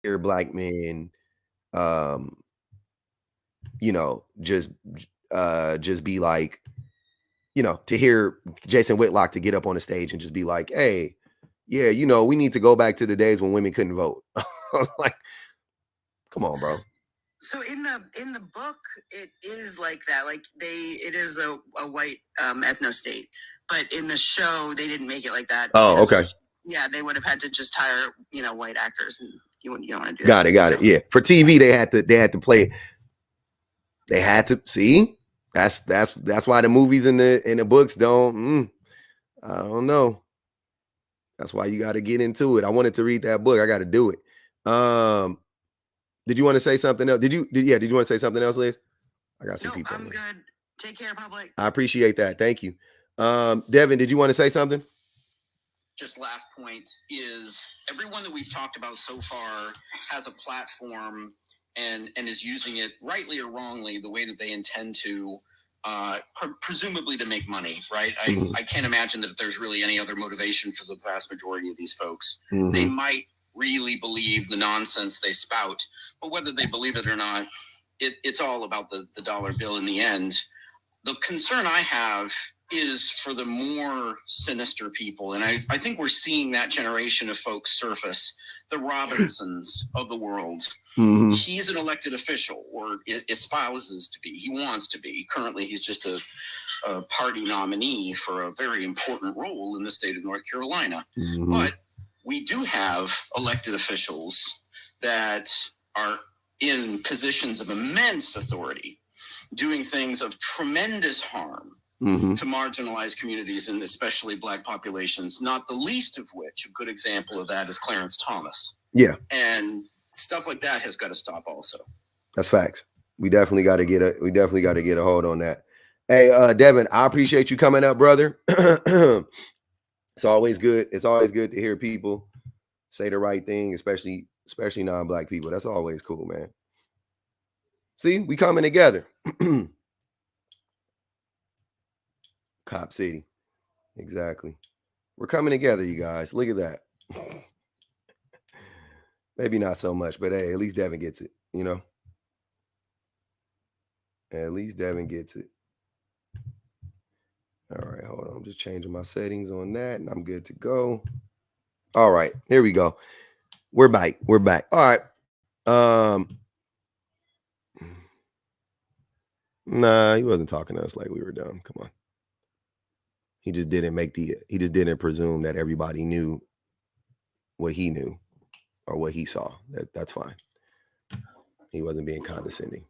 hear black men, um, just be like, to hear Jason Whitlock to get up on the stage and just be like, hey, yeah, we need to go back to the days when women couldn't vote. Like, come on, bro. So in the book, it is like that. Like it is a white ethno state, but in the show, they didn't make it like that. Oh, okay. Yeah, they would have had to just hire white actors, and you don't want to do that. Got it. Yeah, for TV, they had to play. They had to see. That's why the movies and the books don't. I don't know. That's why you got to get into it. I wanted to read that book. I got to do it. Did you want to say something else? Did you want to say something else, Liz? I got some people. I'm good. Take care, public. I appreciate that. Thank you. Devin, did you want to say something? Just last point is everyone that we've talked about so far has a platform and is using it rightly or wrongly the way that they intend to, presumably to make money, right? I can't imagine that there's really any other motivation for the vast majority of these folks. Mm-hmm. They might really believe the nonsense they spout, but whether they believe it or not, it's all about the dollar bill in the end. The concern I have is for the more sinister people, and I think we're seeing that generation of folks surface, the Robinsons of the world. Mm-hmm. He's an elected official, or espouses to be. He wants to be. Currently, he's just a party nominee for a very important role in the state of North Carolina. Mm-hmm. But we do have elected officials that are in positions of immense authority, doing things of tremendous harm to marginalized communities and especially Black populations, not the least of which, a good example of that is Clarence Thomas. Yeah. And stuff like that has got to stop also. That's facts. We definitely got to get a hold on that. Hey, Devin, I appreciate you coming up, brother. It's always good. It's always good to hear people say the right thing, especially non-Black people. That's always cool, man. See, we coming together. Cop City. Exactly. We're coming together, you guys. Look at that. Maybe not so much, but hey, at least Devin gets it, At least Devin gets it. All right, hold on. I'm just changing my settings on that, and I'm good to go. All right, here we go. We're back. All right. Nah, he wasn't talking to us like we were dumb. Come on. He just didn't presume that everybody knew what he knew or what he saw. That's fine. He wasn't being condescending.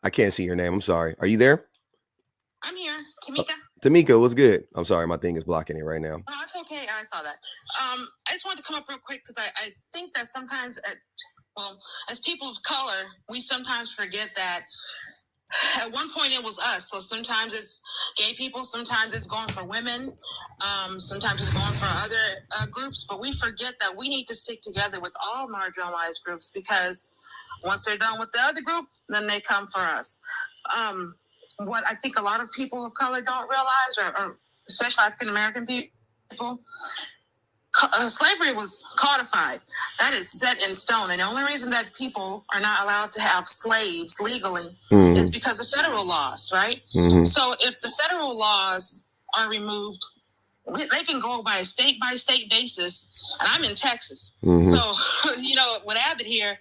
I can't see your name. I'm sorry. Are you there? I'm here. Tamika. Tamika, what's good? I'm sorry. My thing is blocking it right now. Oh, it's okay. I saw that. I just wanted to come up real quick because I think that sometimes, as people of color, we sometimes forget that at one point it was us. So sometimes it's gay people, sometimes it's going for women, sometimes it's going for other groups. But we forget that we need to stick together with all marginalized groups because once they're done with the other group, then they come for us. What I think a lot of people of color don't realize, or especially African-American people, slavery was codified. That is set in stone. And the only reason that people are not allowed to have slaves legally is because of federal laws, right? Mm-hmm. So if the federal laws are removed, they can go by state basis. And I'm in Texas. Mm-hmm. So, with Abbott here,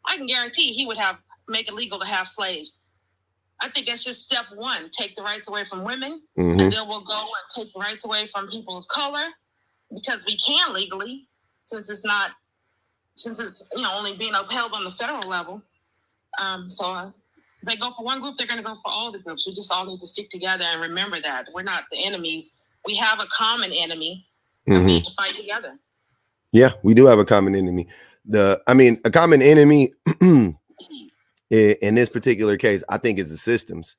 I can guarantee he would make it legal to have slaves. I think that's just step one. Take the rights away from women, and then we'll go and take the rights away from people of color, because we can legally, since it's only being upheld on the federal level. So they go for one group, they're going to go for all the groups. We just all need to stick together and remember that we're not the enemies. We have a common enemy that we need to fight together. Yeah, we do have a common enemy. A common enemy in this particular case, I think is the systems,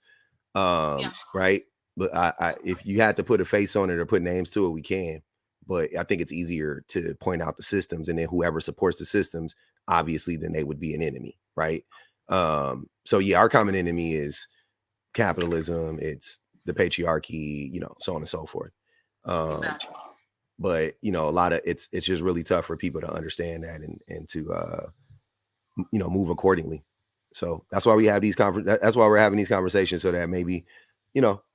right? But I if you had to put a face on it or put names to it, we can. But I think it's easier to point out the systems, and then whoever supports the systems, obviously then they would be an enemy, right? So yeah, our common enemy is capitalism, it's the patriarchy, so on and so forth. Exactly. But a lot of it's just really tough for people to understand that and to move accordingly. So that's why we have these that's why we're having these conversations, so that maybe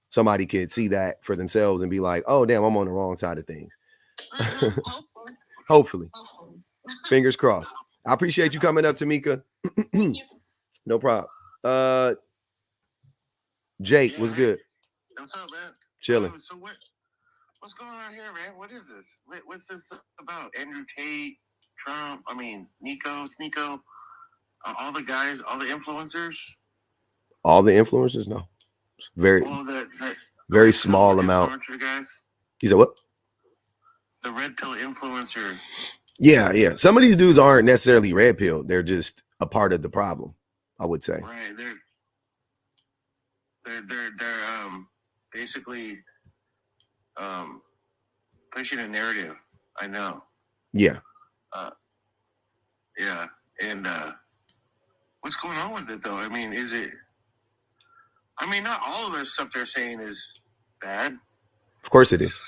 somebody could see that for themselves and be like, oh damn, I'm on the wrong side of things. Hopefully. Fingers crossed. I appreciate you coming up, Tamika. No problem. Jake, what's good? What's up, man? Chilling. So what's going on here, man? What is this? What's this about? Andrew Tate, Trump, Nico, all the guys, all the influencers? All the influencers? No. Very small amount. Guys? You said what? The red pill influencer. Yeah. Some of these dudes aren't necessarily red pill. They're just a part of the problem, I would say. Right. They're basically pushing a narrative. I know. Yeah. Yeah. And what's going on with it though? Is it? Not all of the stuff they're saying is bad. Of course it is.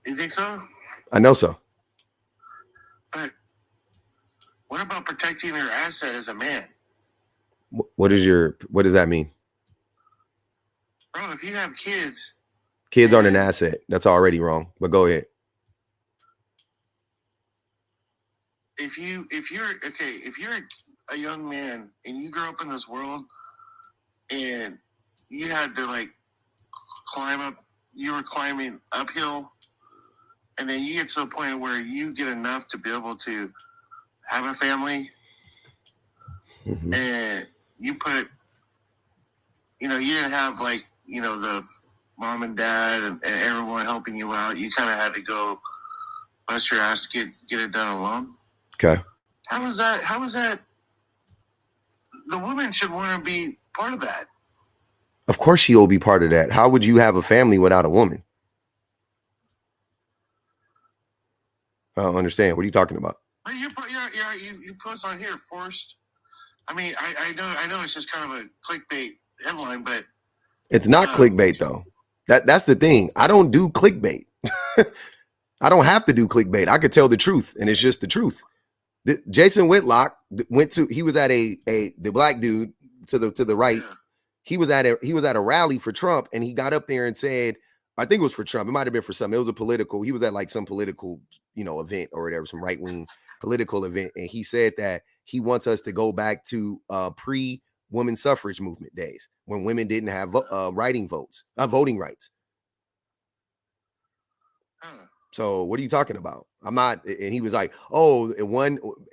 You think so? I know so. But what about protecting your asset as a man? What does that mean? Bro, if you have kids aren't an asset. That's already wrong. But go ahead. If you're a young man and you grow up in this world and you had to you were climbing uphill, and then you get to the point where you get enough to be able to have a family, and you put, you didn't have the mom and dad and everyone helping you out. You kind of had to go bust your ass to get it done alone. Okay. How is that? The woman should want to be part of that. Of course she will be part of that. How would you have a family without a woman? I don't understand. What are you talking about? You post on here forced. I know it's just kind of a clickbait headline, but it's not clickbait though. That's the thing. I don't do clickbait. I don't have to do clickbait. I could tell the truth, and it's just the truth. Jason Whitlock he was at the black dude to the right. Yeah. He was at a rally for Trump, and he got up there and said, I think it was for Trump. It might have been for something. It was he was at some political, event or whatever, some right-wing political event. And he said that he wants us to go back to pre-women suffrage movement days when women didn't have voting rights. So what are you talking about? I'm not. And he was like, oh,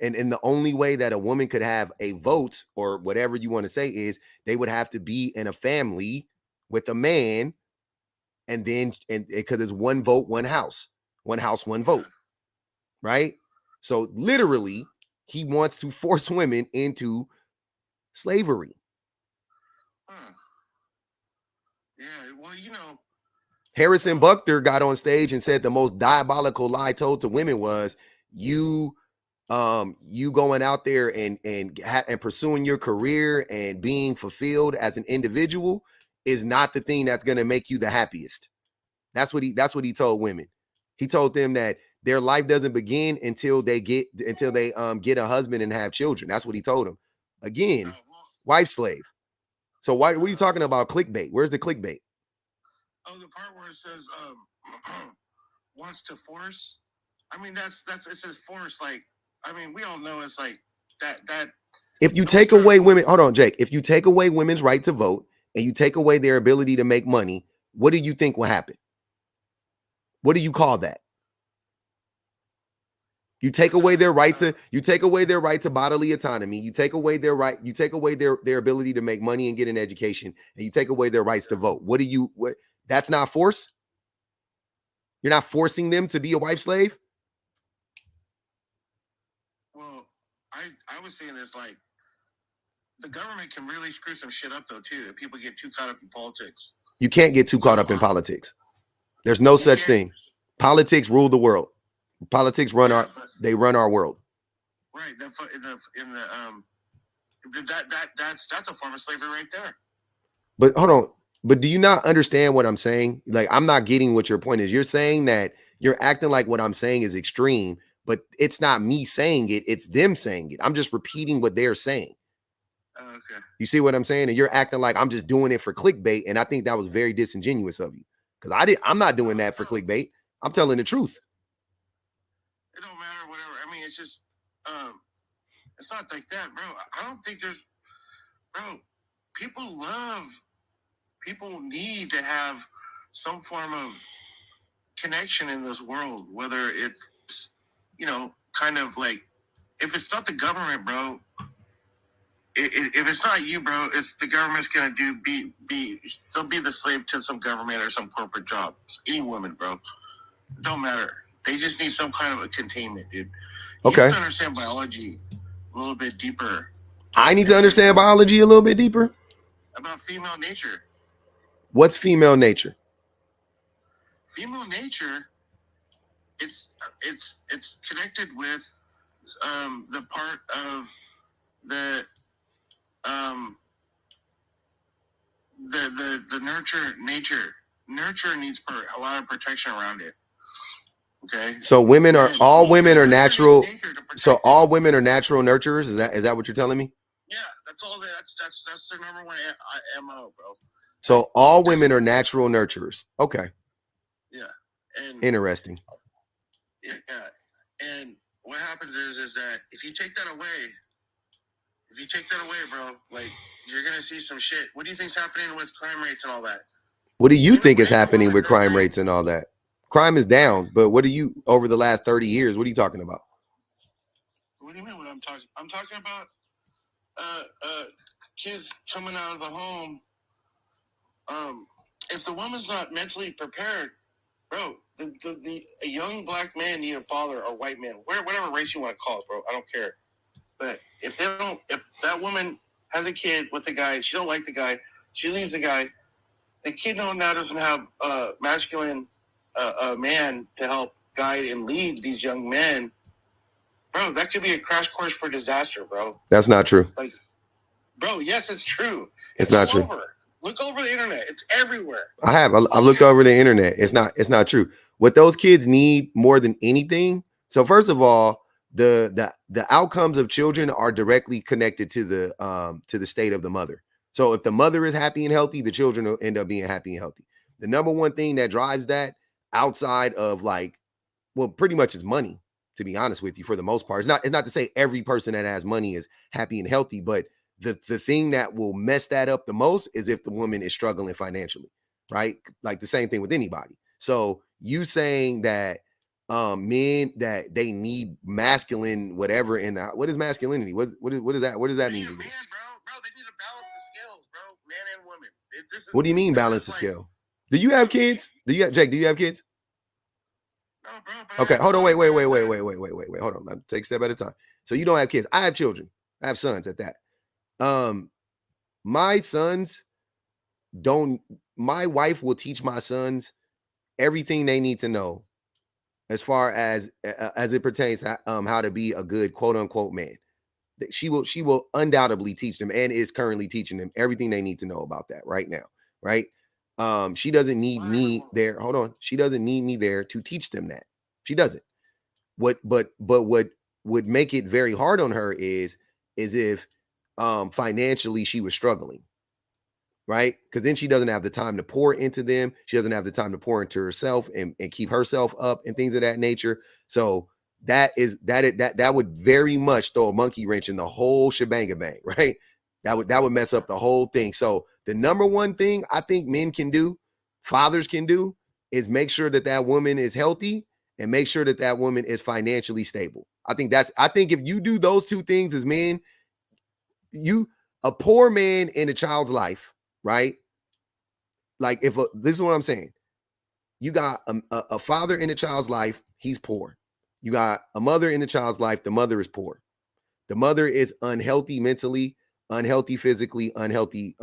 and the only way that a woman could have a vote or whatever you want to say is they would have to be in a family with a man. And because it's one vote, one house, one vote. Right. So literally he wants to force women into slavery. Yeah. Well, Harrison Butler got on stage and said the most diabolical lie told to women was you going out there and pursuing your career and being fulfilled as an individual is not the thing that's going to make you the happiest. That's what he told women. He told them that their life doesn't begin until they get a husband and have children. That's what he told them. Again, wife slave. So what are you talking about clickbait? Where's the clickbait? Oh, the part where it says wants to force. It says force. We all know it's like that. If you take away women, hold on, Jake. If you take away women's right to vote and you take away their ability to make money, what do you think will happen? What do you call that? You take away their right to bodily autonomy. You take away their right. You take away their ability to make money and get an education, and you take away their rights to vote. What? That's not force. You're not forcing them to be a wife slave. Well, I was saying it's like the government can really screw some shit up though too. If people get too caught up in politics, you can't get too caught up in politics. There's no such thing. Politics rule the world. Politics run our world. Right. That's a form of slavery right there. But hold on. But do you not understand what I'm saying? Like, I'm not getting what your point is. You're saying that you're acting like what I'm saying is extreme, but it's not me saying it. It's them saying it. I'm just repeating what they're saying. Okay. You see what I'm saying? And you're acting like I'm just doing it for clickbait. And I think that was very disingenuous of you. Because I'm not doing that for clickbait. I'm telling the truth. It don't matter, whatever. I mean, it's just, it's not like that, bro. I don't think there's, bro, people need to have some form of connection in this world, whether it's, kind of like, if it's not the government, bro, if it's not you, bro, it's the government's gonna they'll be the slave to some government or some corporate job. Any woman, bro, it don't matter. They just need some kind of a containment, dude. You Okay. have to understand biology a little bit deeper. I need to understand biology a little bit deeper. About female nature. What's female nature? Female nature, it's connected with the part of the nature. Nurture needs a lot of protection around it. Okay. So all women are natural. So all women are natural nurturers. Is that what you're telling me? Yeah, that's all. That's their number one MO, bro. So all women are natural nurturers. Okay. Yeah. And interesting. Yeah. And what happens is that if you take that away, bro, like, you're gonna see some shit. What do you think's happening with crime rates and all that? What do you think is happening with crime rates and all that? Crime is down, but what do you, over the last 30 years, what are you talking about? What do you mean what I'm talking? I'm talking about kids coming out of the home. If the woman's not mentally prepared, bro, a young black man need a father or white man, whatever race you want to call it, bro. I don't care. But if that woman has a kid with a guy, she don't like the guy, she leaves the guy, the kid now doesn't have a masculine man to help guide and lead these young men, bro, that could be a crash course for disaster, bro. That's not true. Like, bro, yes, it's true. It's not true. Look over the internet. It's everywhere. I looked over the internet. It's not true. What those kids need more than anything. So first of all, the outcomes of children are directly connected to the state of the mother. So if the mother is happy and healthy, the children will end up being happy and healthy. The number one thing that drives that, outside of, like, well, pretty much is money, to be honest with you, for the most part. It's not to say every person that has money is happy and healthy, but the thing that will mess that up the most is if the woman is struggling financially, right? Like the same thing with anybody. So you saying that men, that they need masculine whatever in the, what is masculinity? What is that? What does that mean? Man, bro, they need to balance the scales, bro. Man and woman. What do you mean balance the scale? Do you have kids? Jake, do you have kids? No, bro. Okay, hold on. Wait. Hold on. I'll take a step at a time. So you don't have kids. I have children. I have sons at that. My sons my wife will teach my sons everything they need to know as far as it pertains to how to be a good quote unquote man. She will undoubtedly teach them, and is currently teaching them everything they need to know about that right now. Right. She doesn't need me there. Hold on. She doesn't need me there to teach them that. She doesn't. But what would make it very hard on her is if financially she was struggling, right? Because then she doesn't have the time to pour into them. She doesn't have the time to pour into herself and keep herself up and things of that nature. So that would very much throw a monkey wrench in the whole shebang bang, right? That would mess up the whole thing. So the number one thing I think men can do, fathers can do, is make sure that woman is healthy and make sure that woman is financially stable. I think if you do those two things as men, a poor man in a child's life, right? Like, this is what I'm saying. You got a father in a child's life, he's poor. You got a mother in the child's life, the mother is poor. The mother is unhealthy mentally, unhealthy physically, unhealthy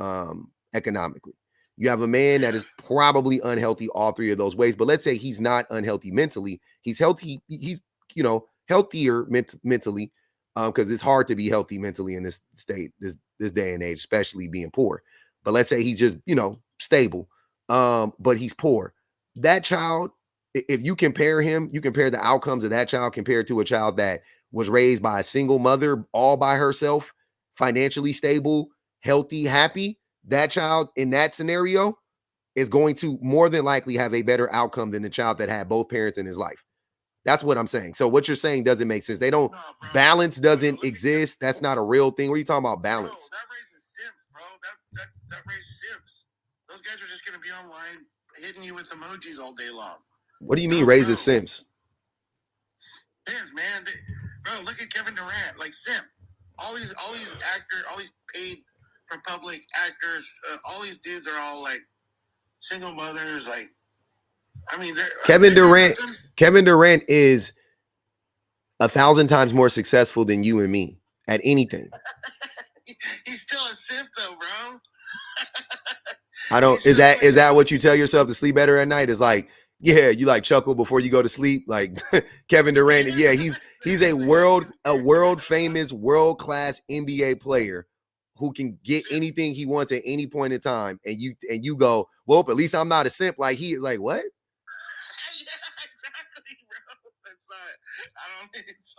economically. You have a man that is probably unhealthy all three of those ways, but let's say he's not unhealthy mentally. He's healthy. He's, healthier mentally, because it's hard to be healthy mentally in this state, this day and age, especially being poor. But let's say he's just, stable, but he's poor. That child, if you compare him, you compare the outcomes of that child compared to a child that was raised by a single mother, all by herself, financially stable, healthy, happy. That child in that scenario is going to more than likely have a better outcome than the child that had both parents in his life. That's what I'm saying. So what you're saying doesn't make sense. They don't, No, bro. balance doesn't Look at exist. That's not a real thing. What are you talking about, Bro, balance? that raises simps, bro. That raises simps. Those guys are just gonna be online hitting you with emojis all day long. What do you mean No, raises bro. simps? Simps, man. Bro, look at Kevin Durant, like simp. All these actors, all these paid for public actors, all these dudes are all like single mothers. Like, I mean, Kevin they're Durant, nothing. Kevin Durant is 1,000 times more successful than you and me at anything. He's still a simp though, bro. I don't, He's is still that like- what you tell yourself to sleep better at night? Is like, yeah, you like chuckle before you go to sleep. Like Kevin Durant, yeah, he's a world famous, world-class NBA player who can get anything he wants at any point in time. And you go, well, at least I'm not a simp like he is. Like, what? Yeah, exactly, bro. That's not. I don't. It's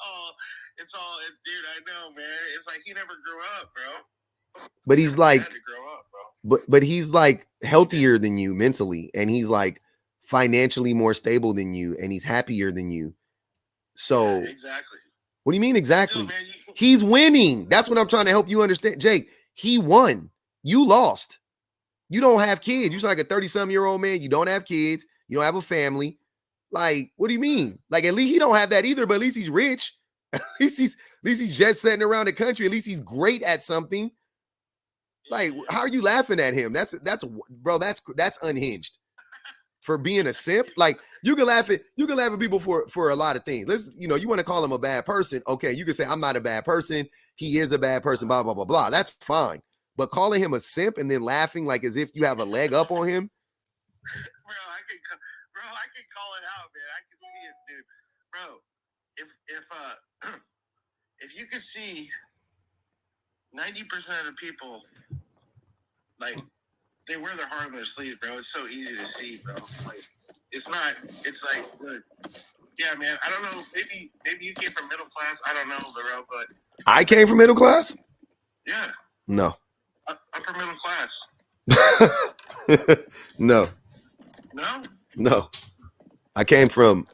all. Dude, I know, man. It's like he never grew up, bro. But he's Never like, had to grow up, bro. but he's like healthier than you mentally, and he's like financially more stable than you, and he's happier than you. So Yeah, exactly. what do you mean exactly? Still, man, He's winning. That's what I'm trying to help you understand. Jake, he won. You lost. You don't have kids. You're like a 30-something-year-old man. You don't have kids. You don't have a family. Like, what do you mean? Like, at least he don't have that either, but at least he's rich. At least he's jet setting around the country. At least he's great at something. Like, how are you laughing at him? That's bro, that's unhinged. For being a simp. Like, you can laugh at people for a lot of things. Let's, you want to call him a bad person. Okay, you can say I'm not a bad person. He is a bad person, blah, blah, blah, blah. That's fine. But calling him a simp and then laughing like as if you have a leg up on him. Bro, I can call it out, man. I can see it, dude. Bro, if you could see 90% of the people, like, they wear their heart on their sleeves, bro. It's so easy to see, bro. Like, it's like, look, yeah, man. I don't know. Maybe you came from middle class. I don't know, bro. But I came from middle class? yeah, No. upper middle class. No. No. I came from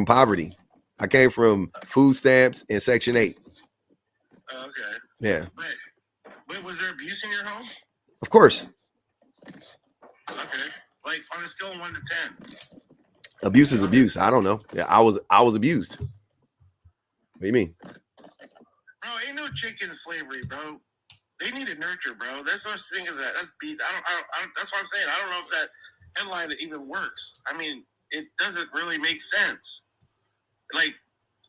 poverty. I came from food stamps and Section 8. Okay. Yeah. Wait, was there abuse in your home? Of course. Okay. Like on a scale of 1 to 10. Abuse is abuse. I don't know. Yeah, I was abused. What do you mean? Bro, ain't no chicken slavery, bro. They need to nurture, bro. There's no such thing as that. That's beat. I don't. That's what I'm saying. I don't know if that headline even works. I mean, it doesn't really make sense. Like,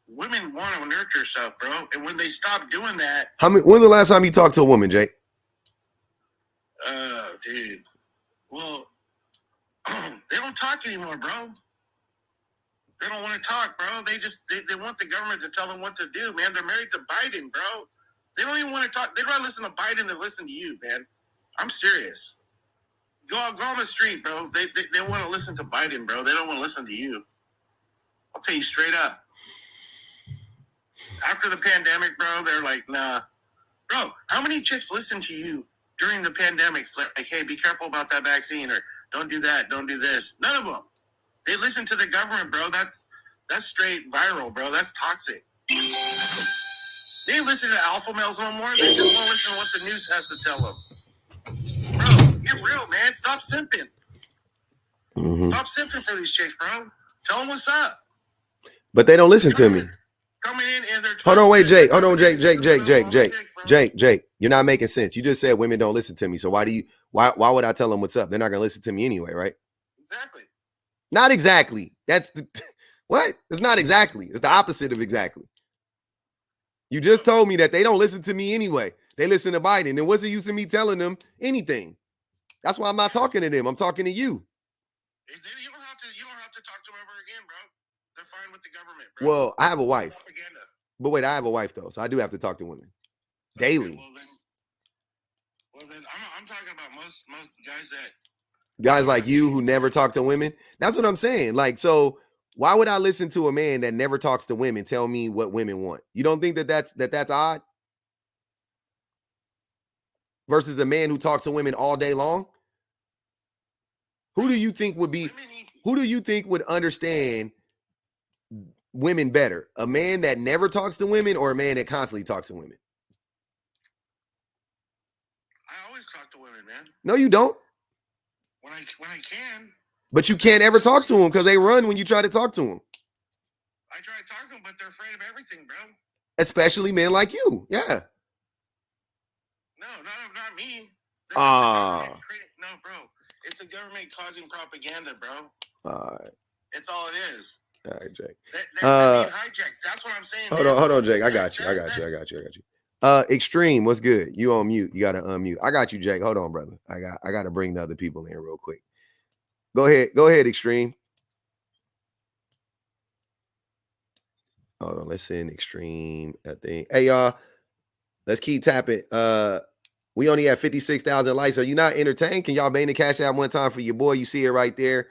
women want to nurture stuff, bro. And when they stop doing that, When's the last time you talked to a woman, Jake? dude. Well, they don't talk anymore, bro. They don't want to talk, bro. They want the government to tell them what to do, man. They're married to Biden, bro. They don't even want to talk. They'd rather listen to Biden than listen to you, man. I'm serious. Go on the street, bro. They want to listen to Biden, bro. They don't want to listen to you. I'll tell you straight up. After the pandemic, bro, they're like, nah. Bro, how many chicks listened to you during the pandemic? Like, hey, be careful about that vaccine, or don't do that, don't do this. None of them. They listen to the government, bro. That's straight viral, bro. That's toxic. They ain't listen to alpha males no more. They just want to listen to what the news has to tell them. Bro, get real, man. Stop simping. Mm-hmm. Stop simping for these chicks, bro. Tell them what's up. But they don't listen to me. Coming in and they're Hold on, wait, Jake. Hold on, Jake. Jake. Jake, you're not making sense. You just said women don't listen to me. So why would I tell them what's up? They're not gonna listen to me anyway, right? Exactly. Not exactly. That's what? It's not exactly. It's the opposite of exactly. You just told me that they don't listen to me anyway. They listen to Biden. Then what's the use of me telling them anything? That's why I'm not talking to them. I'm talking to you. You don't have to talk to them ever again, bro. They're fine with the government, bro. Well, I have a wife. Propaganda. But wait, I have a wife though, so I do have to talk to women daily. Well then, I'm talking about most guys that Guys like you who never talk to women. That's what I'm saying. Like, so why would I listen to a man that never talks to women tell me what women want? You don't think that's odd? Versus a man who talks to women all day long? Who do you think would understand women better? A man that never talks to women or a man that constantly talks to women? I always talk to women, man. No, you don't. When I can. But you can't ever talk to them because they run when you try to talk to them. I try to talk to them, but they're afraid of everything, bro. Especially men like you. Yeah. No, not me. No, bro. It's the government causing propaganda, bro. All right. It's all it is. All right, Jake. They're being hijacked. That's what I'm saying. Hold on, Jake. I got you. Extreme, what's good? You on mute. You gotta unmute. I got you, Jake. Hold on, brother. I gotta bring the other people in real quick. Go ahead, Extreme. Hold on, let's send Extreme a thing. Hey, y'all, let's keep tapping. We only have 56,000 likes. Are you not entertained? Can y'all bang the cash out one time for your boy? You see it right there.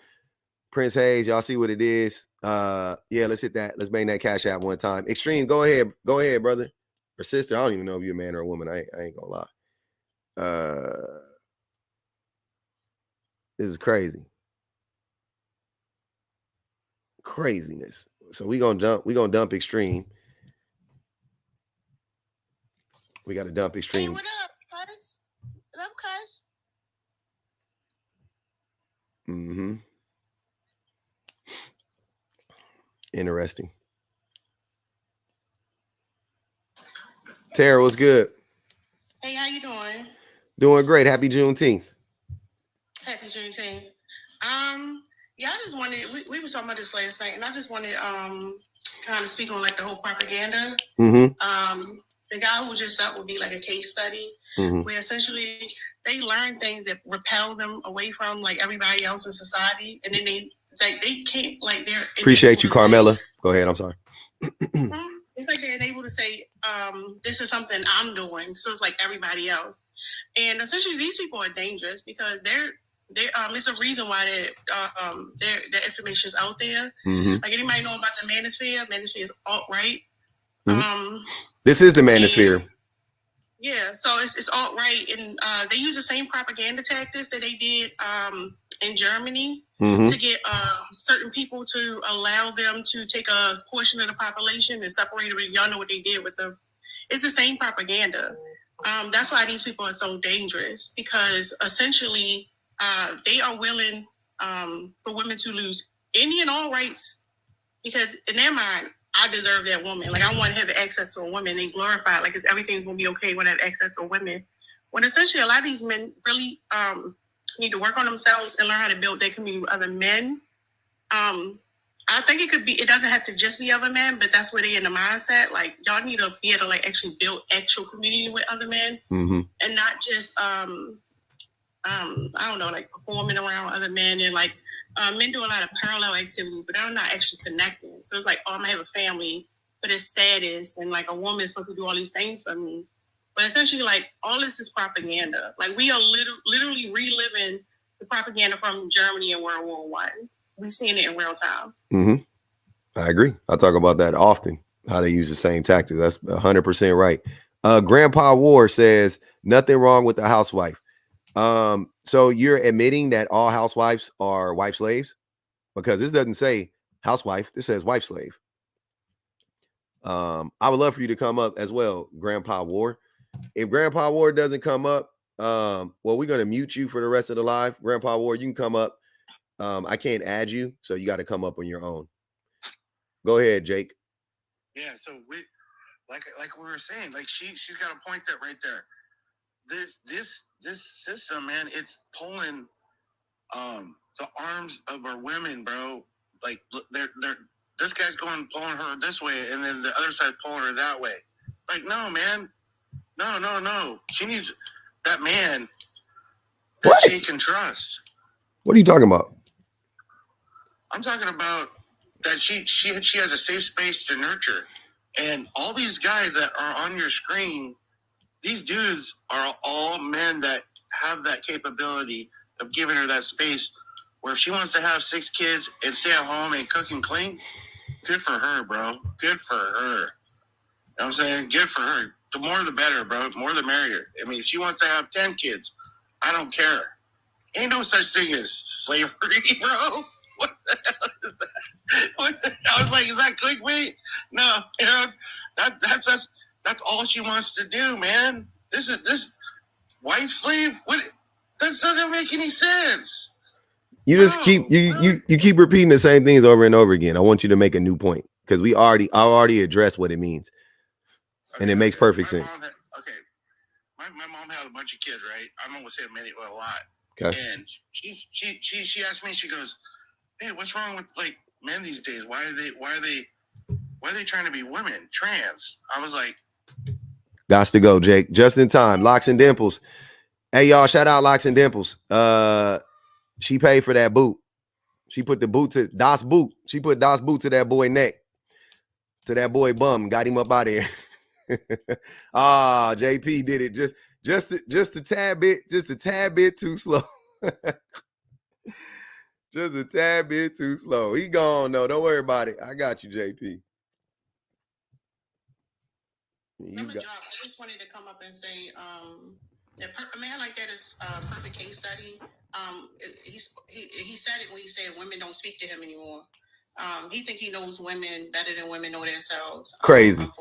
Prince Hayes, y'all see what it is. Yeah, let's hit that. Let's bang that cash out one time. Extreme, go ahead, brother. Or sister. I don't even know if you're a man or a woman. I ain't gonna lie. This is crazy. Craziness. So we gonna dump Extreme. We gotta dump Extreme. Hey, what up, cuz? What up, cuz? Mm-hmm. Interesting. Tara, what's good? Hey, how you doing? Doing great. Happy Juneteenth. Happy Juneteenth. Yeah, I just wanted, we were talking about this last night, and I just wanted kind of speak on like the whole propaganda. Mm-hmm. The guy who just up would be like a case study, where essentially they learn things that repel them away from like everybody else in society, and then they can't like they're appreciate you, Carmela. Go ahead. I'm sorry. It's like they're able to say, this is something I'm doing, so it's like everybody else. And essentially, these people are dangerous because it's a reason why their information is out there. Like anybody know about the manosphere? Manosphere is alt-right. This is the manosphere. Yeah, so it's alt-right, and they use the same propaganda tactics that they did in Germany to get certain people to allow them to take a portion of the population and separate them. Y'all know what they did with them. It's the same propaganda. That's why these people are so dangerous, because essentially they are willing for women to lose any and all rights, because in their mind, I deserve that woman. Like, I want to have access to a woman and glorify, like, everything's going to be okay when I have access to a woman. When essentially a lot of these men really need to work on themselves and learn how to build their community with other men. I think it doesn't have to just be other men, but that's where they're in the mindset. Like, y'all need to be able to, like, actually build actual community with other men and not just, I don't know, like, performing around other men. And, like, men do a lot of parallel activities, but they're not actually connecting. So it's like, oh, I'm going to have a family for this status, and, like, a woman is supposed to do all these things for me. But essentially, like, all this is propaganda. Like, we are literally reliving the propaganda from Germany in World War I. We've seen it in real time. I agree. I talk about that often, how they use the same tactics. That's 100% right. Grandpa War says, nothing wrong with the housewife. So you're admitting that all housewives are wife slaves? Because this doesn't say housewife. This says wife slave. I would love for you to come up as well, Grandpa War. If Grandpa War doesn't come up, well, we're going to mute you for the rest of the live. Grandpa War, you can come up. I can't add you, so you got to come up on your own. Go ahead, Jake. Yeah, so we like we were saying, like she's got a point that right there. This system, man, it's pulling the arms of our women, bro. Like they're this guy's pulling her this way, and then the other side pulling her that way. Like, no, man. No. She needs that man that she can trust. What are you talking about? I'm talking about that she has a safe space to nurture And all these guys that are on your screen, these dudes are all men that have that capability of giving her that space where if she wants to have 6 kids and stay at home and cook and clean, good for her, bro. Good for her. You know what I'm saying? Good for her. The more the better, bro. The more the merrier. I mean, if she wants to have 10 kids, I don't care. Ain't no such thing as slavery, bro. What the hell is that? What the hell? I was like, is that clickbait? No, you know, that's all she wants to do, man. This wife slave. What? That doesn't make any sense. You just keep keep repeating the same things over and over again. I want you to make a new point because I already addressed what it means, and it makes perfect sense. My mom had a bunch of kids, right? I'm gonna say a lot. Okay. And she asked me. She goes, "Hey, what's wrong with like men these days? Why are they trying to be women, trans?" I was like, "Gots to go, Jake. Just in time. Locks and Dimples. Hey, y'all! Shout out Locks and Dimples. She paid for that boot. She put the boot to Das boot. She put Das boot to that boy neck, to that boy bum. Got him up out of here. JP did it just a tad bit too slow. Just a tad bit too slow. He gone though. Don't worry about it. I got you, JP. I just wanted to come up and say, a man like that is a perfect case study. He said it when he said women don't speak to him anymore. He think he knows women better than women know themselves. Crazy. And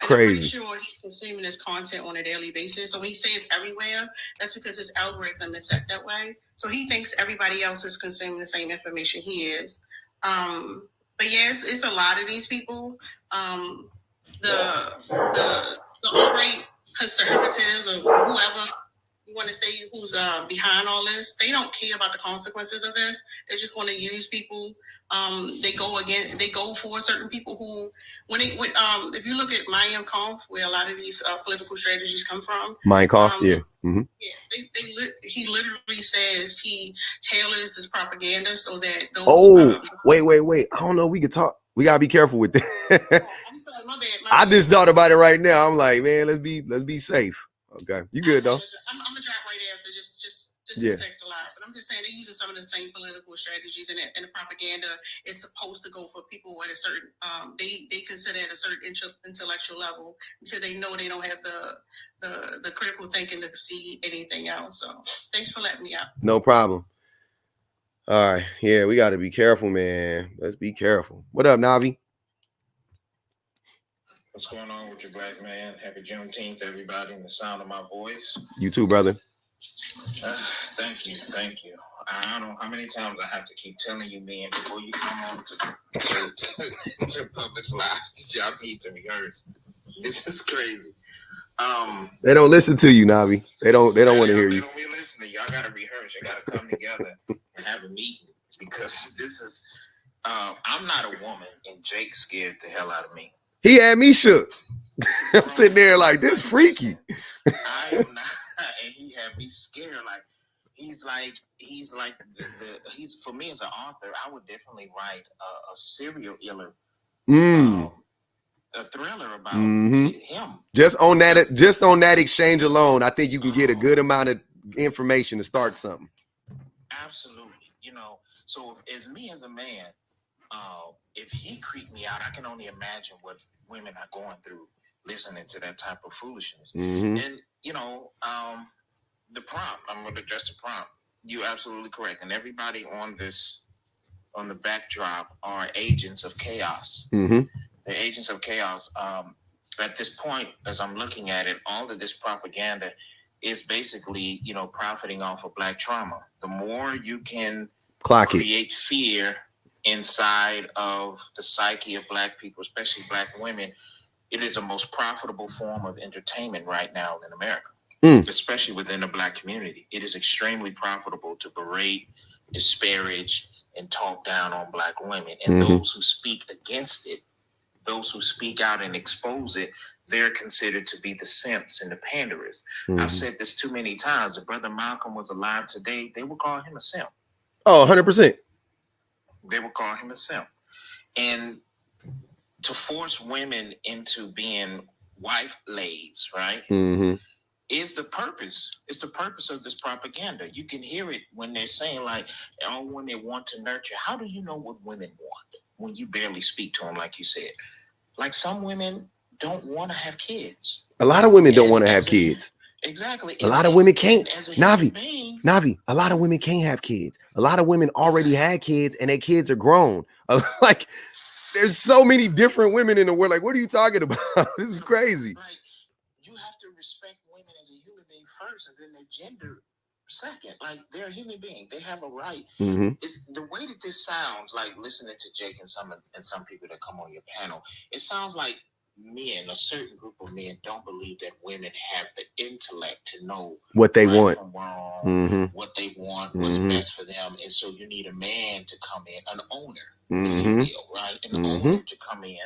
I'm pretty sure he's consuming this content on a daily basis. So when he says everywhere, that's because his algorithm is set that way. So he thinks everybody else is consuming the same information he is. But yes, it's a lot of these people. The alt-right conservatives or whoever you want to say who's behind all this, they don't care about the consequences of this. They're just going to use people. They go for certain people who, if you look at Mein Kampf, where a lot of these political strategies come from. Mein Kampf, yeah. Mm-hmm. Yeah, he literally says he tailors this propaganda so that those. Wait. I don't know. We could talk. We gotta be careful with that. I'm sorry, my bad. I just thought about it right now. I'm like, man, let's be safe. Okay, you good though? I'm gonna drop right after. Just to protect a lot. But I'm just saying they're using some of the same political strategies, and the propaganda is supposed to go for people at a certain they consider at a certain intellectual level because they know they don't have the critical thinking to see anything else. So thanks for letting me out. No problem. All right, yeah, we got to be careful, man. Let's be careful. What up, Navi? What's going on with your black man? Happy Juneteenth, everybody, in the sound of my voice. You too, brother. Thank you. I don't know how many times I have to keep telling you, man, before you come on to publish live, y'all need to rehearse. This is crazy. They don't listen to you, Navi. They don't want to hear you. They don't be listening. Y'all got to rehearse. You got to come together and have a meeting because this is. I'm not a woman, and Jake scared the hell out of me. He had me shook. I'm sitting there like, this freaky. I am not, and he had me scared. Like he's for me as an author, I would definitely write a serial killer, a thriller about him. Just on that exchange alone, I think you can get a good amount of information to start something. Absolutely, So as me as a man, if he creeped me out, I can only imagine what women are going through listening to that type of foolishness. Mm-hmm. And the prompt, I'm going to address the prompt. You're absolutely correct. And everybody on the backdrop are agents of chaos. Mm-hmm. The agents of chaos. At this point, as I'm looking at it, all of this propaganda is basically, profiting off of Black trauma. The more you can create fear inside of the psyche of Black people, especially Black women, it is the most profitable form of entertainment right now in America, especially within the Black community. It is extremely profitable to berate, disparage, and talk down on Black women. And those who speak against it, those who speak out and expose it, they're considered to be the simps and the panderers. I've said this too many times. If Brother Malcolm was alive today, they would call him a simp. Oh, 100%. They would call him a simp. And to force women into being wife ladies, right? Mm-hmm. Is the purpose. It's the purpose of this propaganda. You can hear it when they're saying like, oh, when they want to nurture. How do you know what women want when you barely speak to them, like you said? Like some women don't want to have kids. A lot of women don't want to have kids. Exactly. A lot of women can't. Navi, a lot of women can't have kids. A lot of women already had kids and their kids are grown. Like, there's so many different women in the world. Like, what are you talking about? This is crazy. Like, you have to respect women as a human being first and then their gender second. Like, they're a human being. They have a right. Mm-hmm. It's the way that this sounds, like listening to Jake and some people that come on your panel, it sounds like men, a certain group of men, don't believe that women have the intellect to know what they right want, from wrong, mm-hmm. what they want, what's mm-hmm. best for them. And so you need a man to come in, an owner, if mm-hmm. you will, right? An mm-hmm. owner to come in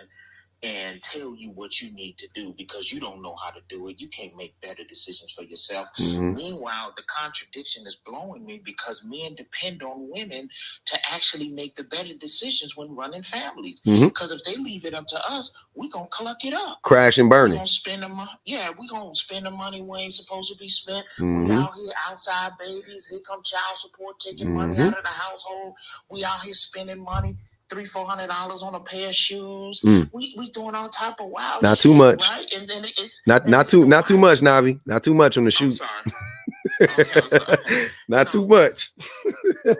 and tell you what you need to do because you don't know how to do it. You can't make better decisions for yourself. Mm-hmm. Meanwhile, the contradiction is blowing me because men depend on women to actually make the better decisions when running families. Because if they leave it up to us, we're going to cluck it up. Crash and burn We're it. going to spend the money. Yeah, we're going to spend the money where ain't supposed to be spent. Mm-hmm. We out here outside babies. Here come child support, taking money out of the household. We out here spending money. $300-400 on a pair of shoes. We doing all type of wild not shit, too much, right? And then it's not too much, Navi. Not too much on the shoes. I'm sorry. Not too much.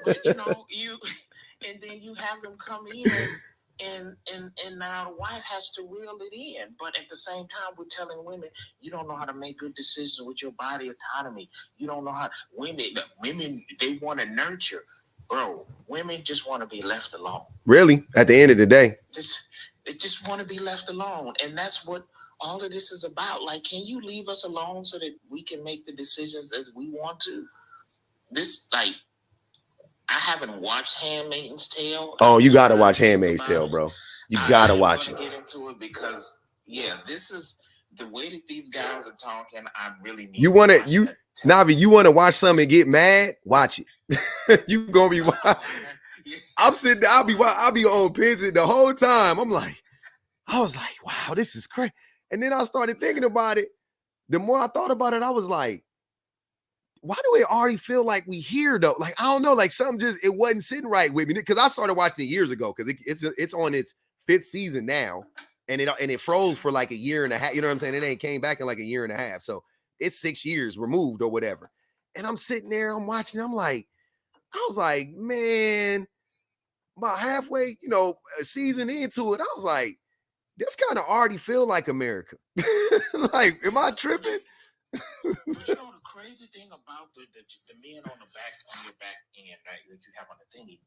But you and then you have them come in and now the wife has to reel it in. But at the same time, we're telling women, you don't know how to make good decisions with your body autonomy. You don't know how women they want to nurture. Bro, women just want to be left alone. Really? At the end of the day. They just want to be left alone. And that's what all of this is about. Like, can you leave us alone so that we can make the decisions as we want to? This, like, I haven't watched Handmaid's Tale. Oh, you got to watch Handmaid's Tale, bro. You got to watch it. Get into it because, yeah, this is the way that these guys are talking. I really need you want to, Navi, you want to watch something and get mad? Watch it. You gonna be I'm sitting there, I'll be on pins the whole time. I was like, wow, this is crazy. And then I started thinking about it. The more I thought about it, I was like, why do it already feel like we here though? Like, I don't know, like something it wasn't sitting right with me. Because I started watching it years ago because it's on its 5th season now. And it froze for like a year and a half. You know what I'm saying? It ain't came back in like a year and a half. So it's 6 years removed or whatever. And I'm sitting there, I'm watching, I was like, man, about halfway, a season into it, I was like, this kind of already feel like America. Like, am I tripping? But the crazy thing about the men on your back end, right, that you have on the thingy,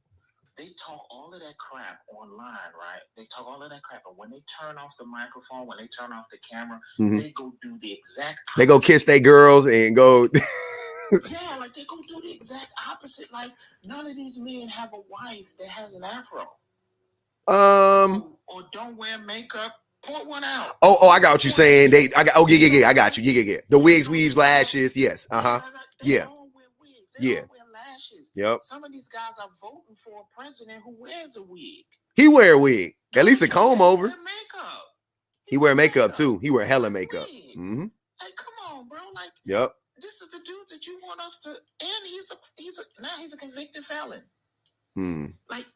they talk all of that crap online, right? They talk all of that crap, but when they turn off the microphone, when they turn off the camera, they go do the exact opposite. They go kiss their girls and go... Yeah, like they go do the exact opposite. Like none of these men have a wife that has an afro. Or don't wear makeup. Point one out. Oh, I got what you're saying. I got you. Yeah. The wigs, weaves, lashes. Yes. They all wear wigs. They all wear lashes. Yep. Some of these guys are voting for a president who wears a wig. He wear a wig. At least a comb over. Makeup. He wear makeup too. He wear hella makeup. Mm-hmm. Like, come on, bro. Like, yep. This is the dude that you want us to, and now he's a convicted felon. Like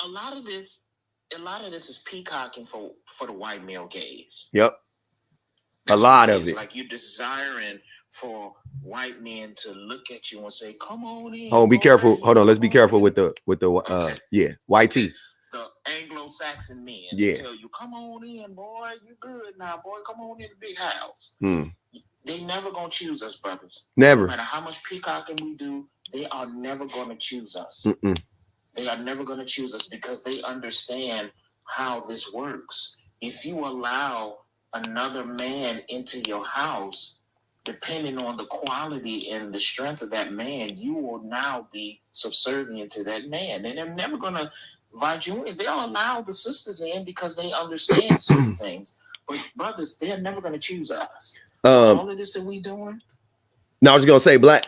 a lot of this is peacocking for the white male gaze. Yep. That's a lot of it. Like you desiring for white men to look at you and say, "Come on in." Oh, be careful. Hold on. Let's be careful with the white tee. The Anglo-Saxon men tell you, "Come on in, boy. You good now, boy. Come on in the big house." They never gonna choose us, brothers. Never. No matter how much peacocking we do, they are never gonna choose us. They are never gonna choose us because they understand how this works. If you allow another man into your house, depending on the quality and the strength of that man, you will now be subservient to that man, and they're never gonna invite you in. They'll allow the sisters in because they understand certain things. But brothers, they're never gonna choose us. So all of this that we doing. No, I was gonna say black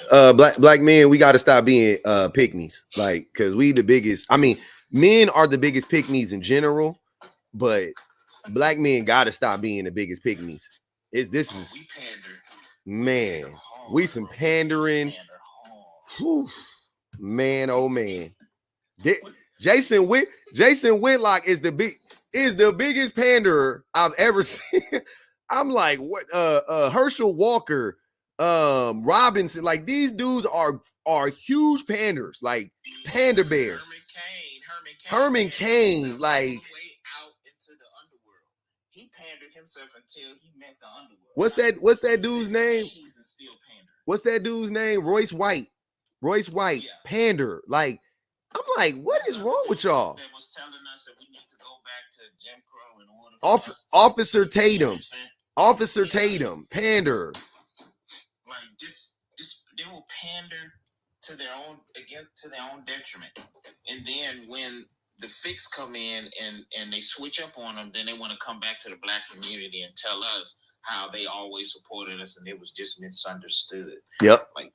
men, we gotta stop being pick-me's. Like, cause we the biggest, I mean, men are the biggest pick-me's in general, but Black men gotta stop being the biggest pygmies. This is we pander. Man, we some pandering. Whew. Man, oh man. Jason Whitlock is the biggest panderer I've ever seen. I'm like, what? Herschel Walker, Robinson, like these dudes are huge panders, like panda bears. Herman Cain, like way out into the underworld. He pandered himself until he met the underworld. What's that dude's name? What's that dude's name? Royce White. Yeah. Pander. Like, I'm like, what is wrong with y'all? That was telling us that we need to go back to Jim Crow in order for Officer Tatum. Officer Tatum. Pander. Like just they will pander to their own detriment. And then when the fix come in and they switch up on them, then they want to come back to the Black community and tell us how they always supported us and it was just misunderstood. Yep. Like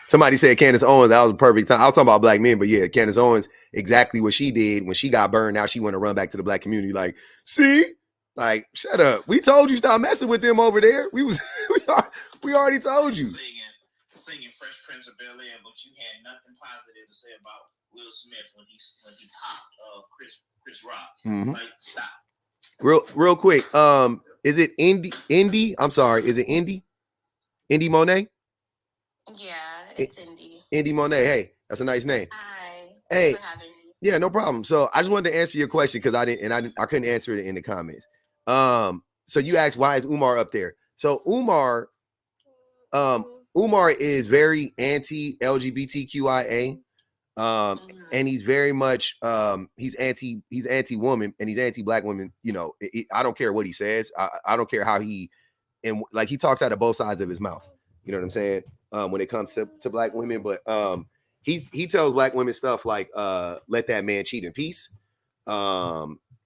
somebody said Candace Owens, that was a perfect time. I was talking about Black men, but yeah, Candace Owens, exactly what she did when she got burned. Now she want to run back to the Black community. Like, see, like, shut up. We told you stop messing with them over there. We already told you. Singing Fresh Prince of Bel-Air, but you had nothing positive to say about Will Smith when he popped Chris Rock. Mm-hmm. Like, stop. Real quick. Is it Indy? I'm sorry. Is it Indy? Indy Monet? Yeah, it's Indy. Indy Monet. Hey, that's a nice name. Hi. Hey. Thanks for having me. Yeah, no problem. So I just wanted to answer your question because I couldn't answer it in the comments. So you asked why is Umar up there? So Umar is very anti-LGBTQIA. And he's very much he's anti-woman and he's anti-Black women. You know, I don't care what he says. I don't care how he talks out of both sides of his mouth. You know what I'm saying? When it comes to Black women, but he tells Black women stuff like let that man cheat in peace.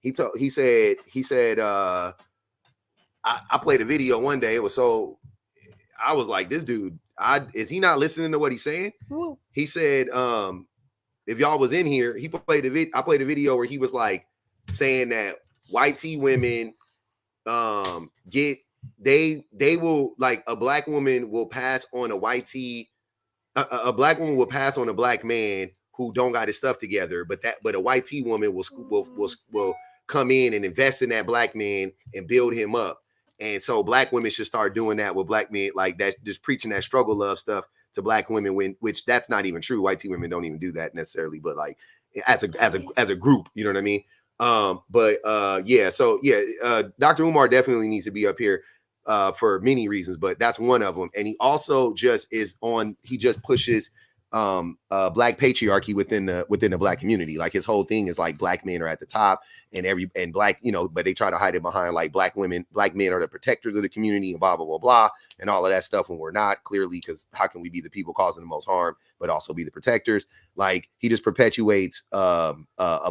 He said I played a video one day. It was so I was like, this dude, is he not listening to what he's saying? Ooh. He said, if y'all was in here, I played a video where he was like saying that white tea women they will, like, a Black woman will pass on a white tea, a Black woman will pass on a Black man who don't got his stuff together, but a white tea woman will come in and invest in that Black man and build him up. And so Black women should start doing that with Black men, like that, just preaching that struggle love stuff to Black women, which that's not even true. White tea women don't even do that necessarily, but like as a group, you know what I mean? Dr. Umar definitely needs to be up here for many reasons, but that's one of them. And he also just pushes Black patriarchy within the Black community. Like his whole thing is like Black men are at the top and Black, you know, but they try to hide it behind like Black men are the protectors of the community and blah, blah, blah, blah, and all of that stuff when we're not, clearly, because how can we be the people causing the most harm, but also be the protectors? Like he just perpetuates a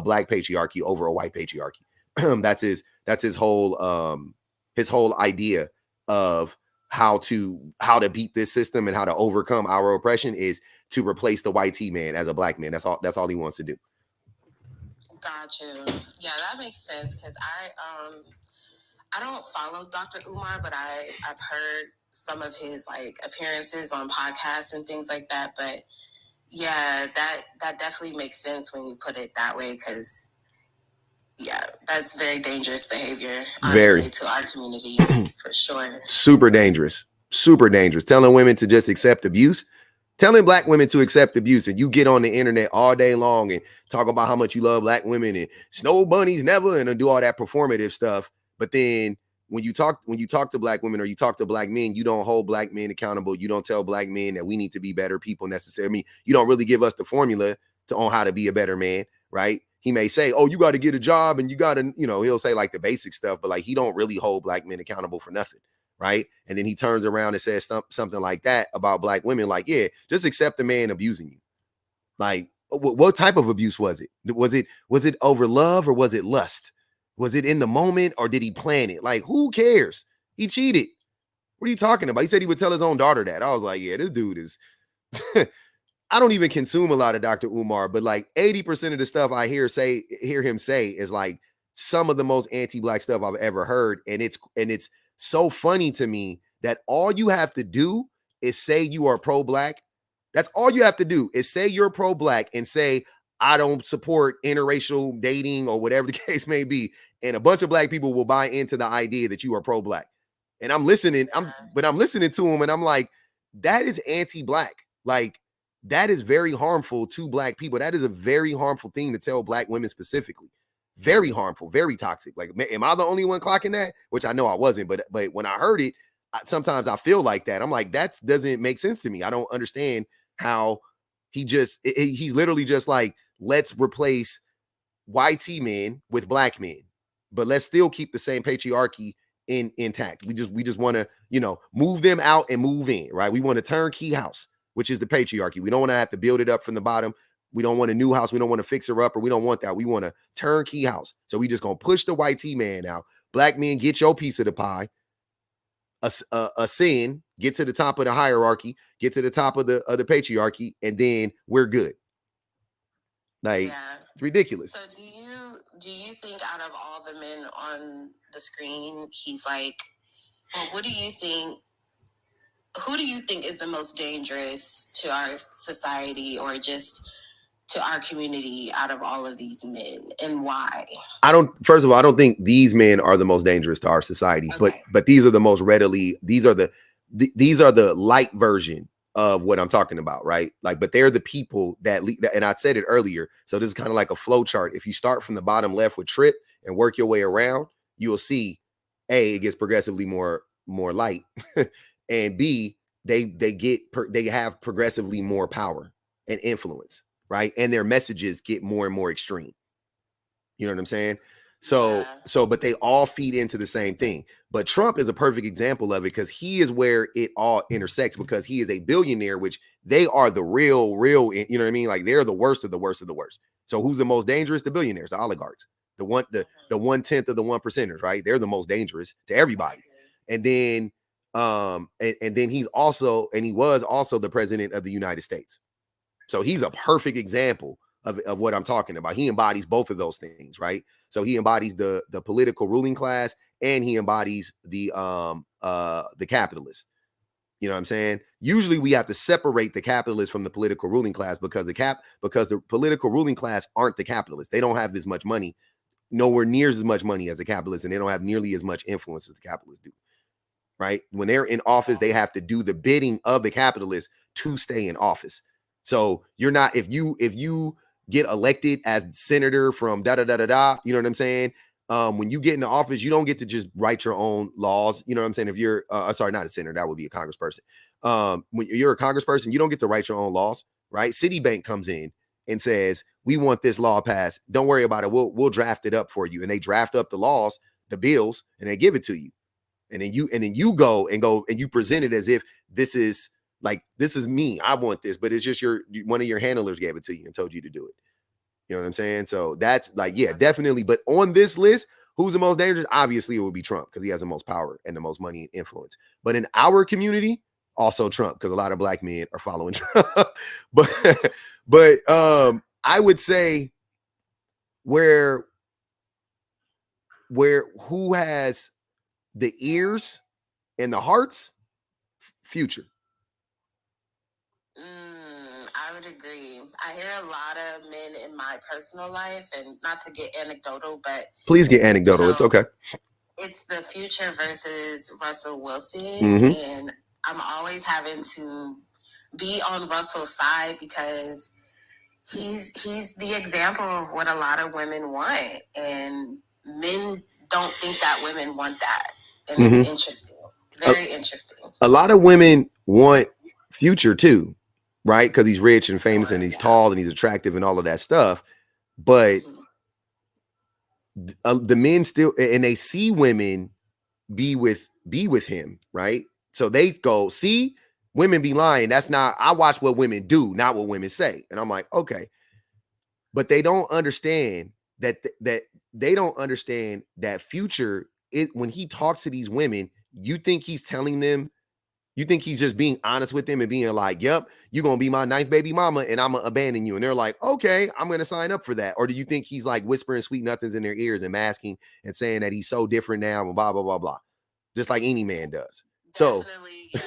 Black patriarchy over a white patriarchy. That's his whole idea of how to beat this system and how to overcome our oppression is to replace the white tea man as a Black man. That's all he wants to do. Got you. Yeah, that makes sense because I don't follow Dr. Umar, but I've heard some of his like appearances on podcasts and things like that. But yeah, that definitely makes sense when you put it that way, because yeah, that's very dangerous behavior, honestly, to our community for sure. Super dangerous. Telling women to just accept abuse. Telling Black women to accept abuse, and you get on the internet all day long and talk about how much you love Black women and snow bunnies never, and do all that performative stuff. But then when you talk to Black women or you talk to Black men, you don't hold Black men accountable. You don't tell Black men that we need to be better people necessarily. I mean, you don't really give us the formula on how to be a better man, right? He may say, oh, you got to get a job and you got to, you know, he'll say like the basic stuff, but like he don't really hold Black men accountable for nothing. Right. And then he turns around and says something like that about Black women. Like, yeah, just accept the man abusing you. Like, what type of abuse was it? Was it over love or was it lust? Was it in the moment or did he plan it? Like, who cares? He cheated. What are you talking about? He said he would tell his own daughter that. I was like, yeah, this dude is. I don't even consume a lot of Dr. Umar, but like 80% of the stuff I hear him say is like some of the most anti-black stuff I've ever heard. And it's so funny to me that all you have to do is say you are pro-black. That's all you have to do is say you're pro-black and say, I don't support interracial dating or whatever the case may be. And a bunch of black people will buy into the idea that you are pro-black. And I'm listening, I'm listening to him and I'm like, that is anti-black. Like, that is very harmful to black people. That is a very harmful thing to tell black women specifically. Very harmful, very toxic. Like, am I the only one clocking that? Which I know I wasn't, but when I heard it, sometimes I feel like that. I'm like, that doesn't make sense to me. I don't understand how he's literally just like, let's replace YT men with black men, but let's still keep the same patriarchy intact. We just want to, move them out and move in, right? We want a turnkey house, which is the patriarchy. We don't want to have to build it up from the bottom. We don't want a new house. We don't want to fix her up, or we don't want that. We want a turnkey house. So we just going to push the YT man out. Black men, get your piece of the pie. Ascend, get to the top of the hierarchy, get to the top of the patriarchy, and then we're good. Like, it's ridiculous. So do you think out of all the men on the screen, he's like, well, what do you think? Who do you think is the most dangerous to our society or just to our community out of all of these men, and why? First of all, I don't think these men are the most dangerous to our society, okay. but these are the most readily, these are the light version of what I'm talking about, right? Like, but they're the people that and I said it earlier. So this is kind of like a flow chart. If you start from the bottom left with Trip and work your way around, you'll see A, it gets progressively more light, and B, they have progressively more power and influence, right? And their messages get more and more extreme. You know what I'm saying? So, but they all feed into the same thing. But Trump is a perfect example of it because he is where it all intersects, because he is a billionaire, which they are the real, you know what I mean? Like, they're the worst of the worst of the worst. So who's the most dangerous? The billionaires, the oligarchs, the 1/10 of the 1%ers, right? They're the most dangerous to everybody. And then, and then he was also the president of the United States. So he's a perfect example of what I'm talking about. He embodies both of those things, right? So he embodies the political ruling class, and he embodies the capitalist. You know what I'm saying? Usually we have to separate the capitalists from the political ruling class because the political ruling class aren't the capitalists. They don't have this much money, nowhere near as much money as the capitalists, and they don't have nearly as much influence as the capitalists do. Right? When they're in office, they have to do the bidding of the capitalists to stay in office. So you're not, if you get elected as senator from you know what I'm saying? When you get into office, you don't get to just write your own laws. You know what I'm saying? If you're, sorry, not a senator, that would be a congressperson. When you're a congressperson, you don't get to write your own laws, right? Citibank comes in and says, we want this law passed. Don't worry about it. We'll draft it up for you. And they draft up the laws, the bills, and they give it to you. And then you go and you present it as if this is me. I want this, but it's just one of your handlers gave it to you and told you to do it. You know what I'm saying? So that's like, yeah, definitely. But on this list, who's the most dangerous? Obviously, it would be Trump because he has the most power and the most money and influence. But in our community, also Trump, because a lot of black men are following Trump. but I would say who has the ears and the hearts? Future. I would agree. I hear a lot of men in my personal life, and not to get anecdotal, but please get anecdotal. It's okay. It's the Future versus Russell Wilson, and I'm always having to be on Russell's side because he's the example of what a lot of women want, and men don't think that women want that, and it's interesting, very interesting. A lot of women want Future too. Right? Because he's rich and famous and he's tall and he's attractive and all of that stuff. But the men still, and they see women be with him, right? So they go, see, women be lying. That's not, I watch what women do, not what women say. And I'm like, okay. But they don't understand that they don't understand that Future, when he talks to these women, you think he's telling them You think he's just being honest with them and being like, yep, you're going to be my ninth baby mama and I'm going to abandon you. And they're like, okay, I'm going to sign up for that. Or do you think he's like whispering sweet nothings in their ears and masking and saying that he's so different now and blah, blah, blah, blah. Just like any man does. Definitely, yeah.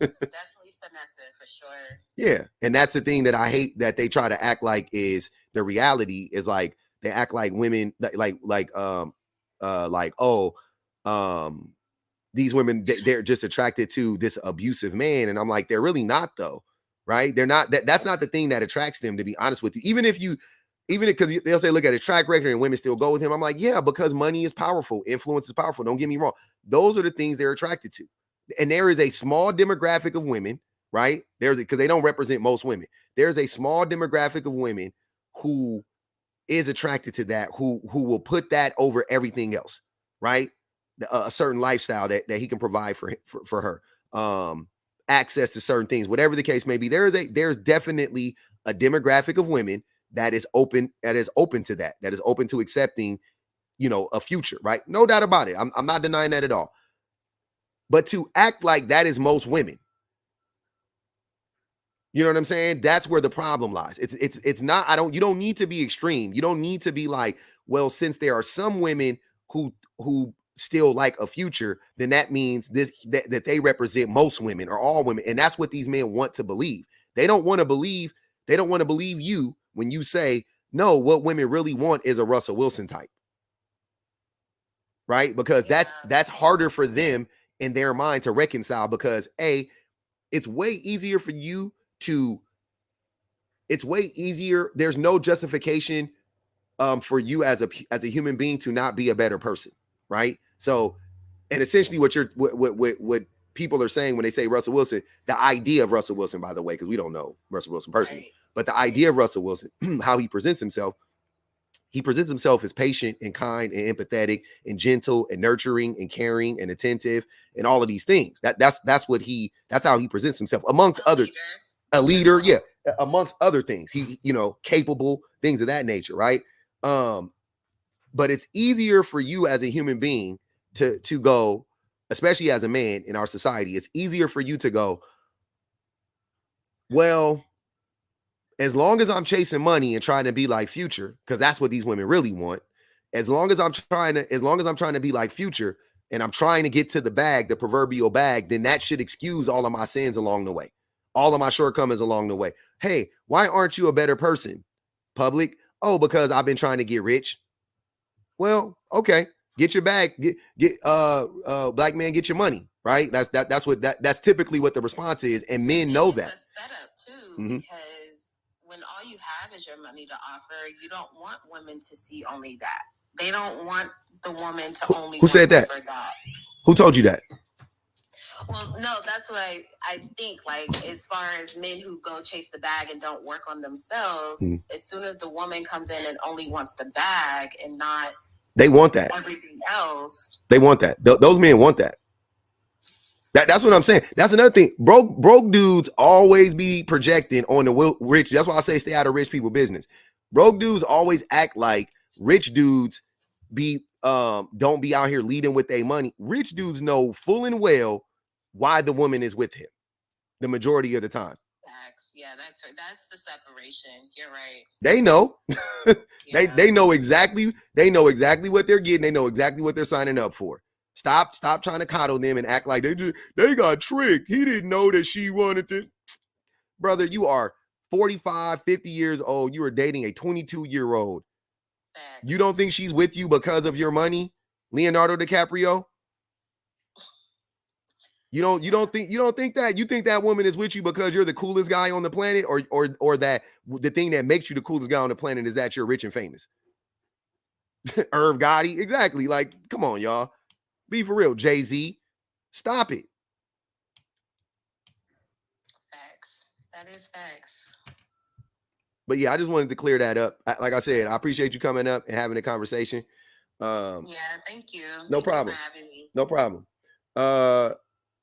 Definitely finessing for sure. Yeah. And that's the thing that I hate, that they try to act like is the reality, is like they act like women these women, they're just attracted to this abusive man. And I'm like, they're really not though. Right. They're not, that's not the thing that attracts them, to be honest with you. Even if because they'll say, look at a track record and women still go with him. I'm like, yeah, because money is powerful. Influence is powerful. Don't get me wrong. Those are the things they're attracted to. And there is a small demographic of women, right? Because they don't represent most women. There's a small demographic of women who is attracted to that, who will put that over everything else, right? A certain lifestyle that he can provide for her, access to certain things, whatever the case may be. There's definitely a demographic of women that is open to that is open to accepting, a future, right? No doubt about it. I'm not denying that at all. But to act like that is most women, you know what I'm saying? That's where the problem lies. It's not, you don't need to be extreme. You don't need to be like, well, since there are some women who still like a future, then that means that they represent most women or all women. And that's what these men want to believe. They don't want to believe you when you say, no, what women really want is a Russell Wilson type. Right? Because that's harder for them in their mind to reconcile, because it's way easier for you there's no justification for you as a human being to not be a better person, right? So, and essentially what people are saying when they say Russell Wilson, the idea of Russell Wilson, by the way, because we don't know Russell Wilson personally, right, but the idea of Russell Wilson, how he presents himself as patient and kind and empathetic and gentle and nurturing and caring and attentive and all of these things. That's how he presents himself amongst a leader, yeah, amongst other things. He, capable, things of that nature, right? But it's easier for you as a human being to go, especially as a man in our society, it's easier for you to go, well, as long as I'm chasing money and trying to be like Future, because that's what these women really want. As long as I'm trying to be like Future and I'm trying to get to the bag, the proverbial bag, then that should excuse all of my sins along the way, all of my shortcomings along the way. Hey, why aren't you a better person, public? Oh, because I've been trying to get rich. Well, okay, get your bag, get black man, get your money, right? That's typically what the response is, and men know that. It's a setup too, because when all you have is your money to offer, you don't want women to see only that. They don't want the woman to only. Who said that? Who told you that? Well, no, that's what I think. Like, as far as men who go chase the bag and don't work on themselves, as soon as the woman comes in and only wants the bag and not, they want that everything else. They want that. Those men want that. That's what I'm saying. That's another thing. Broke dudes always be projecting on the rich. That's why I say stay out of rich people business. Broke dudes always act like rich dudes don't be out here leading with their money. Rich dudes know full and well why the woman is with him the majority of the time. Yeah, that's the separation. You're right. They know. They know exactly what they're getting. They know exactly what they're signing up for. Stop trying to coddle them and act like they got tricked. He didn't know that she wanted to. Brother, you are 45, 50 years old. You are dating a 22-year-old. You don't think she's with you because of your money, Leonardo DiCaprio? You don't think that? You think that woman is with you because you're the coolest guy on the planet, or that the thing that makes you the coolest guy on the planet is that you're rich and famous? Irv Gotti, exactly. Like, come on, y'all. Be for real. Jay-Z, stop it. Facts. That is facts. But yeah, I just wanted to clear that up. Like I said, I appreciate you coming up and having a conversation. Yeah, thank you. No problem. For having me. No problem.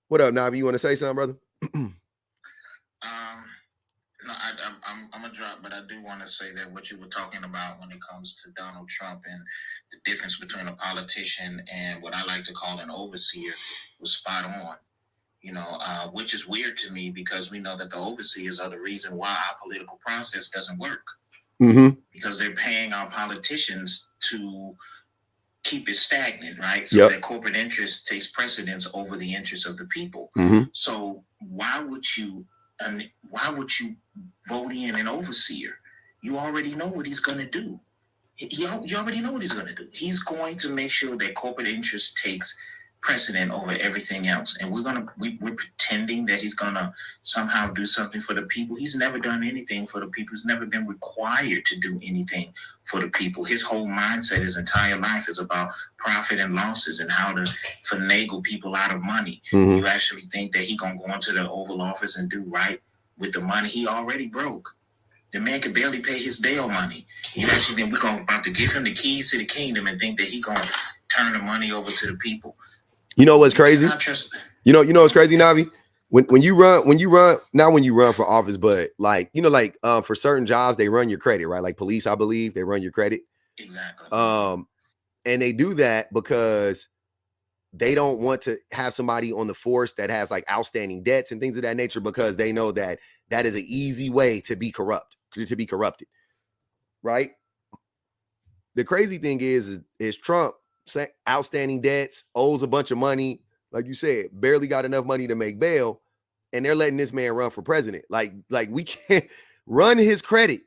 What up, Navi? You want to say something, brother? No, I'm a drop, but I do want to say that what you were talking about when it comes to Donald Trump and the difference between a politician and what I like to call an overseer was spot on. Which is weird to me because we know that the overseers are the reason why our political process doesn't work. Because they're paying our politicians to keep it stagnant, right? So that corporate interest takes precedence over the interests of the people. So why would you vote in an overseer? You already know what he's going to do. You already know what he's going to do. He's going to make sure that corporate interest takes precedent over everything else. And we're pretending that he's going to somehow do something for the people. He's never done anything for the people. He's never been required to do anything for the people. His whole mindset, his entire life is about profit and losses and how to finagle people out of money. You actually think that he's going to go into the Oval Office and do right with the money he already broke? The man could barely pay his bail money. You actually think we're about to give him the keys to the kingdom and think that he's going to turn the money over to the people? You know what's crazy? You know what's crazy, Navi? When you run, not when you run for office, but for certain jobs, they run your credit, right? Like police, I believe, they run your credit. Exactly. And they do that because they don't want to have somebody on the force that has like outstanding debts and things of that nature, because they know that is an easy way to be corrupted, right? The crazy thing is Trump outstanding debts, owes a bunch of money, like you said, barely got enough money to make bail, and they're letting this man run for president. Like we can't run his credit.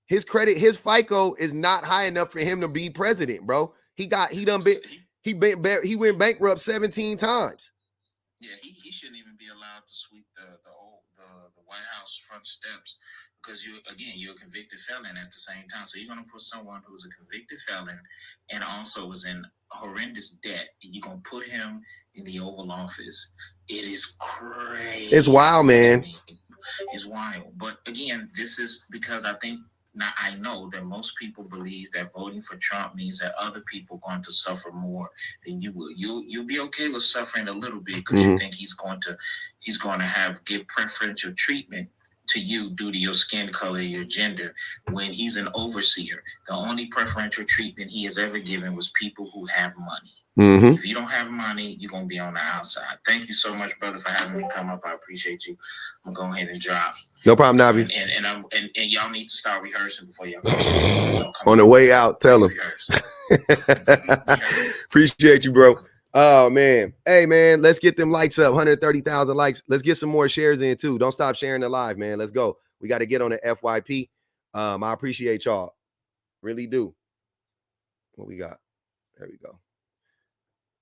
His FICO is not high enough for him to be president, bro. He went bankrupt 17 times. Yeah, he shouldn't even be allowed to sweep the White House front steps, because you're a convicted felon at the same time. So you're going to put someone who's a convicted felon and also is in horrendous debt, and you're going to put him in the Oval Office. It is crazy. It's wild, man. It's wild. But again, this is because I know that most people believe that voting for Trump means that other people are going to suffer more than you will. You'll be okay with suffering a little bit because you think he's going to give preferential treatment to you due to your skin color, your gender. When he's an overseer, the only preferential treatment he has ever given was people who have money. If you don't have money, you're going to be on the outside. Thank you so much, brother, for having me come up. I appreciate you. I'm going to go ahead and drop. No problem, Navi. And y'all need to start rehearsing before y'all come on the way out. Tell them. Appreciate you, bro. Oh, man. Hey, man, let's get them likes up. 130,000 likes. Let's get some more shares in, too. Don't stop sharing the live, man. Let's go. We got to get on the FYP. I appreciate y'all. Really do. What we got? There we go.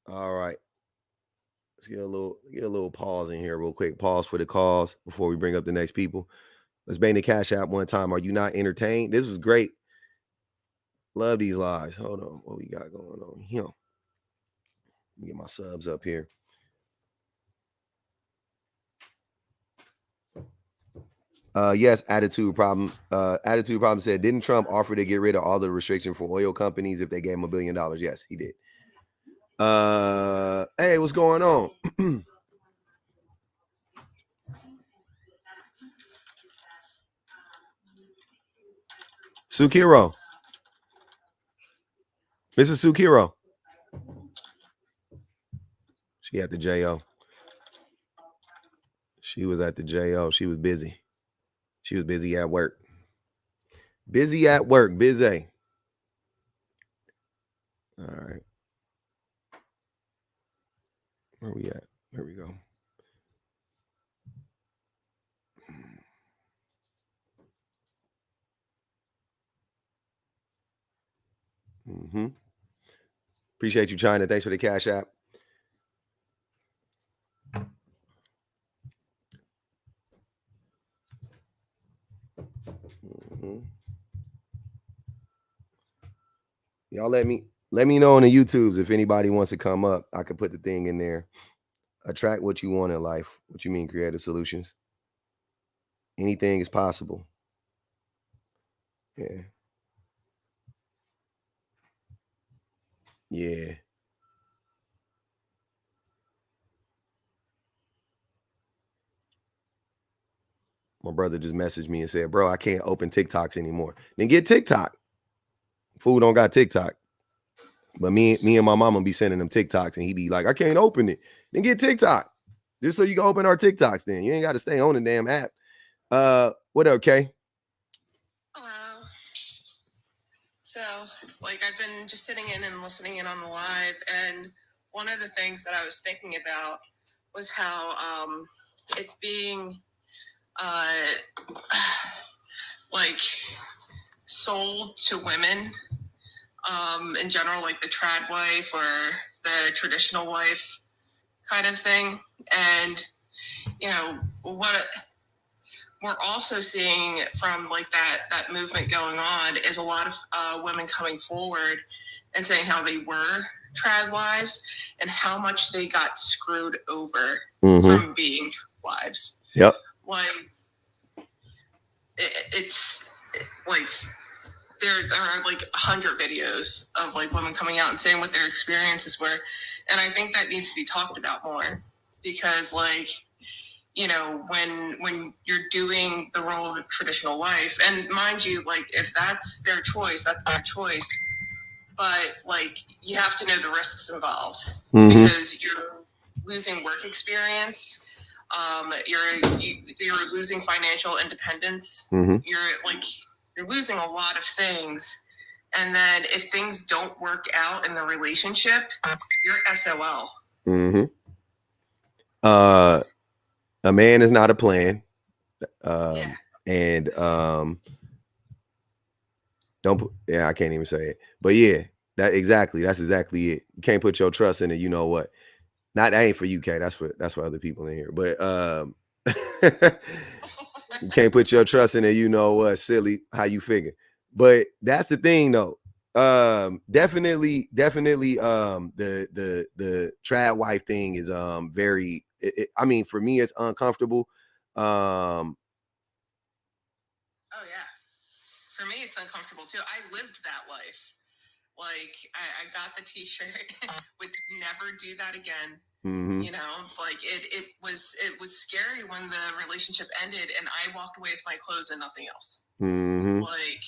All right. Let's get a little pause in here real quick. Pause for the cause before we bring up the next people. Let's bang the Cash App one time. Are you not entertained? This was great. Love these lives. Hold on. What we got going on here? Let me get my subs up here. Yes, attitude problem. Attitude problem said, didn't Trump offer to get rid of all the restriction for oil companies if they gave him $1 billion? Yes, he did. Hey, what's going on? Sukiro. Mrs. Sukiro. She at the JO. She was at the JO. She was busy. She was busy at work. Busy at work. Busy. All right. Where we at? There we go. Appreciate you, China. Thanks for the Cash App. Y'all let me know on the YouTubes if anybody wants to come up. I could put the thing in there. Attract what you want in life. What you mean, creative solutions? Anything is possible. Yeah. Yeah. My brother just messaged me and said, bro, I can't open TikToks anymore. Then get TikTok. Fool don't got TikTok. But me and my mama be sending them TikToks and he be like, I can't open it. Then get TikTok. Just so you can open our TikToks then. You ain't got to stay on the damn app. What up, Kay? Hello. So, like, I've been just sitting in and listening in on the live, and one of the things that I was thinking about was how it's being like sold to women in general, like the trad wife or the traditional wife kind of thing. And you know what we're also seeing from like that movement going on is a lot of women coming forward and saying how they were trad wives and how much they got screwed over from being trad wives. Yep. Like it's like there are like 100 videos of like women coming out and saying what their experiences were, and I think that needs to be talked about more, because like, you know, when you're doing the role of a traditional wife, and mind you, like if that's their choice, that's their choice, but like you have to know the risks involved, because you're losing work experience, you're losing financial independence, you're losing a lot of things, and then if things don't work out in the relationship, you're SOL. A man is not a plan. And don't put, yeah, I can't even say it, but yeah, that's exactly it. You can't put your trust in it. You know what? That ain't for you, Kay. That's for other people in here. But you can't put your trust in it. You know what? Silly how you figure. But that's the thing, though. Definitely. The trad wife thing is very. I mean, for me, it's uncomfortable. Oh yeah, for me, it's uncomfortable too. I lived that life. Like I got the T-shirt. Would never do that again. You know, like it was scary when the relationship ended and I walked away with my clothes and nothing else. Like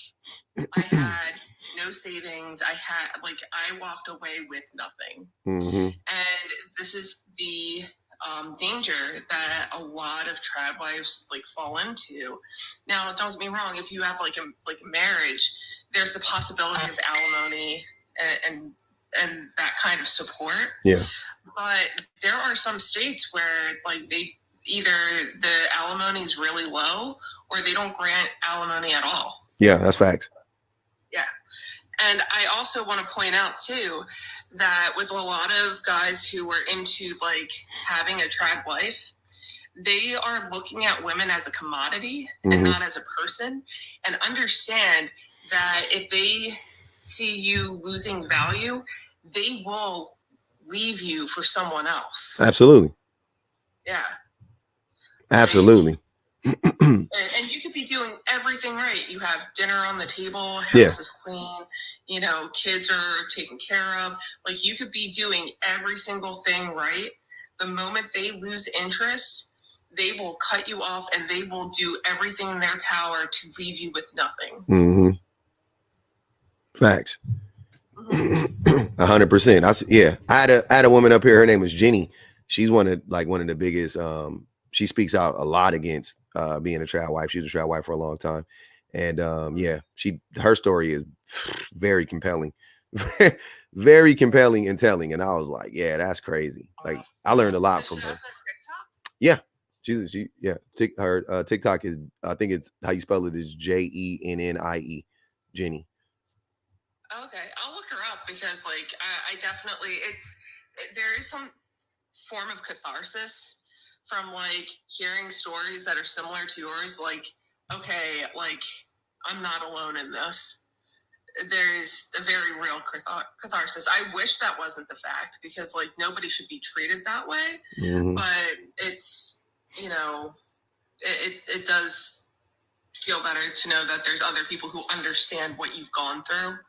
I had no savings. I walked away with nothing. And this is the danger that a lot of trad wives like fall into. Now, don't get me wrong. If you have like a marriage, there's the possibility of alimony and that kind of support. Yeah. But there are some states where like they either the alimony is really low or they don't grant alimony at all. Yeah, that's facts. Yeah. And I also want to point out too that with a lot of guys who are into like having a trad wife, they are looking at women as a commodity and not as a person, and understand that if they see you losing value, they will leave you for someone else. Absolutely. Yeah. Absolutely. And you could be doing everything right. You have dinner on the table, house is clean, you know, kids are taken care of. Like you could be doing every single thing right. The moment they lose interest, they will cut you off and they will do everything in their power to leave you with nothing. Facts. 100%. I had a woman up here. Her name was Jenny. She's one of the biggest. She speaks out a lot against being a trad wife. She was a trad wife for a long time, and her story is very compelling, very compelling and telling. And I was like, yeah, that's crazy. Like I learned a lot from her. Yeah, her TikTok is, I think it's how you spell it is JENNIE, Jenny. Okay, I'll look her up because like I definitely there is some form of catharsis from like hearing stories that are similar to yours. Like, okay, like I'm not alone in this. There's a very real catharsis. I wish that wasn't the fact, because like nobody should be treated that way. But it's, you know, it does feel better to know that there's other people who understand what you've gone through.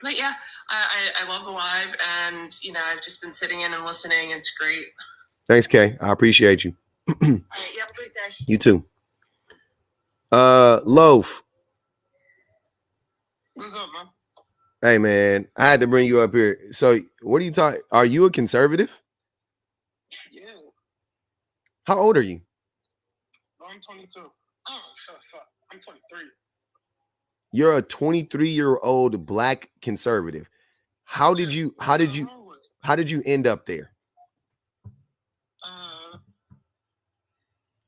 But yeah, I love the live, and you know, I've just been sitting in and listening. It's great. Thanks, Kay. I appreciate you. All right, you have a great day. You too. Loaf. What's up, man? Hey man, I had to bring you up here. So what are you talking? Are you a conservative? Yeah, How old are you? I'm 22. Oh, fuck. I'm 23. You're a 23-year-old black conservative. How did you end up there?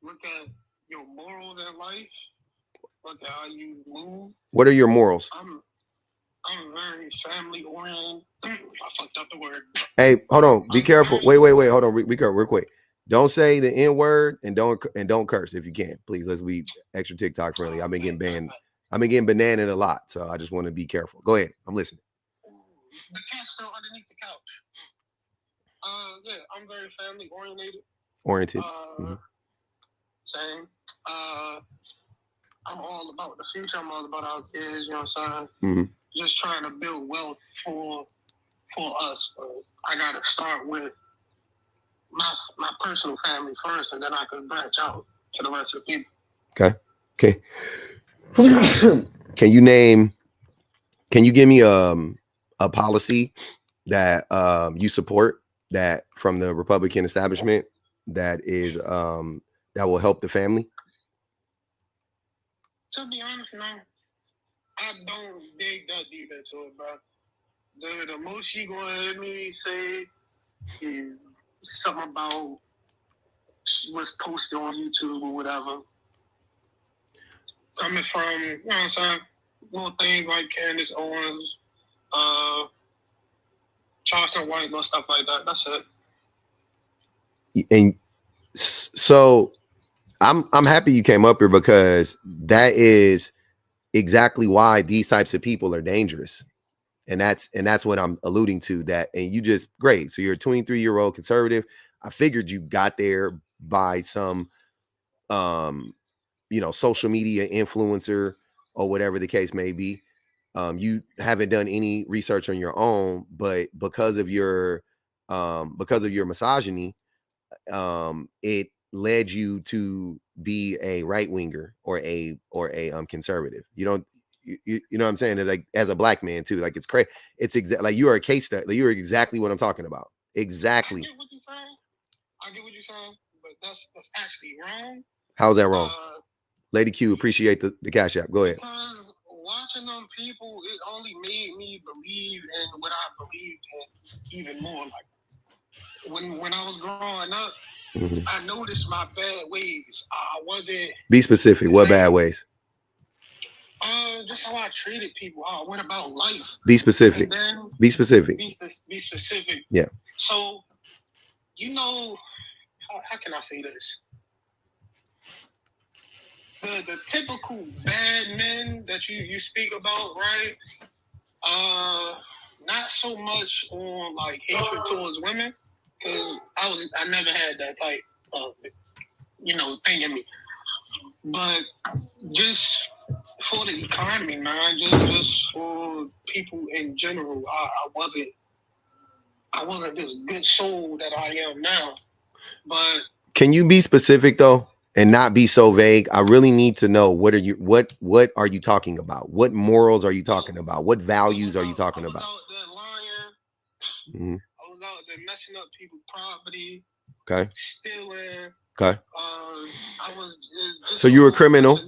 Look at your morals in life. Look at how you move. What are your morals? I'm very family oriented. I fucked up the word. Hey, hold on. Be careful. Wait. Hold on. Be careful real quick. Don't say the N word and don't curse if you can. Please, let's be extra TikTok friendly. I've been getting banned. I've been getting bananaed a lot, so I just want to be careful. Go ahead. I'm listening. The cat's still underneath the couch. Yeah, I'm very family oriented. Same. I'm all about the future. I'm all about our kids. You know what I'm saying? Mm-hmm. Just trying to build wealth for us. I got to start with my personal family first, and then I can branch out to the rest of the people. Okay. Can you give me a policy that you support that from the Republican establishment that is that will help the family? To be honest, no. I don't dig that deep into it, bro. The most you gonna hear me say is something about what's posted on YouTube or whatever. Coming from, you know what I'm saying, little things like Candace Owens, Charleston White, little stuff like that. That's it. And so I'm happy you came up here, because that is exactly why these types of people are dangerous. And that's what I'm alluding to. That, and you just great. So you're a 23-year-old conservative. I figured you got there by some social media influencer or whatever the case may be. You haven't done any research on your own, but because of your misogyny, it led you to be a right winger or a conservative. You know what I'm saying? Like, as a black man too, like, it's crazy. It's like you are a case study. Like, you are exactly what I'm talking about. Exactly. I get what you're saying, but that's actually wrong. How's that wrong? Lady Q, appreciate the cash app. Go ahead. Because watching them people, it only made me believe in what I believed in even more. Like, when I was growing up, mm-hmm. I noticed my bad ways. I wasn't. Be specific. What bad ways? Just how I treated people. How I went about life. Be specific. Be specific. Be specific. Yeah. So, how can I say this? The typical bad men that you speak about, right? Not so much on like hatred towards women, because I never had that type of thing in me. But just for the economy, man, just for people in general, I wasn't this good soul that I am now. But can you be specific though? And not be so vague. I really need to know, what are you talking about? What morals are you talking about? What values are you talking about? I was out there lying. Mm-hmm. I was out there messing up people's property. Okay. Stealing. Okay. So you were a criminal.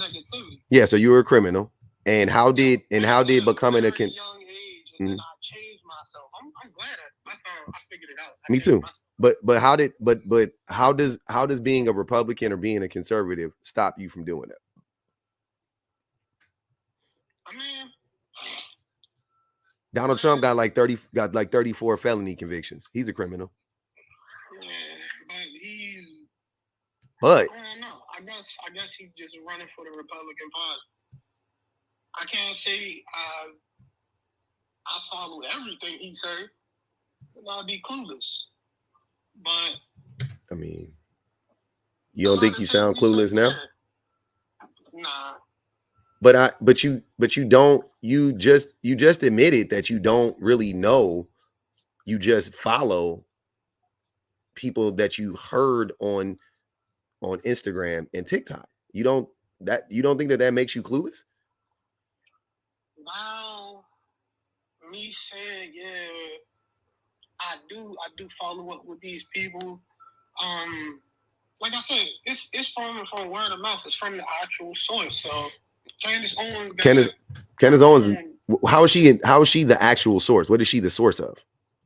Yeah. So you were a criminal. And how did becoming a young age, and then I changed myself. I'm glad I figured it out. Me too. But how does being a Republican or being a conservative stop you from doing that? I mean, Donald Trump got like 34 felony convictions. He's a criminal. Yeah, but I don't know. I guess he's just running for the Republican Party. I can't say I follow everything he said. I'll be clueless. But I mean, you don't think you sound clueless now? Nah. But you just admitted that you don't really know. You just follow people that you heard on Instagram and TikTok. You don't think that makes you clueless? Wow. Me saying, yeah, I do follow up with these people. like I said, it's from word of mouth. It's from the actual source. So Candace Owens. Candace Owens. How is she the actual source? What is she the source of?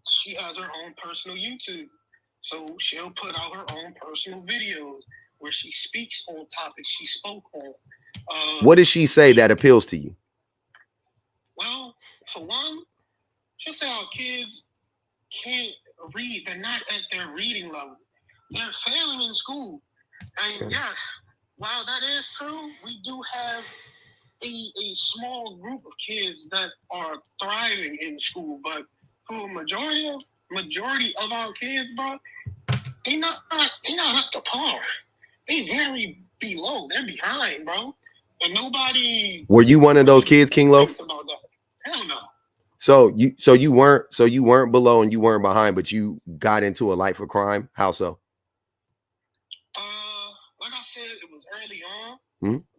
She has her own personal YouTube. So she'll put out her own personal videos where she speaks on topics she spoke on. What does she say that appeals to you? Well, for one, she'll say our kids can't read. They're not at their reading level. They're failing in school. And yes, while that is true, we do have a small group of kids that are thriving in school. But for a majority of our kids, bro, they're not up to par. They very below. They're behind, bro. And nobody. Were you one of those kids, King Loaf? About that. Hell no. So you weren't below and you weren't behind, but you got into a life of crime. How so? Like I said, it was early on.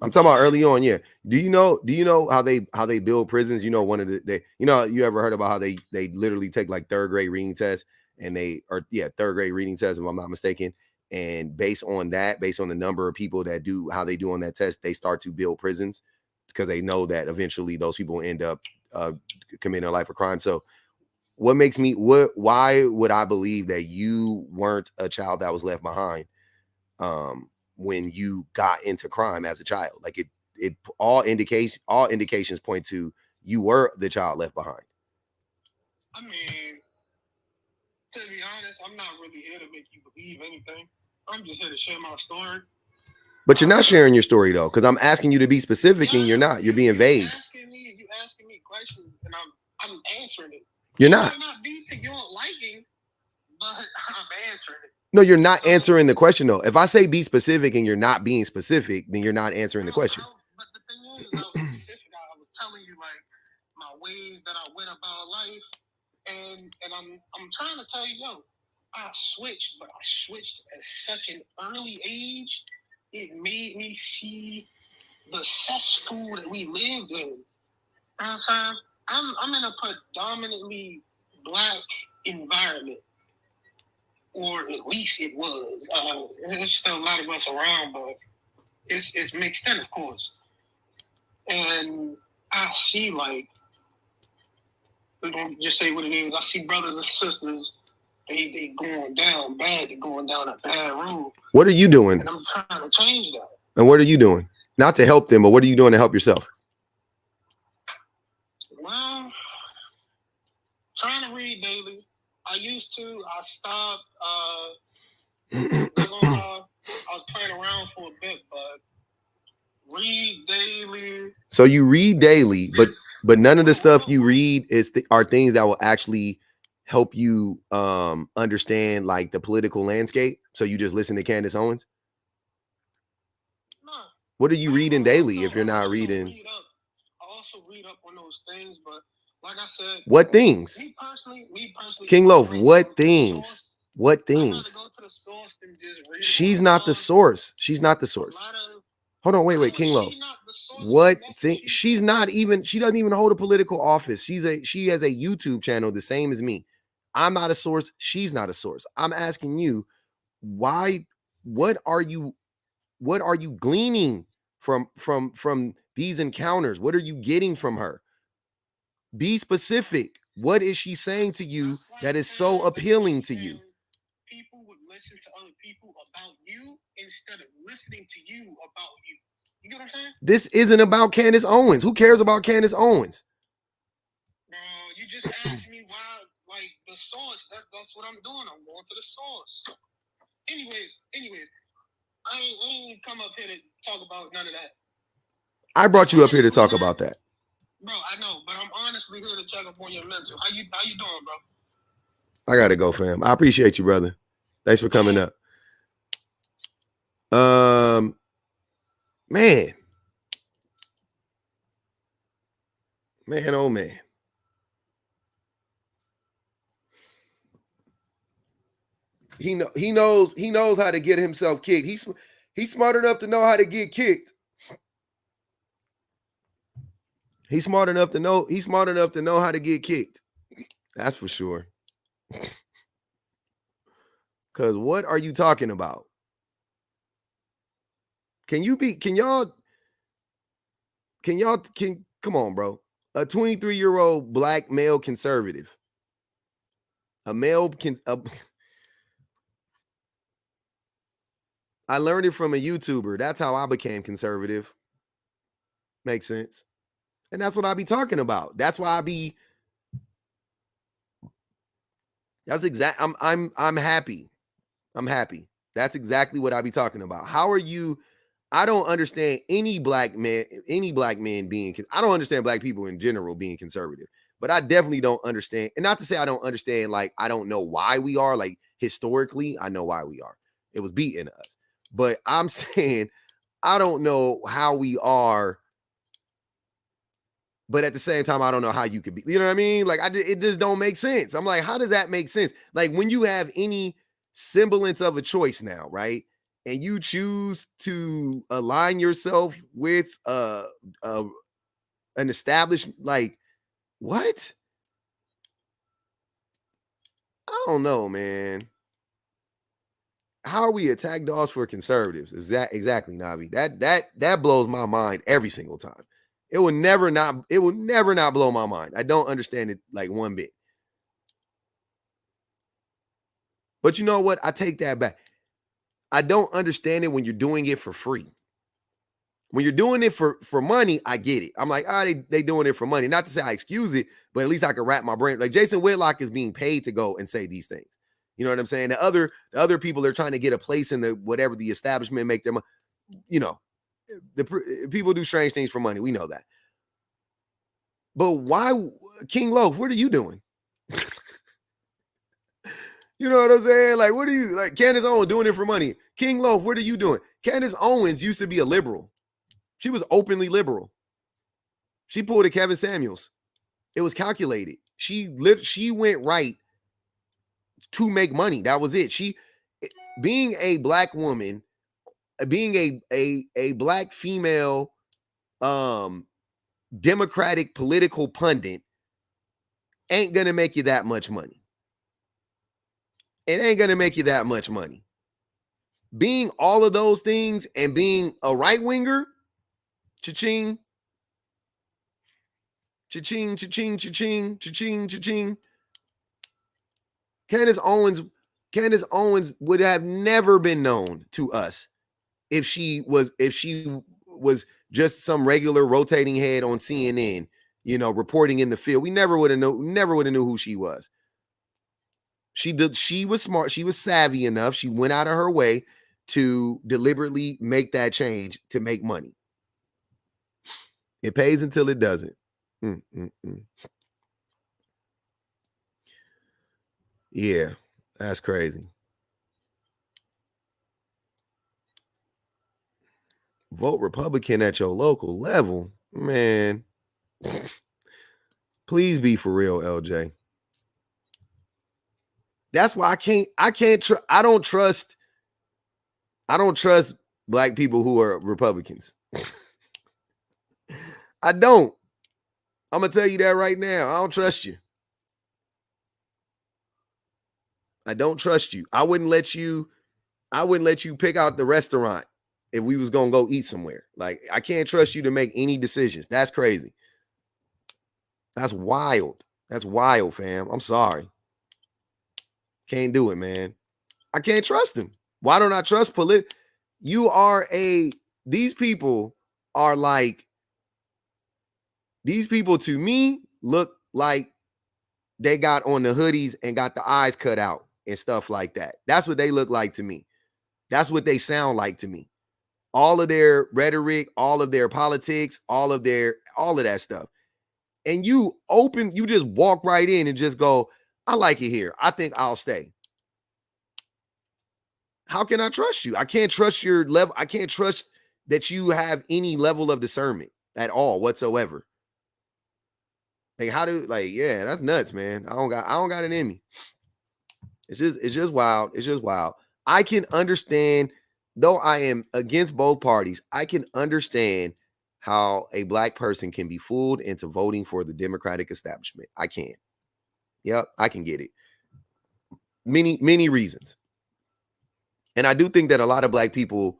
I'm talking about early on. Yeah. Do you know how they build prisons? You know, one of you ever heard about how they literally take like third grade reading tests and third grade reading tests, if I'm not mistaken. And based on the number of people that do how they do on that test, they start to build prisons because they know that eventually those people end up committing a life of crime. So why would I believe that you weren't a child that was left behind when you got into crime as a child? Like it all indications point to you were the child left behind. I mean, to be honest, I'm not really here to make you believe anything. I'm just here to share my story. But you're not sharing your story though, because I'm asking you to be specific and you're not. You're being vague. You asking me questions and I'm answering it. You're not. It might not be to your liking, but I'm answering it. No, you're not answering the question though. If I say be specific and you're not being specific, then you're not answering the question. But the thing is, I was specific. I was telling you like my ways that I went about life, and I'm trying to tell you, yo, I switched at such an early age. It made me see the cesspool that we lived in. You know what I'm saying? I'm in a predominantly black environment, or at least it was. There's still a lot of us around, but it's mixed in, of course. And I see, like, we don't just say what it is. I see brothers and sisters, they going down bad. They're going down a bad road. What are you doing? And I'm trying to change that. And what are you doing? Not to help them, but what are you doing to help yourself? Well, trying to read daily. I used to. I stopped. I was playing around for a bit, but read daily. So you read daily, but none of the stuff you read are things that will actually help you understand like the political landscape. So you just listen to Candace Owens? No. What are you reading daily if you're not reading? I also read up on those things, but like I said, what things? Me personally, King Loaf, what things? What things? She's not the source. She's not the source. Hold on, wait, King Loaf. What thing? She doesn't even hold a political office. She has a YouTube channel the same as me. I'm not a source. She's not a source. I'm asking you, what are you gleaning from these encounters? What are you getting from her? Be specific. What is she saying to you that is so appealing to you? People would listen to other people about you instead of listening to you about you. You get what I'm saying? This isn't about Candace Owens. Who cares about Candace Owens? Bro, you just asked me why, like, the source. That's what I'm doing. I'm going to the source. Anyways, I ain't come up here to talk about none of that. I brought you up here to talk about that. Bro, I know, but I'm honestly here to check up on your mental. How you doing, bro? I gotta go, fam. I appreciate you, brother. Thanks for coming up. Man, oh man. He knows how to get himself kicked. He's smart enough to know how to get kicked. He's smart enough to know how to get kicked. That's for sure. Because what are you talking about? Can come on, bro. A 23-year-old black male conservative. I learned it from a YouTuber. That's how I became conservative. Makes sense. And that's what I be talking about. That's why I'm happy. I'm happy. That's exactly what I be talking about. How are you? I don't understand any black men being, I don't understand black people in general being conservative, but I definitely don't understand. And not to say I don't understand, like, I don't know why we are, like, historically, I know why we are. It was beating us. But I'm saying, I don't know how we are, but at the same time, I don't know how you could be, you know what I mean? Like, it just don't make sense. I'm like, how does that make sense? Like, when you have any semblance of a choice now, right? And you choose to align yourself with an established, like, what? I don't know, man. How are we attack dogs for conservatives? Is that exactly, Navi? That blows my mind every single time. It will never not blow my mind. I don't understand it like one bit. But you know what? I take that back. I don't understand it when you're doing it for free. When you're doing it for money, I get it. I'm like, they doing it for money. Not to say I excuse it, but at least I can wrap my brain. Like, Jason Whitlock is being paid to go and say these things. You know what I'm saying? The other people, they're trying to get a place in the whatever the establishment, make them, you know, the people do strange things for money. We know that. But why, King Loaf, what are you doing? You know what I'm saying? Like, what are you, like, Candace Owens doing it for money? King Loaf, what are you doing? Candace Owens used to be a liberal. She was openly liberal. She pulled a Kevin Samuels. It was calculated. She went right to make money. That was it. Being a black woman, being a black female Democratic political pundit ain't gonna make you that much money. It ain't gonna make you that much money. Being all of those things and being a right winger, cha-ching, cha-ching, cha-ching, cha-ching, cha-ching, cha-ching. Candace Owens would have never been known to us if she was just some regular rotating head on CNN, you know, reporting in the field. We never would have knew who she was. She was smart. She was savvy enough. She went out of her way to deliberately make that change to make money. It pays until it doesn't. Yeah, that's crazy. Vote Republican at your local level, man. Please be for real, LJ. That's why I don't trust black people who are Republicans. I don't. I'm gonna tell you that right now. I don't trust you. I don't trust you. I wouldn't let you pick out the restaurant if we was gonna go eat somewhere. Like, I can't trust you to make any decisions. That's crazy. That's wild. That's wild, fam. I'm sorry. Can't do it, man. I can't trust him. Why don't I trust these people are like, these people to me look like they got on the hoodies and got the eyes cut out and stuff like that. That's what they look like to me. That's what they sound like to me. All of their rhetoric, all of their politics, all of that stuff. And you just walk right in and just go, I like it here. I think I'll stay. How can I trust you? I can't trust your level. I can't trust that you have any level of discernment at all whatsoever. Like, yeah, that's nuts, man. I don't got it in me. It's just wild. It's just wild. I can understand, though I am against both parties, I can understand how a black person can be fooled into voting for the Democratic establishment. I can. Yep, I can get it. Many reasons. And I do think that a lot of black people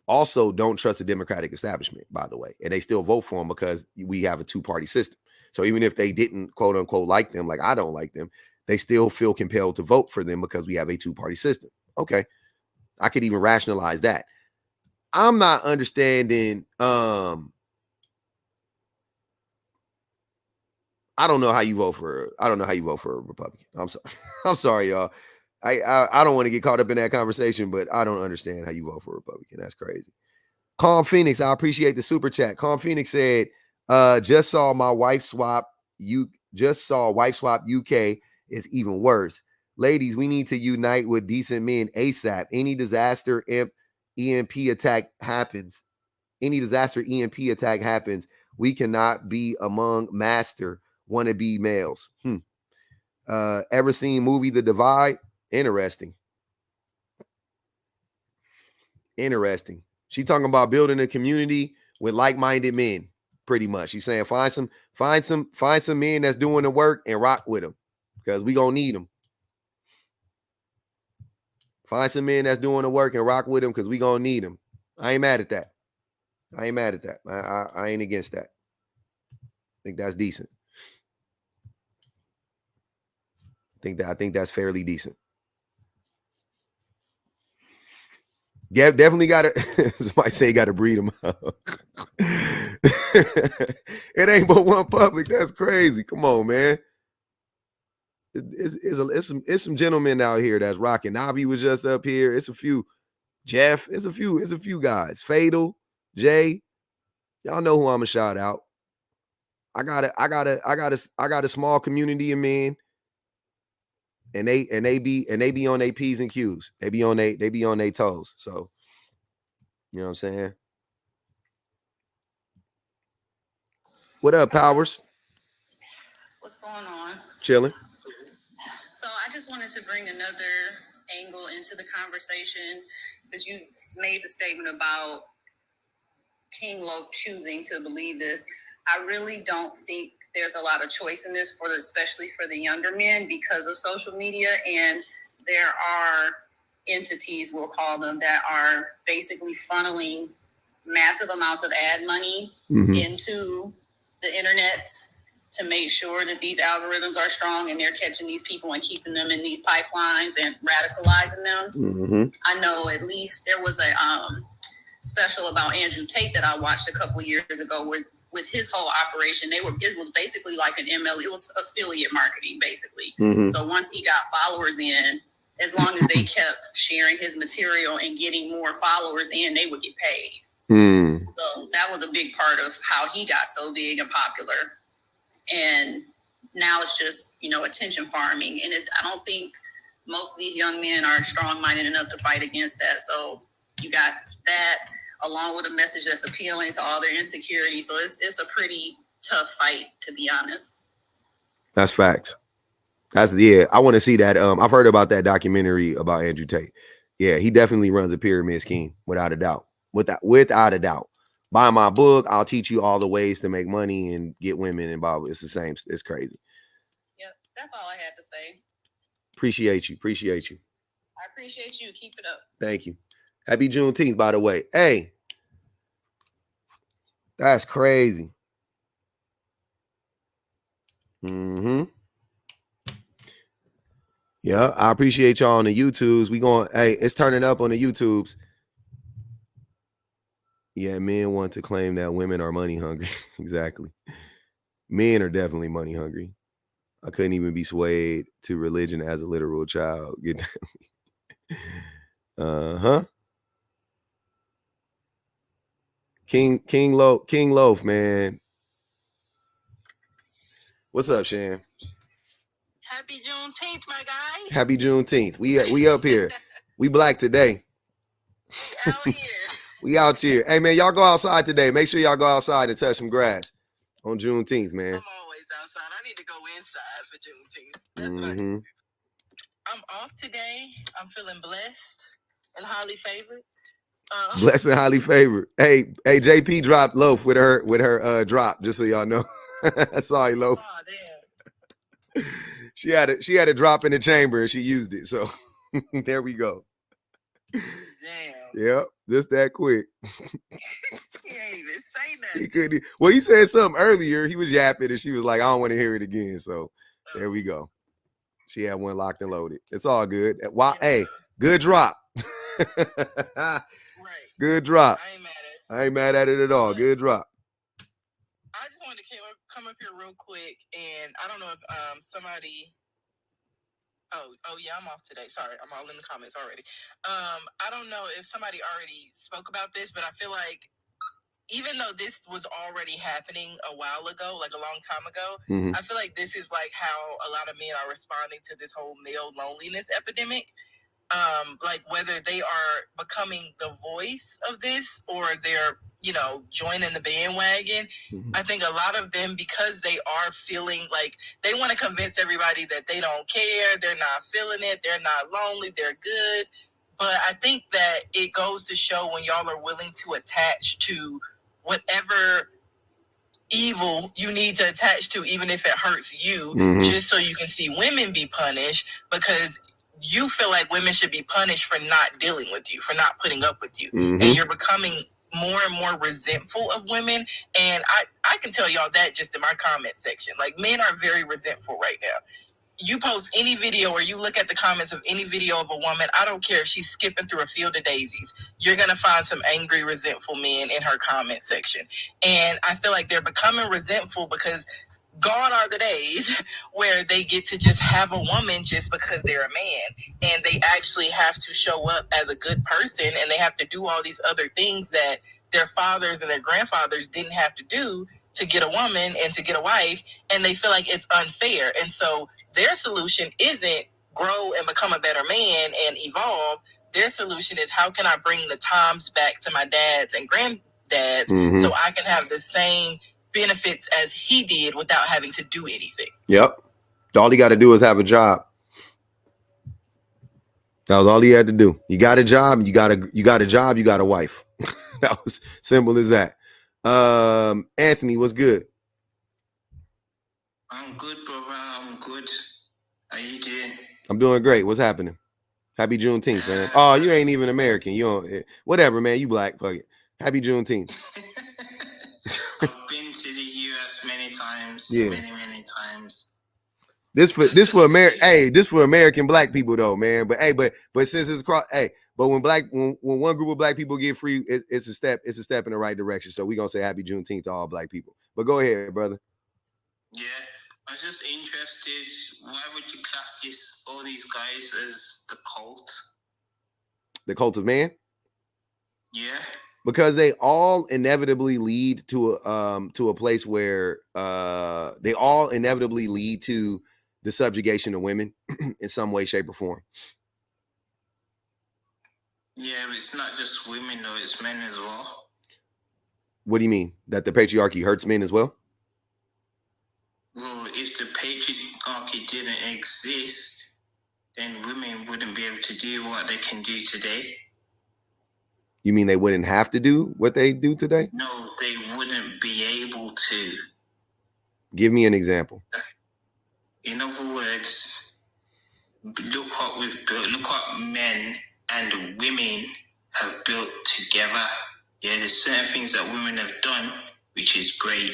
also don't trust the Democratic establishment, by the way, and they still vote for them because we have a two-party system. So even if they didn't, quote unquote, like them, like I don't like them, they still feel compelled to vote for them because we have a two-party system. Okay. I could even rationalize that. I'm not understanding. I don't know how you vote for a Republican. I'm sorry. I'm sorry, y'all. I don't want to get caught up in that conversation, but I don't understand how you vote for a Republican. That's crazy. Calm Phoenix, I appreciate the super chat. Calm Phoenix said, just saw wife swap UK is even worse. Ladies, we need to unite with decent men ASAP. Any disaster EMP attack happens, we cannot be among master wannabe males. Ever seen movie The Divide? Interesting. She talking about building a community with like-minded men. Pretty much, she's saying find some men that's doing the work and rock with them because we gonna need them. Find some men that's doing the work and rock with them because we gonna need them. I ain't mad at that. I ain't against that. I think that's decent. I think that's fairly decent. Yeah, definitely got to. Somebody say got to breed them out. It ain't but one public. That's crazy. Come on, man. It's some gentlemen out here that's rocking. Navi was just up here. It's a few. Jeff. It's a few guys. Fatal, Jay. Y'all know who I'm gonna shout out. I got a small community of men. And they be on their P's and Q's. They be on their toes. So, you know what I'm saying? What up, Powers? What's going on? Chilling. So I just wanted to bring another angle into the conversation because you made the statement about King Loaf choosing to believe this. I really don't think there's a lot of choice in this, especially for the younger men, because of social media. And there are entities, we'll call them, that are basically funneling massive amounts of ad money into the internet to make sure that these algorithms are strong and they're catching these people and keeping them in these pipelines and radicalizing them. I know at least there was a special about Andrew Tate that I watched a couple years ago with his whole operation. It was basically like an ML. It was affiliate marketing, basically. So once he got followers in, as long as they kept sharing his material and getting more followers in, they would get paid. So that was a big part of how he got so big and popular. And now it's just, attention farming. And I don't think most of these young men are strong-minded enough to fight against that. So you got that, along with a message that's appealing to all their insecurities. So it's a pretty tough fight, to be honest. That's facts. I want to see that. I've heard about that documentary about Andrew Tate. Yeah, he definitely runs a pyramid scheme, without a doubt. Without a doubt. Buy my book. I'll teach you all the ways to make money and get women involved. It's the same. It's crazy. Yep, that's all I had to say. Appreciate you. I appreciate you. Keep it up. Thank you. Happy Juneteenth, by the way. Hey, that's crazy. Yeah, I appreciate y'all on the YouTubes. It's turning up on the YouTubes. Yeah, men want to claim that women are money hungry. Exactly. Men are definitely money hungry. I couldn't even be swayed to religion as a literal child. Get King Loaf, man. What's up, Shan? Happy Juneteenth, my guy. Happy Juneteenth. We up here. We black today. Out here. We out here. Hey, man, y'all go outside today. Make sure y'all go outside and touch some grass on Juneteenth, man. I'm always outside. I need to go inside for Juneteenth. That's what I do. I'm off today. I'm feeling blessed and highly favored. Blessed and highly favored. Hey, JP dropped Loaf with her drop, just so y'all know. Sorry, Loaf. Oh, damn. She had a drop in the chamber and she used it. So there we go. Damn. Yep, just that quick. He ain't even say nothing. He couldn't. Well, he said something earlier. He was yapping, and she was like, "I don't want to hear it again." So there we go. She had one locked and loaded. It's all good. Wow, hey, good drop. Right. Good drop. I ain't mad at it. I ain't mad at it at all. Good drop. I just wanted to come up here real quick, and I don't know if somebody. Oh yeah, I'm off today. Sorry, I'm all in the comments already. I don't know if somebody already spoke about this, but I feel like even though this was already happening a while ago, like a long time ago, I feel like this is like how a lot of men are responding to this whole male loneliness epidemic. Like whether they are becoming the voice of this or they're, joining the bandwagon. I think a lot of them, because they are feeling like they want to convince everybody that they don't care, they're not feeling it, they're not lonely, they're good. But I think that it goes to show when y'all are willing to attach to whatever evil you need to attach to, even if it hurts you, just so you can see women be punished, because you feel like women should be punished for not dealing with you, for not putting up with you. And you're becoming more and more resentful of women. And I can tell y'all that just in my comment section. Like, men are very resentful right now. You post any video or you look at the comments of any video of a woman, I don't care if she's skipping through a field of daisies, you're going to find some angry, resentful men in her comment section. And I feel like they're becoming resentful because gone are the days where they get to just have a woman just because they're a man, and they actually have to show up as a good person, and they have to do all these other things that their fathers and their grandfathers didn't have to do to get a woman and to get a wife, and they feel like it's unfair. And so their solution isn't grow and become a better man and evolve. Their solution is, how can I bring the times back to my dads and granddads so I can have the same benefits as he did without having to do anything. Yep. All he got to do is have a job. That was all he had to do. You got a job, you got a job, you got a wife. That was simple as that. Anthony, what's good? I'm good, brother. I'm good. How you doing? I'm doing great. What's happening? Happy Juneteenth, man. Oh, you ain't even American. You don't. Whatever, man. You black. Fuck it. Happy Juneteenth. I've been to the US many times. Yeah. Many times. This for American. Hey, this for American black people though, man. But since it's across, but when one group of black people get free, it's a step in the right direction. So we're gonna say Happy Juneteenth to all black people. But go ahead, brother. Yeah, I was just interested. Why would you class all these guys as the cult? The cult of man? Yeah. Because they all inevitably lead to a place where they all inevitably lead to the subjugation of women in some way, shape, or form. Yeah, but it's not just women though, it's men as well. What do you mean? That the patriarchy hurts men as well? Well, if the patriarchy didn't exist, then women wouldn't be able to do what they can do today. You mean they wouldn't have to do what they do today? No, they wouldn't be able to. Give me an example. In other words, look what we've built. Look what men and women have built together. Yeah, there's certain things that women have done, which is great.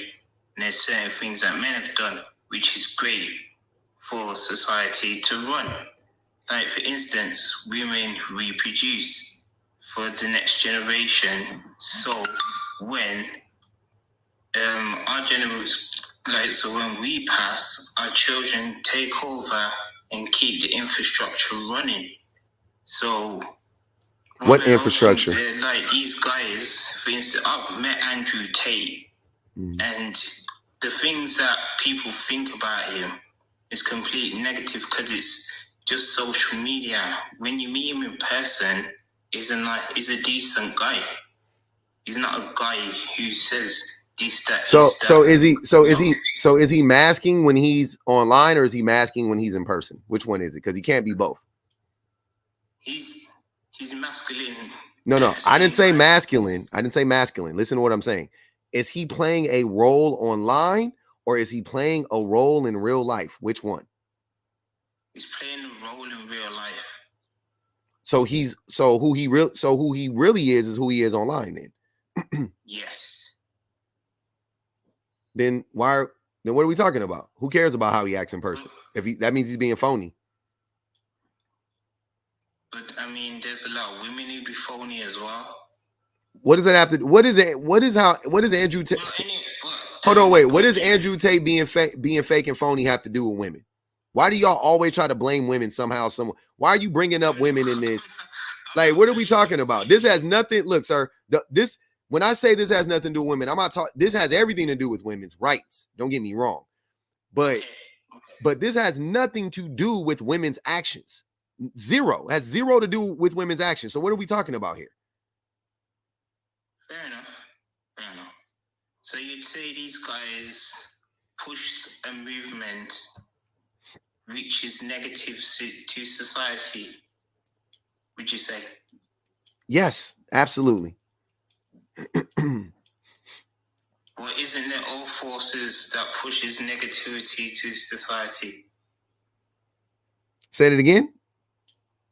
And there's certain things that men have done, which is great for society to run. Like, for instance, women reproduce for the next generation. So when our generation, so when we pass, our children take over and keep the infrastructure running. So what infrastructure? Like these guys, for instance, I've met Andrew Tate, and the things that people think about him is completely negative because it's just social media. When you meet him in person, he's a decent guy. He's not a guy who says this, that. So is he masking when he's online, or is he masking when he's in person? Which one is it? Because he can't be both. He's masculine. No. I didn't say masculine. Listen to what I'm saying. Is he playing a role online, or is he playing a role in real life? Which one? He's playing a role in real life. So who he really is who he is online then. Yes. Then what are we talking about? Who cares about how he acts in person? That means he's being phony. But I mean, there's a lot of women who be phony as well. What does that have to? What is Andrew Tate? Hold on, wait. What does Andrew Tate being fake and phony have to do with women? Why do y'all always try to blame women somehow? Why are you bringing up women in this? Like, what are we talking about? This has nothing. Look, sir. When I say this has nothing to do with women, I'm not talking. This has everything to do with women's rights. Don't get me wrong, but this has nothing to do with women's actions. Zero. Has zero to do with women's actions. So what are we talking about here? Fair enough. So you'd say these guys push a movement which is negative to society, would you say? Yes, absolutely. Well, isn't there all forces that pushes negativity to society? Say it again.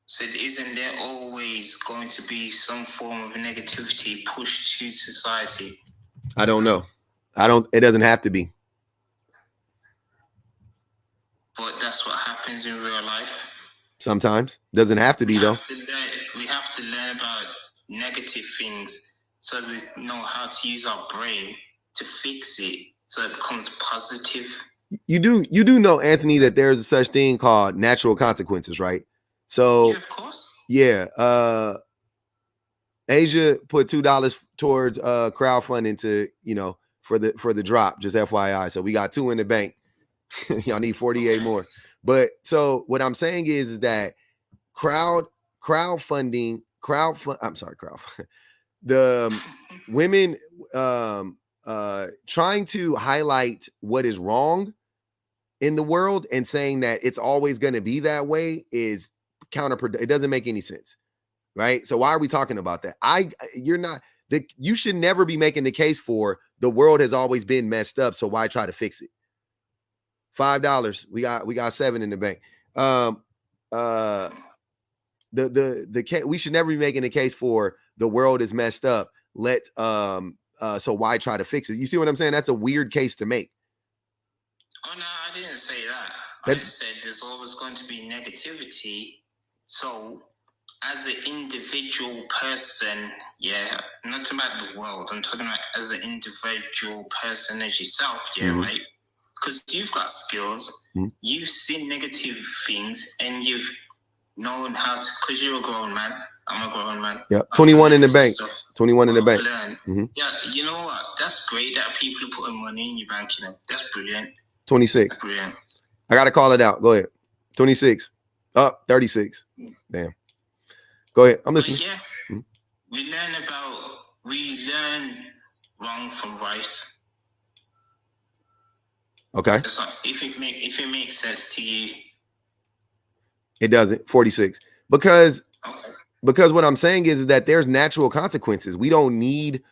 So isn't there always going to be some form of negativity pushed to society? I don't know. It doesn't have to be. But that's what happens in real life. Sometimes. Doesn't have to be, though. We have to learn about negative things so we know how to use our brain to fix it so it becomes positive. You do know, Anthony, that there's such thing called natural consequences, right? So, yeah, of course. Yeah. Asia put $2 towards crowdfunding to, for the drop, just FYI. So we got 2 in the bank. Y'all need 48 more. But so what I'm saying is that crowdfunding, the women trying to highlight what is wrong in the world and saying that it's always going to be that way is counterproductive. It doesn't make any sense, right? So why are we talking about that? You should never be making the case for the world has always been messed up, so why try to fix it? $5. We got 7 in the bank. We should never be making the case for the world is messed up. So why try to fix it? You see what I'm saying? That's a weird case to make. Oh no, I didn't say that. I said there's always going to be negativity. So as an individual person, yeah, not talking about the world, I'm talking about as an individual person as yourself, yeah, mm-hmm. Right? Because you've got skills, mm-hmm. You've seen negative things, and you've known how to, because you're a grown man, I'm a grown man. Yeah, 21 in the bank. 21 in the bank. Mm-hmm. Yeah, you know what? That's great that people are putting money in your bank, That's brilliant. 26. That's brilliant. I got to call it out. Go ahead. 26. 36. Damn. Go ahead. I'm listening. But yeah, mm-hmm. We learn wrong from right. Okay. If it makes sense to you. It doesn't. 46. Because what I'm saying is that there's natural consequences. We don't need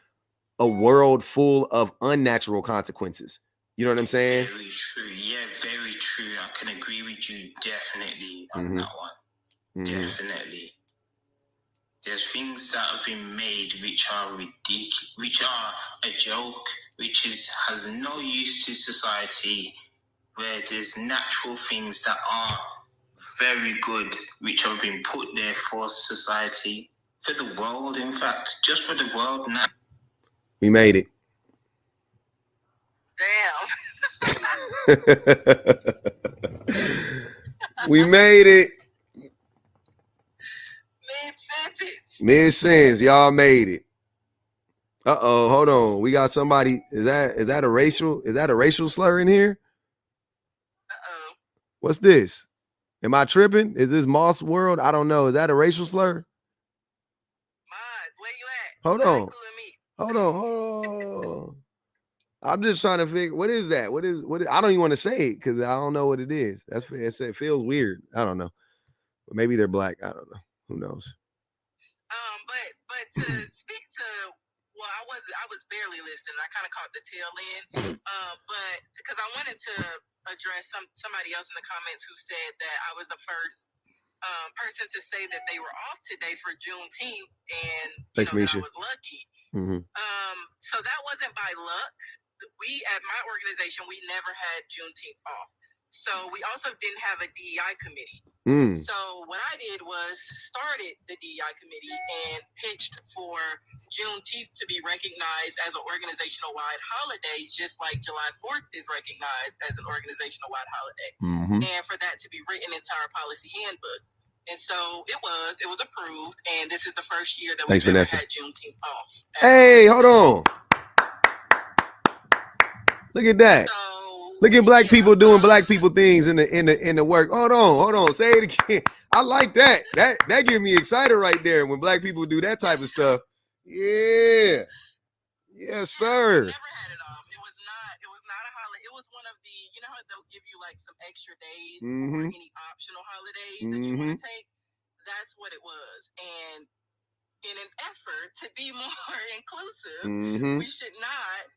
a world full of unnatural consequences. You know what I'm saying? Very true. Yeah, very true. I can agree with you definitely on mm-hmm. that one. Mm-hmm. Definitely. There's things that have been made which are ridiculous, which are a joke, which has no use to society, where there's natural things that are very good, which have been put there for society, for the world, in fact, just for the world now. We made it. Damn. We made it. Mid-sentence. Y'all made it. Uh-oh, hold on. We got somebody. Is that a racial slur in here? Uh-oh. What's this? Am I tripping? Is this Moss World? I don't know. Is that a racial slur? Mods, where you at? Hold on. I'm just trying to figure, what is that? What is I don't even want to say it because I don't know what it is. It feels weird. I don't know. But maybe they're black. I don't know. Who knows? But to speak to, well, I was barely listening. I kind of caught the tail end. But because I wanted to address somebody else in the comments who said that I was the first person to say that they were off today for Juneteenth, and Thanks, that Misha. I was lucky. Mm-hmm. So that wasn't by luck. We at my organization, we never had Juneteenth off. So we also didn't have a DEI committee. So what I did was started the DEI committee and pitched for Juneteenth to be recognized as an organizational-wide holiday, just like July 4th is recognized as an organizational-wide holiday. And for that to be written into our policy handbook. And so it was approved, and this is the first year that we've ever had Juneteenth off. Hey, hold on. Look at that. Look at black people doing black people things in the work. Hold on. Say it again. I like that. That gets me excited right there when black people do that type of stuff. Yeah. Yes, sir. Never had it off. It was not a holiday. It was one of the, how they'll give you like some extra days or any optional holidays that you want to take. That's what it was. And in an effort to be more inclusive, we should not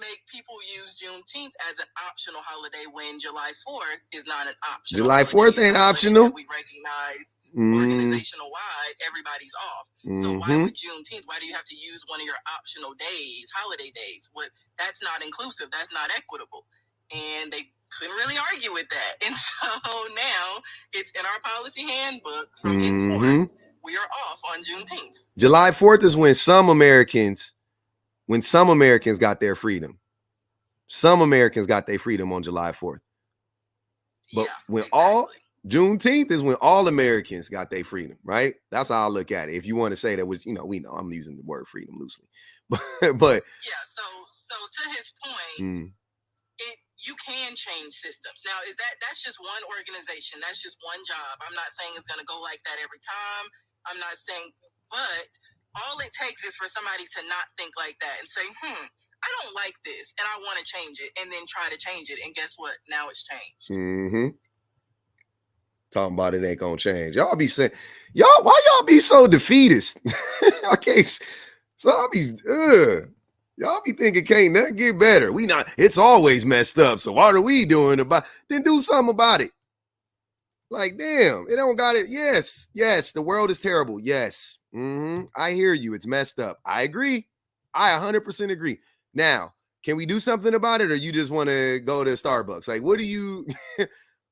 make people use Juneteenth as an optional holiday when July 4th is not an optional. July 4th ain't optional. We recognize organizational wide, everybody's off. So why would Juneteenth? Why do you have to use one of your optional days, holiday days? That's not inclusive. That's not equitable. And they couldn't really argue with that. And so now it's in our policy handbook from henceforth. We are off on Juneteenth. July 4th is when some Americans got their freedom. Some Americans got their freedom on July 4th. But Juneteenth is when all Americans got their freedom, right? That's how I look at it. If you want to say that, which, we know I'm using the word freedom loosely. But yeah, so to his point, you can change systems. Now, that's just one organization. That's just one job. I'm not saying it's going to go like that every time. I'm not saying, but all it takes is for somebody to not think like that and say, I don't like this and I want to change it, and then try to change it. And guess what? Now it's changed. Talking about it ain't gonna change. Y'all be saying, why y'all be so defeatist? Y'all be thinking can't nothing get better. It's always messed up. So what are we doing about it? Then do something about it. Like, damn, it don't got it. Yes, the world is terrible. Yes. I hear you. It's messed up. I agree. I 100% agree. Now, can we do something about it, or you just want to go to Starbucks? Like, what do you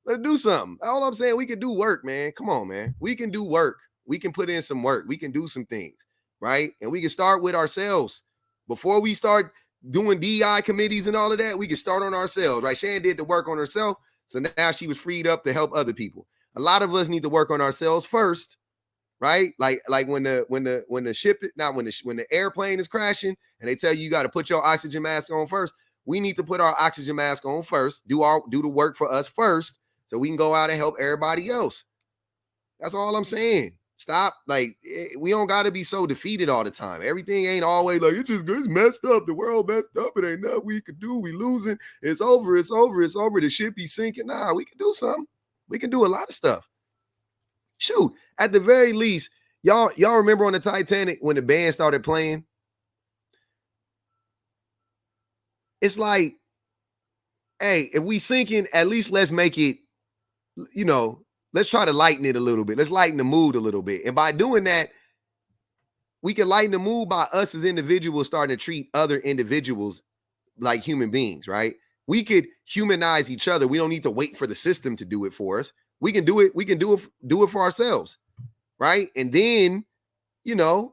let's do something. All I'm saying, we can do work, man. Come on, man. We can do work. We can put in some work. We can do some things, right? And we can start with ourselves. Before we start doing DEI committees and all of that, we can start on ourselves, right? Shan did the work on herself, so now she was freed up to help other people. A lot of us need to work on ourselves first, right? Like when the airplane is crashing and they tell you got to put your oxygen mask on first. We need to put our oxygen mask on first, do the work for us first, so we can go out and help everybody else. That's all I'm saying. Stop. We don't got to be so defeated all the time. Everything ain't always like, it's messed up. The world messed up. It ain't nothing we could do. We losing. It's over. The ship be sinking. Nah, we can do something. We can do a lot of stuff. Shoot, at the very least, y'all remember on the Titanic when the band started playing? It's like, hey, if we sinking, at least let's make it, let's try to lighten it a little bit. Let's lighten the mood a little bit. And by doing that, we can lighten the mood by us as individuals starting to treat other individuals like human beings, right? We could humanize each other. We don't need to wait for the system to do it for us. We can do it. We can do it for ourselves, right? And then,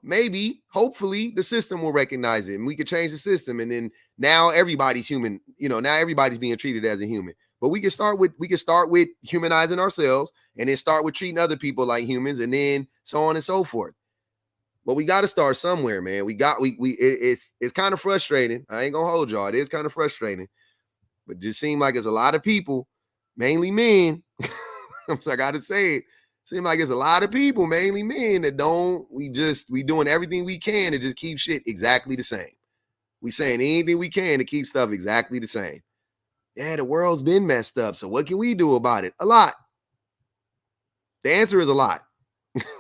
maybe, hopefully, the system will recognize it, and we could change the system. And then now everybody's human. Now everybody's being treated as a human. But we can start with humanizing ourselves, and then start with treating other people like humans, and then so on and so forth. But we got to start somewhere, man. It's kind of frustrating. I ain't gonna hold y'all. It is kind of frustrating. But it just seems like it's a lot of people, mainly men. I gotta say it. Seems like it's a lot of people, mainly men, that we doing everything we can to just keep shit exactly the same. We saying anything we can to keep stuff exactly the same. Yeah, the world's been messed up. So what can we do about it? A lot. The answer is a lot.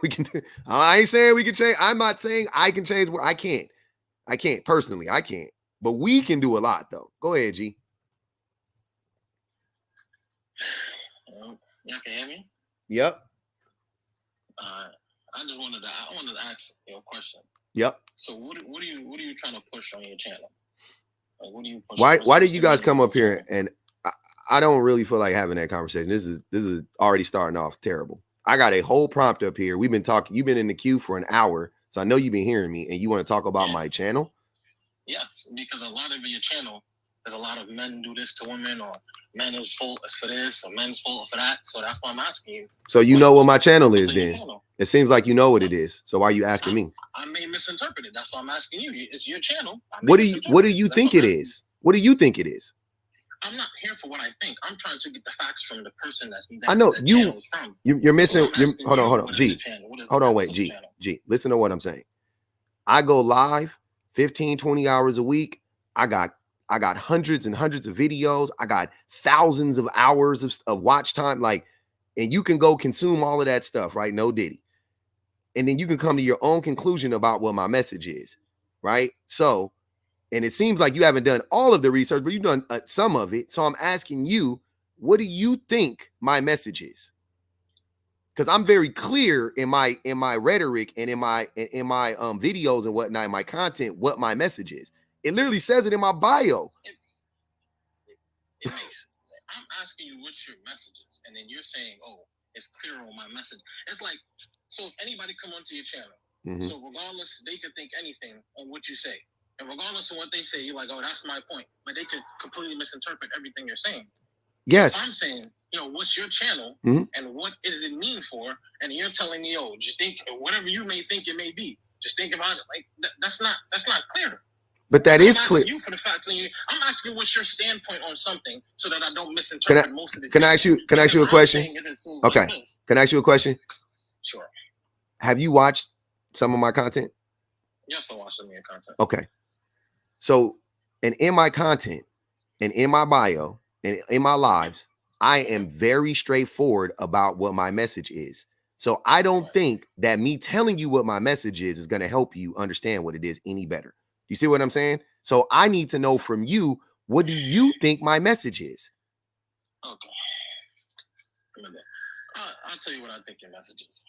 We can. I ain't saying we can change. I'm not saying I can change. I can't. Personally. I can't. But we can do a lot, though. Go ahead, G. Y'all can hear me? Yep. I wanted to ask you a question. Yep. So what are you trying to push on your channel? Like, what do you push? Why did you guys come up here? And I don't really feel like having that conversation. This is already starting off terrible. I got a whole prompt up here. We've been talking. You've been in the queue for an hour, so I know you've been hearing me, and you want to talk about my channel? Yes, because a lot of your channel, there's a lot of men do this to women, or men is fault for this, or men's fault for that. So that's why I'm asking you. So you know what my channel is then? It seems like you know what it is. So why are you asking me? I may misinterpret it. That's why I'm asking you. It's your channel. What do you think it is? What do you think it is? I'm not here for what I think. I'm trying to get the facts from the person that I know that you're missing. So Hold on. G. Hold on. Wait. G. Listen to what I'm saying. I go live 15, 20 hours a week. I got hundreds and hundreds of videos. I got thousands of hours of watch time. Like, and you can go consume all of that stuff, right? No diddy. And then you can come to your own conclusion about what my message is, right? So, and it seems like you haven't done all of the research, but you've done some of it. So I'm asking you, what do you think my message is? Because I'm very clear in my rhetoric and in my videos and whatnot, in my content, what my message is. It literally says it in my bio. I'm asking you what's your messages, and then you're saying, "Oh, it's clear on my message." It's like, so if anybody come onto your channel, so regardless, they could think anything on what you say, and regardless of what they say, you're like, "Oh, that's my point," but they could completely misinterpret everything you're saying. Yes, so I'm saying, what's your channel, and what does it mean for? And you're telling me, "Oh, just think whatever you may think it may be. Just think about it." Like that's not clear. But that is clear. You for the fact that I'm asking what's your standpoint on something so that I don't misinterpret most of this. Can I ask you a question? Okay. Like can I ask you a question? Sure. Have you watched some of my content? Yes, I watched some of your content. Okay. So, and in my content and in my bio and in my lives, I am very straightforward about what my message is. So I don't think that me telling you what my message is going to help you understand what it is any better. You see what I'm saying? So I need to know from you, what do you think my message is? Okay. I'll tell you what I think your message is.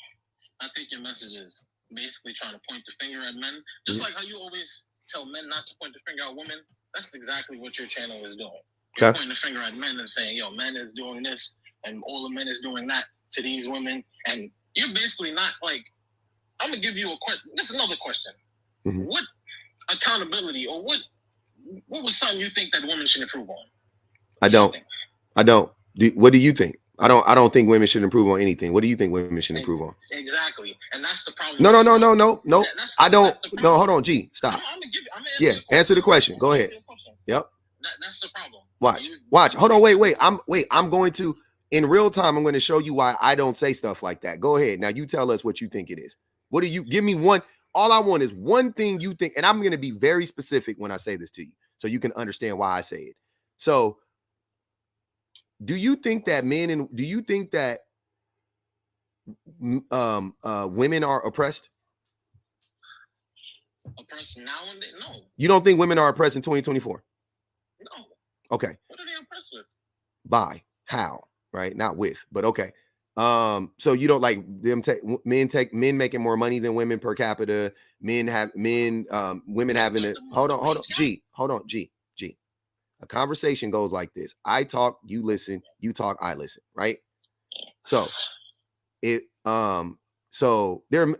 I think your message is basically trying to point the finger at men. Just like how you always tell men not to point the finger at women. That's exactly what your channel is doing. You're pointing the finger at men and saying, men is doing this and all the men is doing that to these women. And you're basically not like, I'm going to give you a question. This is another question. What accountability or what was something you think that women should improve on? I don't. What do you think? I don't think women should improve on anything. What do you think women should improve on? Exactly. And that's the problem. No. I don't. No, hold on. G, stop. Answer the question. Go ahead. Yep. That's the problem. Watch. Hold on. Wait. I'm going to, in real time, I'm going to show you why I don't say stuff like that. Go ahead. Now you tell us what you think it is. What do you, give me one. All I want is one thing you think, and I'm going to be very specific when I say this to you so you can understand why I say it. So do you think that women are oppressed? Oppressed now and then? No. You don't think women are oppressed in 2024? No. Okay. What are they oppressed with? By how? Right? Not with, but okay. So you don't like them men making more money than women per capita, women having it. Hold on. G. A conversation goes like this. I talk, you listen, you talk, I listen, right? So there are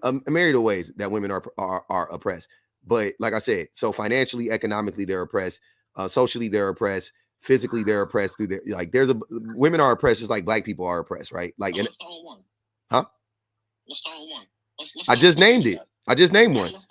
a myriad of ways that women are oppressed. But like I said, so financially, economically, they're oppressed, socially, they're oppressed. Physically, they're oppressed through their women are oppressed just like black people are oppressed, right? Like, let's start with one. Huh? Let's start with one. I just named it. I just named one. Let's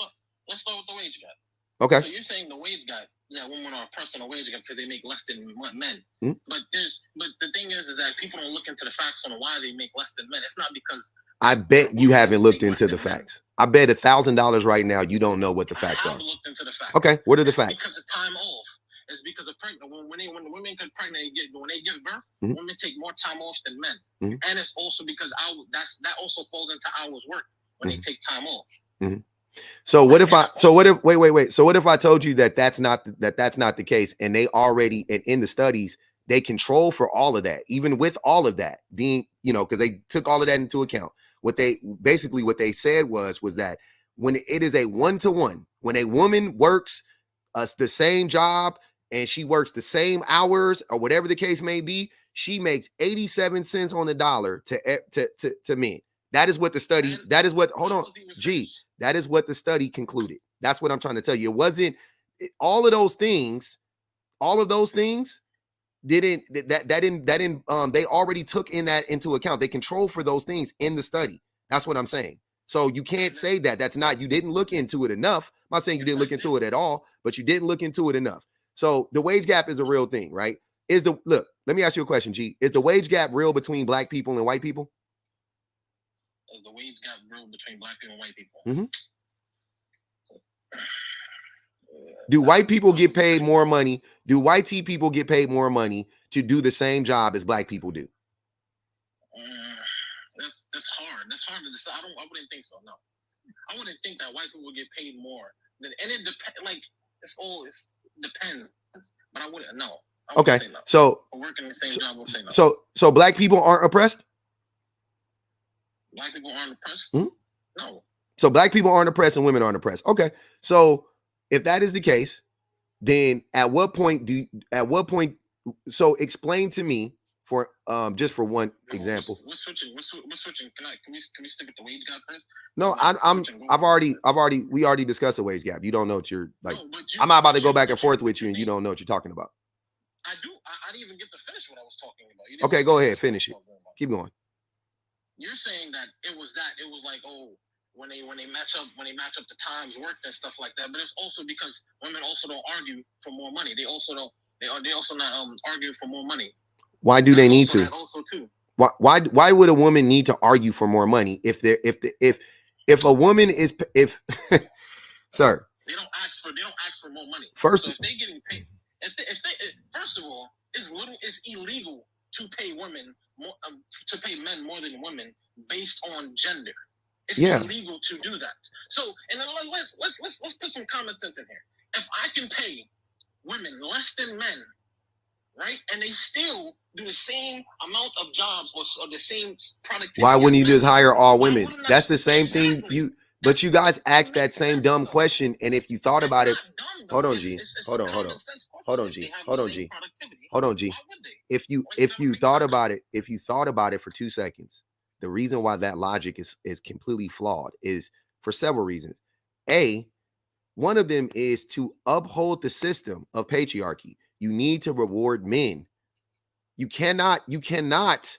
start with the wage gap. Okay. So you're saying the wage gap, that women are oppressed on the wage gap because they make less than men. But the thing is that people don't look into the facts on why they make less than men. It's not because I bet you haven't looked into the facts. I bet $1,000 right now you don't know what the facts are. I looked into the facts. Okay, what are the facts? Because of time off. It's because of pregnant. When women get pregnant, when they give birth, women take more time off than men, and it's also because that also falls into hours work when they take time off. So what if wait? So what if I told you that that's not the case, and they already in the studies they control for all of that, even with all of that being because they took all of that into account. what they said was that when it is a 1-to-1, when a woman works the same job and she works the same hours or whatever the case may be, she makes 87 cents on the dollar to men. That is what the study, that is what, hold on, G, that is what the study concluded. That's what I'm trying to tell you. It wasn't all of those things didn't they already took into account. They control for those things in the study. That's what I'm saying. So you can't say that that's not, you didn't look into it enough. I'm not saying you didn't look into it at all, but you didn't look into it enough. So the wage gap is a real thing, right? Look, let me ask you a question, G. Is the wage gap real between black people and white people? Is the wage gap real between black people and white people? Mm-hmm. Do white people get paid more money? Do white people get paid more money to do the same job as black people do? That's hard. That's hard to decide. I wouldn't think so. No, I wouldn't think that white people get paid more. And it depends. Like it's depends. But I wouldn't know. Okay, no. So for working the same job, I would say no. So black people aren't oppressed? Black people aren't oppressed? Mm-hmm. No. So black people aren't oppressed and women aren't oppressed. Okay, so if that is the case, then at what point so explain to me for just for one example. We're switching. Can we stick with the wage gap first? No, we already discussed the wage gap. You don't know what you're like. No, I'm not about to go back and forth with you and you don't know what you're talking about. I do. I didn't even get to finish what I was talking about. Okay, go ahead, finish it. Keep going. You're saying that it was like, oh, when they match up the times worked and stuff like that, but it's also because women also don't argue for more money. They also not argue for more money. Why do they need to? That also too. Why would a woman need to argue for more money if a woman is sir? They don't ask for more money. First, so if they're getting paid, first of all, it's illegal to pay women more, to pay men more than women based on gender. It's illegal to do that. So, and then let's put some common sense in here. If I can pay women less than men, right, and they still do the same amount of jobs or the same productivity, why wouldn't you just hire all women? That's the same thing. But you guys asked that same dumb question, and if you thought about it, hold on, G. Hold on, G. If you thought about it for 2 seconds, the reason why that logic is completely flawed is for several reasons. One of them is to uphold the system of patriarchy. You need to reward men. You cannot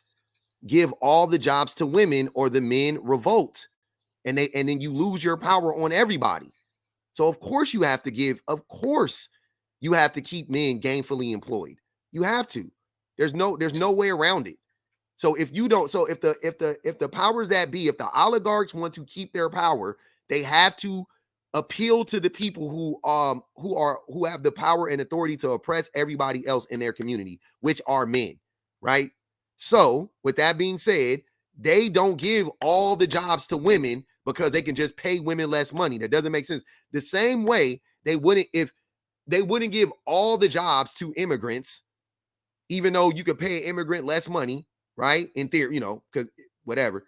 give all the jobs to women or the men revolt. And then you lose your power on everybody. So of course you have to keep men gainfully employed. You have to. There's no way around it. So if the powers that be, if the oligarchs want to keep their power, they have to appeal to the people who have the power and authority to oppress everybody else in their community, which are men, right? So with that being said, they don't give all the jobs to women because they can just pay women less money. That doesn't make sense. The same way they wouldn't give all the jobs to immigrants, even though you could pay an immigrant less money, right? In theory, because whatever,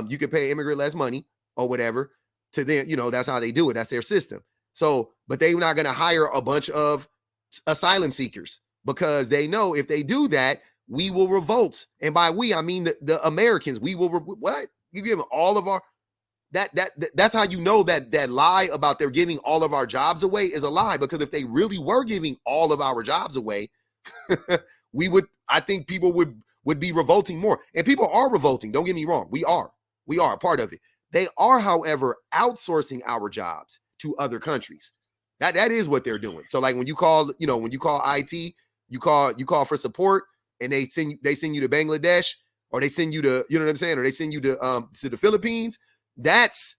you could pay an immigrant less money or whatever to them, that's how they do it. That's their system. So, but they're not going to hire a bunch of asylum seekers because they know if they do that, we will revolt. And by we, I mean the Americans. We will what? You give them all of our that's how you know that lie about they're giving all of our jobs away is a lie, because if they really were giving all of our jobs away, I think people would be revolting more. And people are revolting. Don't get me wrong. We are a part of it. They are, however, outsourcing our jobs to other countries. That is what they're doing. So like when you call IT, you call for support and they send you to Bangladesh, or they send you to, you know what I'm saying? Or they send you to the Philippines. That's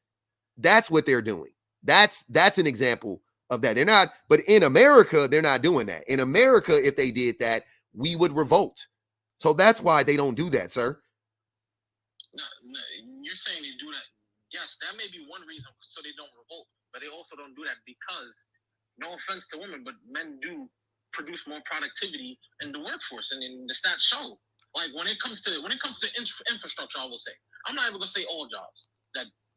what they're doing. That's an example of that. They're not, but in America, they're not doing that. In America, if they did that, we would revolt. So that's why they don't do that, sir. No, you're saying they do that. Yes, that may be one reason so they don't revolt, but they also don't do that because, no offense to women, but men do produce more productivity in the workforce, and the stats show. Like when it comes to infrastructure, I will say I'm not even gonna say all jobs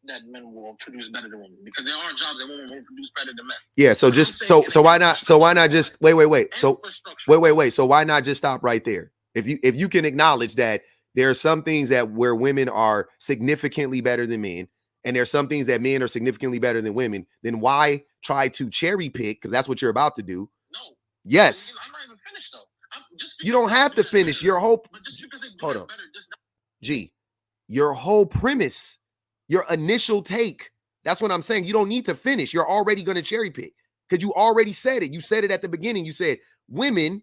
that men will produce better than women, because there are jobs that women will produce better than men. Yeah, so just so why not just wait. So wait. So why not just stop right there? If you can acknowledge that there are some things that where women are significantly better than men, and there's some things that men are significantly better than women, then why try to cherry pick? Because that's what you're about to do. No. Yes. I'm not even finished though. You don't have to finish your whole. Hold on. G, your whole premise, your initial take. That's what I'm saying. You don't need to finish. You're already going to cherry pick because you already said it. You said it at the beginning. You said women,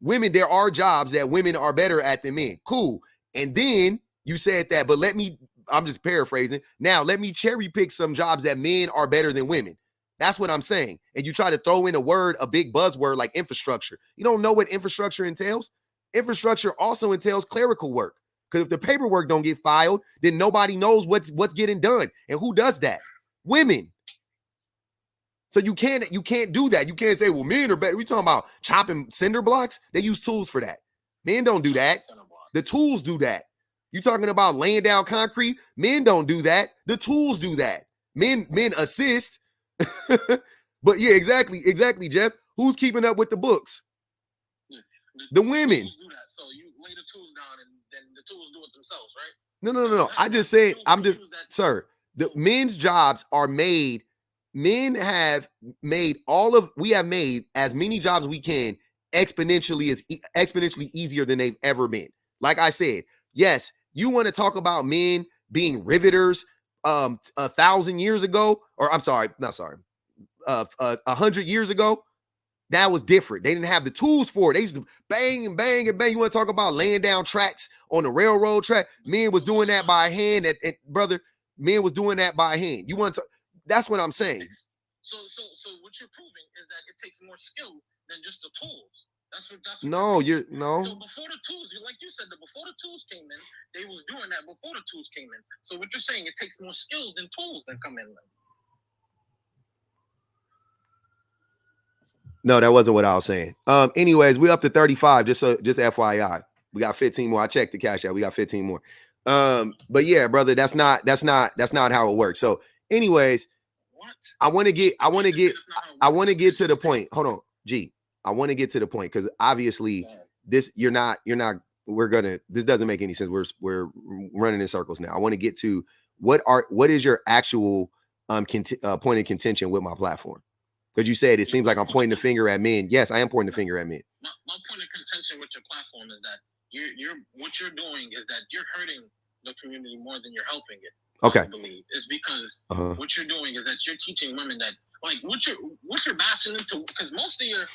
there are jobs that women are better at than men. Cool. And then you said that, but I'm just paraphrasing. Now, let me cherry pick some jobs that men are better than women. That's what I'm saying. And you try to throw in a big buzzword like infrastructure. You don't know what infrastructure entails. Infrastructure also entails clerical work. Because if the paperwork don't get filed, then nobody knows what's getting done. And who does that? Women. So you can't do that. You can't say, well, men are better. We talking about chopping cinder blocks? They use tools for that. Men don't do that. The tools do that. You talking about laying down concrete? Men don't do that. The tools do that. Men assist. But yeah, exactly, Jeff. Who's keeping up with the books? The women. So you lay the tools down and then the tools do it themselves, right? No. I just said, sir, the men's jobs are made. Men have made we have made as many jobs as we can exponentially easier than they've ever been. Like I said, yes, you want to talk about men being riveters 1,000 years ago, or 100 years ago. That was different. They didn't have the tools for it. They used to bang and bang and bang. You want to talk about laying down tracks on the railroad track? Men was doing that by hand. Brother, men was doing that by hand. You want to? That's what I'm saying. So what you're proving is that it takes more skill than just the tools. That's what no. So before the tools, like you said, before the tools came in, they was doing that before the tools came in. So what you're saying, it takes more skill than tools that come in. No, that wasn't what I was saying. Anyways, we up to 35. Just FYI, we got 15 more. I checked the cash out. We got 15 more. But yeah, brother, that's not how it works. So, anyways, I want to get to the point. Hold on, G. I want to get to the point because obviously this doesn't make any sense. We're running in circles now. I want to get to what is your actual point of contention with my platform? Because you said it seems like I'm pointing the finger at men. Yes, I am pointing the finger at men. My point of contention with your platform is that what you're doing is that you're hurting the community more than you're helping it. Okay. I believe it's because what you're doing is that you're teaching women that what you're bashing into, because most of your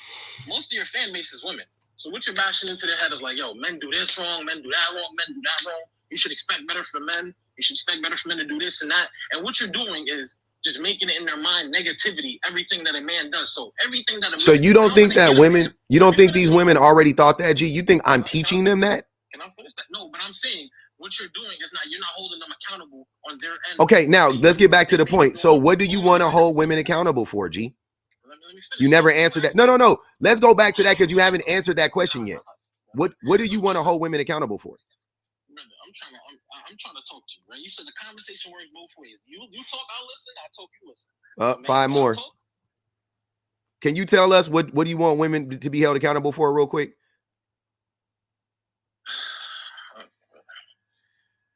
fan base is women. So what you're bashing into their head is like, yo, men do this wrong, men do that wrong, men do that wrong. You should expect better from men. You should expect better from men to do this and that. And what you're doing is just making it in their mind negativity, everything that a man does. So everything that So you don't think that women, you don't think these women already thought that, G? You think I'm teaching them that? Can I finish that? No, but I'm saying what you're doing is you're not holding them accountable on their end. Okay, now let's get back to the point. So what do you want to hold women accountable for, G? You never answered that. No. Let's go back to that because you haven't answered that question yet. What do you want to hold women accountable for? Brother, I'm trying to talk to you, right? You said the conversation works both ways. You talk, I listen. I talk, you listen. 5 more. Can you tell us what do you want women to be held accountable for, real quick?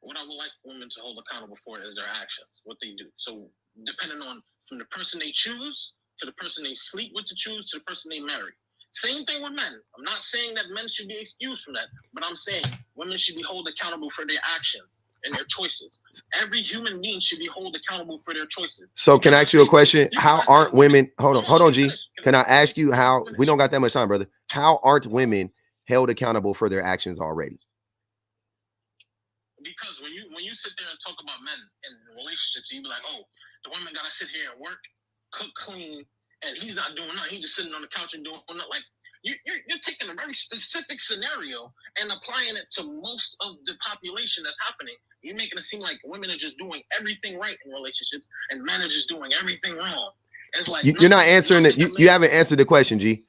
What I would like women to hold accountable for is their actions, what they do. So depending on from the person they choose to the person they sleep with to choose to the person they marry. Same thing with men. I'm not saying that men should be excused from that, but I'm saying women should be held accountable for their actions and their choices. Every human being should be held accountable for their choices. So can I ask you a question? How aren't women, hold on, G. Can I ask you how, we don't got that much time, brother. How aren't women held accountable for their actions already? Because when you sit there and talk about men and relationships, you be like, oh, the women gotta sit here and work, cook, clean, and he's not doing nothing. He's just sitting on the couch and doing nothing. Like you're taking a very specific scenario and applying it to most of the population that's happening. You're making it seem like women are just doing everything right in relationships and men are just doing everything wrong. It's like you're not answering it. You haven't answered the question, G.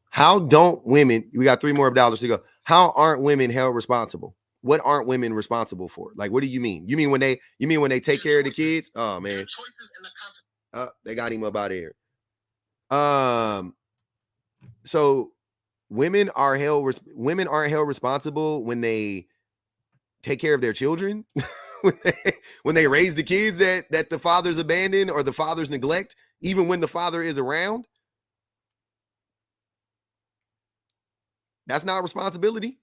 How don't women? We got $3 more to go. How aren't women held responsible? what aren't women responsible for? Like, what do you mean? You mean when they take care of the kids? Oh man, they got him up out of here. So women aren't held responsible when they take care of their children, when they raise the kids that the fathers abandon or the fathers neglect, even when the father is around. That's not responsibility.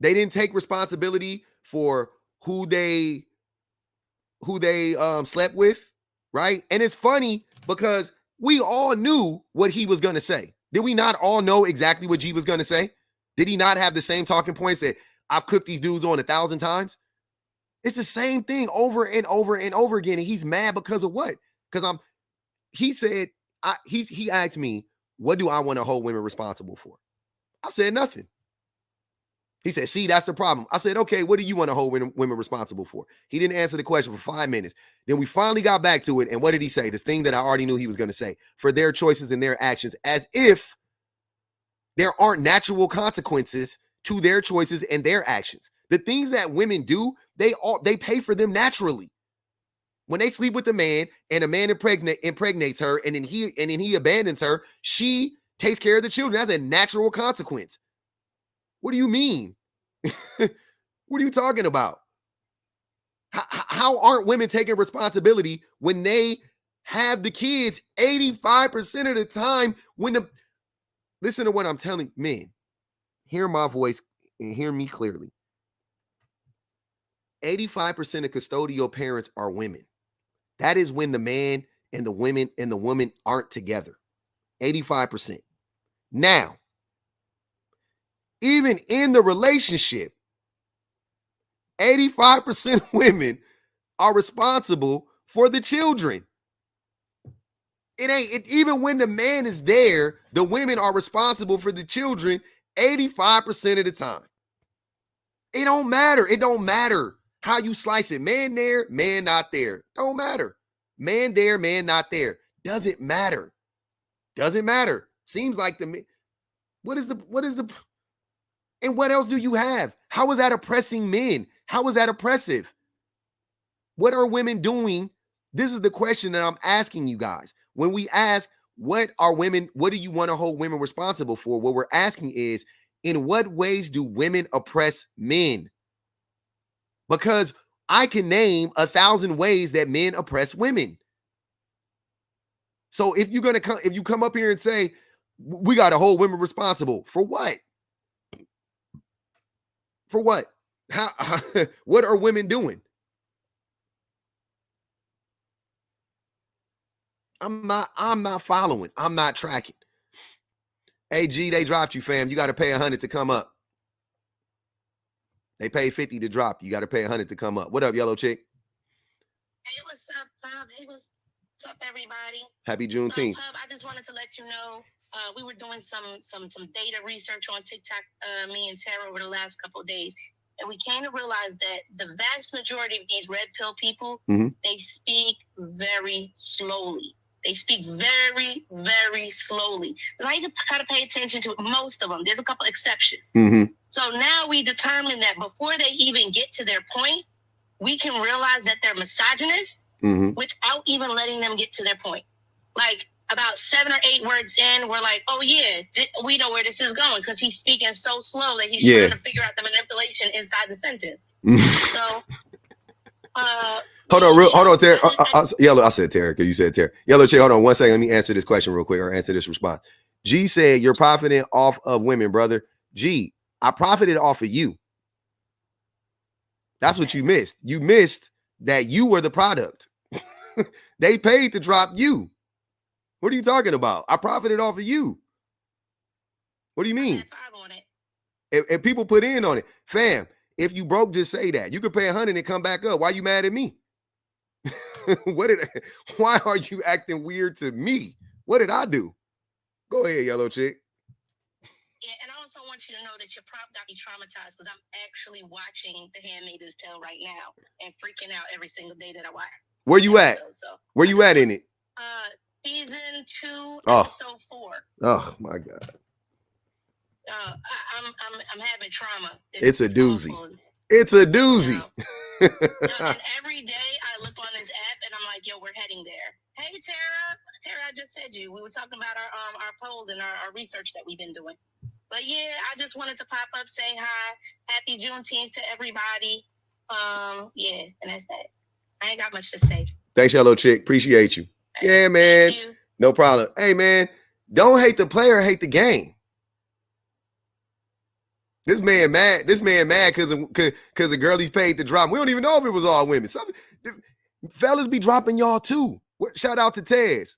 They didn't take responsibility for who they slept with, right? And it's funny because we all knew what he was going to say. Did we not all know exactly what G was going to say? Did he not have the same talking points that I've cooked these dudes on 1,000 times? It's the same thing over and over and over again. And he's mad because of what? Because he asked me, what do I want to hold women responsible for? I said nothing. He said, see, that's the problem. I said, okay, what do you want to hold women responsible for? He didn't answer the question for 5 minutes. Then we finally got back to it. And what did he say? The thing that I already knew he was going to say: for their choices and their actions, as if there aren't natural consequences to their choices and their actions. The things that women do, they pay for them naturally. When they sleep with a man and a man impregnates her and then he abandons her, she takes care of the children. That's a natural consequence. What do you mean? What are you talking about? How aren't women taking responsibility when they have the kids 85% of the time? Listen to what I'm telling men. Hear my voice and hear me clearly. 85% of custodial parents are women. That is when the man and the woman aren't together. 85%. Now, even in the relationship, 85% of women are responsible for the children. Even when the man is there, the women are responsible for the children 85% of the time. It don't matter. It don't matter how you slice it. Man there, man not there. Don't matter. Man there, man not there. Doesn't matter. Doesn't matter. Seems like what is the and what else do you have? How is that oppressing men? How is that oppressive? What are women doing? This is the question that I'm asking you guys. When we ask, what do you want to hold women responsible for? What we're asking is, in what ways do women oppress men? Because I can name 1,000 ways that men oppress women. So if you come up here and say, we got to hold women responsible for what? For what? How what are women doing? I'm not following. I'm not tracking. Hey, G, they dropped you, fam. You got to pay 100 to come up. They pay 50 to drop. You got to pay 100 to come up. What up, yellow chick? Hey, what's up, Pub? Hey, what's up, everybody? Happy Juneteenth. So, Pub, I just wanted to let you know, we were doing some data research on TikTok, me and Tara, over the last couple of days. And we came to realize that the vast majority of these red pill people, they speak very slowly. They speak very, very slowly. And I need to try to pay attention to most of them. There's a couple exceptions. So now we determine that before they even get to their point, we can realize that they're misogynist without even letting them get to their point. Like about 7 or 8 words in, we're like, oh yeah, we know where this is going, because he's speaking so slow that he's trying to figure out the manipulation inside the sentence. So, hold on, Tara. Yellow, I said Tara because you said Tara. Yellow chick, hold on 1 second. Let me answer this question real quick, or answer this response. G said, you're profiting off of women, brother. G, I profited off of you. That's what you missed. You missed that you were the product. They paid to drop you. What are you talking about? I profited off of you. What do you mean? If people put in on it, fam, if you broke, just say that. You could pay 100 and come back up. Why you mad at me? Why are you acting weird to me? What did I do? Go ahead, yellow chick. Yeah, and I also want you to know that your prop got me traumatized, because I'm actually watching The Handmaid's Tale right now and freaking out every single day that I watch. Where you at? Where you at in it? Season 2, episode 4. Oh my God. I'm I'm having trauma. It's a doozy. It's a doozy. And every day I look on this app and I'm like, yo, we're heading there. Hey, Tara. Tara, I just said you. We were talking about our polls and our research that we've been doing. But yeah, I just wanted to pop up, say hi. Happy Juneteenth to everybody. Yeah, and that's that. I ain't got much to say. Thanks, Hello Chick. Appreciate you. Yeah, man. No problem. Hey, man, don't hate the player, hate the game. This man mad because the girl he's paid to drop. We don't even know if it was all women. Some fellas be dropping y'all too. Shout out to Tez.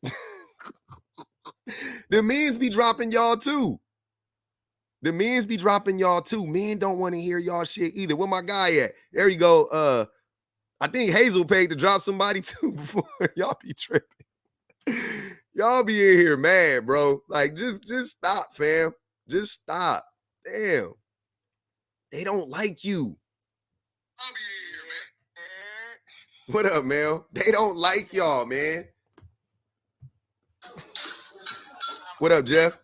The men's be dropping y'all too. Men don't want to hear y'all shit either. Where my guy at? There you go. I think Hazel paid to drop somebody too before. Y'all be tripping. Y'all be in here mad, bro. Like, just stop, fam. Just stop. Damn. They don't like you. I'll be here, man. What up, Mel? They don't like y'all, man. What up, Jeff?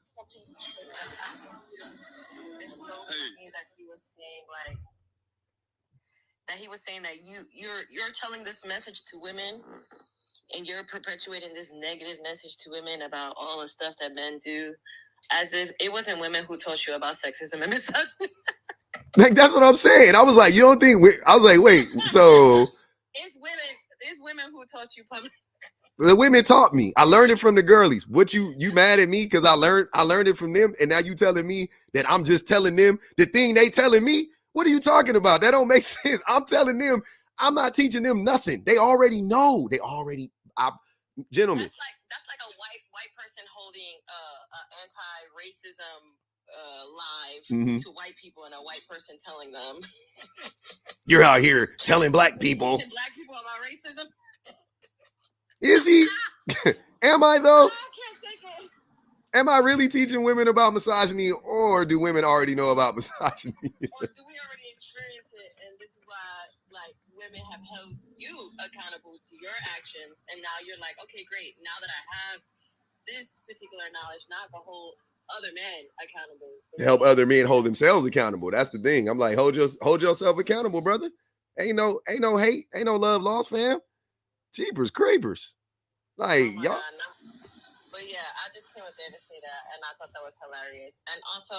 It's so funny that he was saying that you're telling this message to women, and you're perpetuating this negative message to women about all the stuff that men do, as if it wasn't women who taught you about sexism and misogyny. Like, that's what I'm saying. I was like, you don't think? I was like, wait. So it's women who taught you public. The women taught me. I learned it from the girlies. What you mad at me because I learned it from them, and now you telling me that I'm just telling them the thing they telling me? What are you talking about? That don't make sense. I'm telling them, I'm not teaching them nothing. They already know. Gentlemen. That's like a white person holding anti-racism live to white people, and a white person telling them You're out here telling black people. Teaching black people about racism. Is he? Am I though? Am I really teaching women about misogyny, or do women already know about misogyny? Or do we already experience it, and this is why, like, women have held you accountable to your actions, and now you're like, okay, great. Now that I have this particular knowledge, not the whole other men accountable. Help other men hold themselves accountable. That's the thing. I'm like, hold yourself accountable, brother. Ain't no hate, ain't no love lost, fam. Jeepers creepers. Like, y'all. But yeah, I just came up there to say that, and I thought that was hilarious. And also,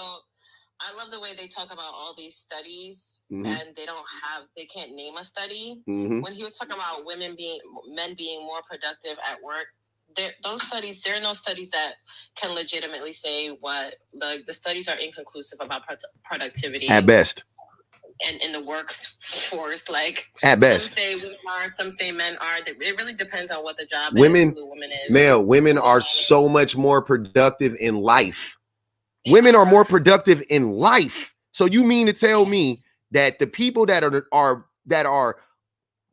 I love the way they talk about all these studies, and they can't name a study. When he was talking about men being more productive at work, those studies, there are no studies that can legitimately say what the studies are inconclusive about productivity at best. And in the workforce, like at best, some say women are, some say men are. It really depends on what the job is. Who the woman is. Male women are so much more productive in life. Women are more productive in life. So you mean to tell me that the people that are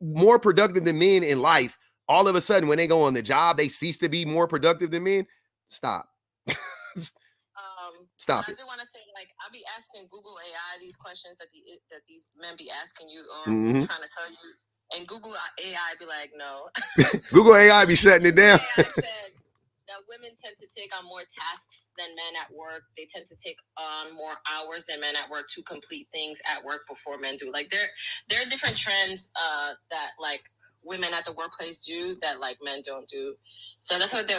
more productive than men in life, all of a sudden when they go on the job, they cease to be more productive than men? Stop. Stop it. I do want to say, like, I'll be asking Google AI these questions that these men be asking you or trying to tell you, and Google AI be like, no. Google AI be shutting it down. AI said that women tend to take on more tasks than men at work. They tend to take on more hours than men at work to complete things at work before men do. Like, there are different trends that, like, women at the workplace do that, like, men don't do. So that's what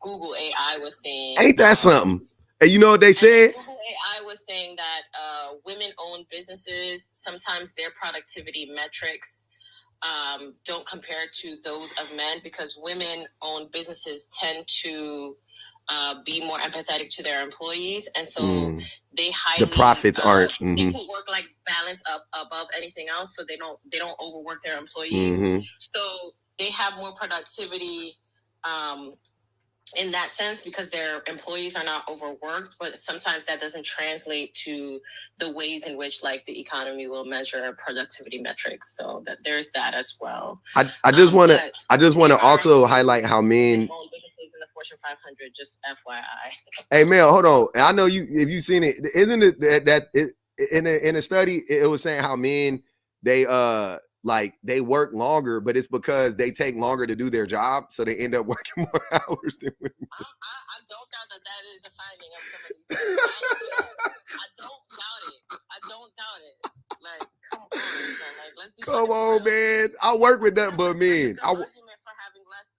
Google AI was saying. Ain't that something? And you know what they said? Google AI was saying that women-owned businesses, sometimes their productivity metrics don't compare to those of men, because women-owned businesses tend to be more empathetic to their employees, and so they highly the profits aren't they put work-life balance up above anything else, so they don't overwork their employees. So they have more productivity in that sense, because their employees are not overworked, but sometimes that doesn't translate to the ways in which, like, the economy will measure productivity metrics. So that there's that as well. I just want to also highlight how men own businesses in the Fortune 500. Just FYI. Hey, Mel, hold on. I know if you've seen it, isn't it that in a study it was saying how men they work longer, but it's because they take longer to do their job, so they end up working more hours than women. I don't doubt that is a finding of some of these things. I don't doubt it. Come on, man. I work with nothing but men. Argument for having less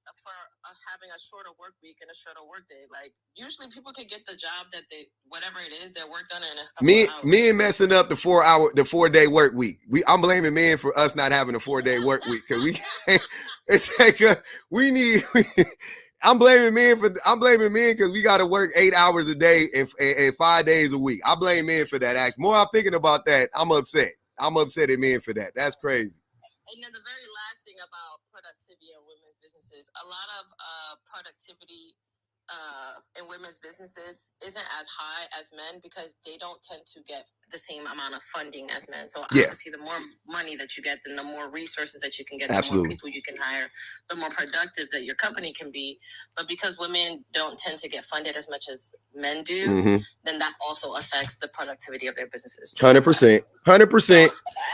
having a shorter work week and a shorter work day. Like usually people can get the job that whatever it is, their work done in a couple hours. Men messing up the 4-day work week. I'm blaming men for us not having a 4-day work week because we can't. It's like I'm blaming men because we got to work 8 hours a day and 5 days a week. I blame men for that. Actually, more I'm thinking about that, I'm upset. I'm upset at men for that. That's crazy. And then the very last thing about productivity in women's businesses, a lot of productivity in women's businesses isn't as high as men because they don't tend to get the same amount of funding as men. So obviously the more money that you get, then the more resources that you can get, the more people you can hire, the more productive that your company can be. But because women don't tend to get funded as much as men do, then that also affects the productivity of their businesses. 100%. 100%. So at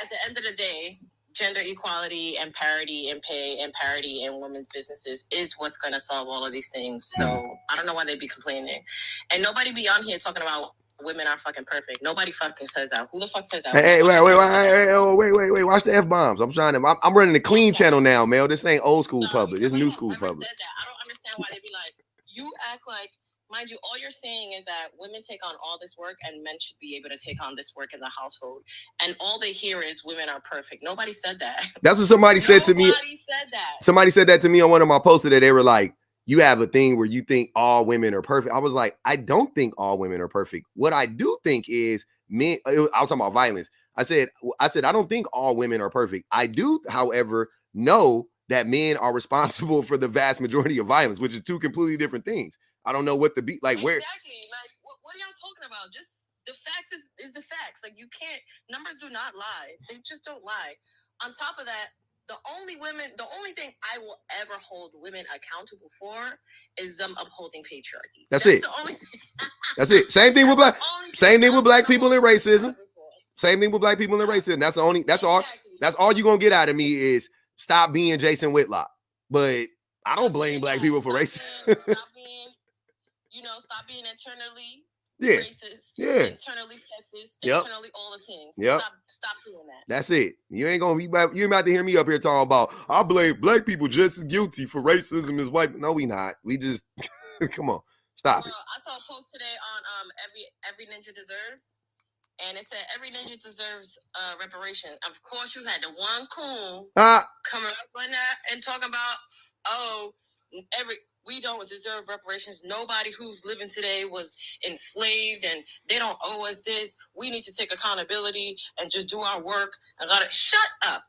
the end of the day, gender equality and parity in pay and parity in women's businesses is what's going to solve all of these things. So I don't know why they be complaining. And nobody be on here talking about women are fucking perfect. Nobody fucking says that. Who the fuck says that? Hey, wait. Watch the F-bombs. I'm running the clean channel now, Mel. This ain't old school public. This is new school public. I don't understand why they be like, you act like, mind you, all you're saying is that women take on all this work and men should be able to take on this work in the household. And all they hear is women are perfect. Nobody said that. That's what somebody said to me. Nobody said that. Somebody said that to me on one of my posts today. They were like, you have a thing where you think all women are perfect. I was like, I don't think all women are perfect. What I do think is men, I was talking about violence. I said, I don't think all women are perfect. I do, however, know that men are responsible for the vast majority of violence, which is two completely different things. I don't know what the beat like. Where exactly? Like, what are y'all talking about? Just the facts is the facts. Like, you can't. Numbers do not lie. They just don't lie. On top of that, the only thing I will ever hold women accountable for is them upholding patriarchy. That's it. The only thing. That's it. Same thing with black. Same thing with black people and racism. Same thing with black people and racism. That's the only. That's all. That's all you're gonna get out of me is stop being Jason Whitlock. But I don't blame black people for racism. Stop being internally racist, internally sexist, internally all the things. Stop doing that. That's it. You ain't about to hear me up here talking about I blame black people just as guilty for racism as white. No, we not. We just come on, stop it. I saw a post today on every ninja deserves, and it said every ninja deserves reparation. Of course, you had the one coon coming up on that and talking about we don't deserve reparations. Nobody who's living today was enslaved and they don't owe us this. We need to take accountability and just do our work. Shut up.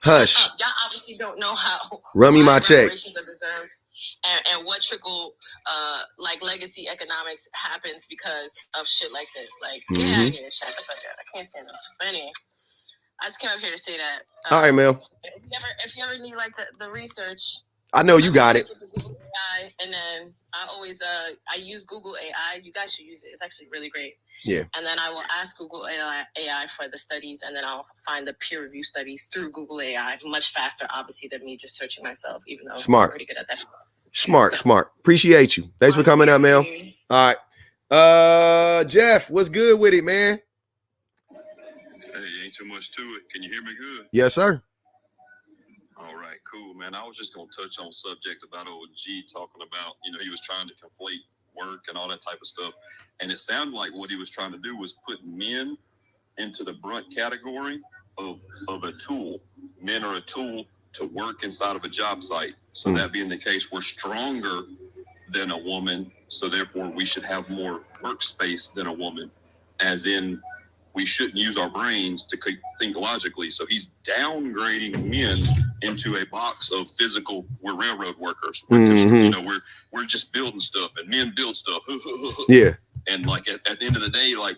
Hush. Y'all obviously don't know how run me my check. Reparations are deserved and what trickle legacy economics happens because of shit like this. Like, get out of here. Shut the fuck up. I can't stand it. But anyway, I just came up here to say that. All right, Mel. If you ever need like the research, I know you got it. AI, and then I always I use Google AI. You guys should use it. It's actually really great. Yeah. And then I will ask Google AI for the studies, and then I'll find the peer review studies through Google AI. Much faster, obviously, than me just searching myself. Even though I'm pretty good at that. Smart. Appreciate you. Thanks for coming up, Mel. All right. Jeff, what's good with it, man? Hey, ain't too much to it. Can you hear me good? Yes, sir. All right, cool, man. I was just going to touch on a subject about old G talking about, he was trying to conflate work and all that type of stuff. And it sounded like what he was trying to do was put men into the brunt category of a tool. Men are a tool to work inside of a job site. So that being the case, we're stronger than a woman. So therefore, we should have more workspace than a woman, as in we shouldn't use our brains to think logically. So he's downgrading men into a box of physical. We're railroad workers. We're just, we're just building stuff, and men build stuff. Yeah. And like at the end of the day, like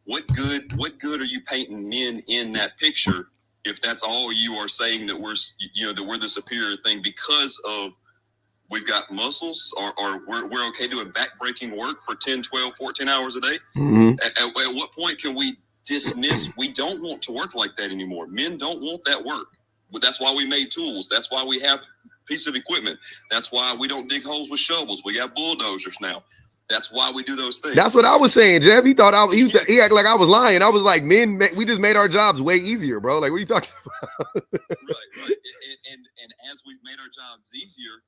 what good are you painting men in that picture if that's all you are saying, that we're the superior thing because of we've got muscles, or we're okay doing back-breaking work for 10, 12, 14 hours a day? At what point can we dismiss? We don't want to work like that anymore. Men don't want that work. That's why we made tools. That's why we have pieces of equipment. That's why we don't dig holes with shovels. We have bulldozers now. That's why we do those things. That's what I was saying, Jeff. He thought he acted like I was lying. I was like, men, we just made our jobs way easier, bro. Like, what are you talking about? Right. And as we've made our jobs easier,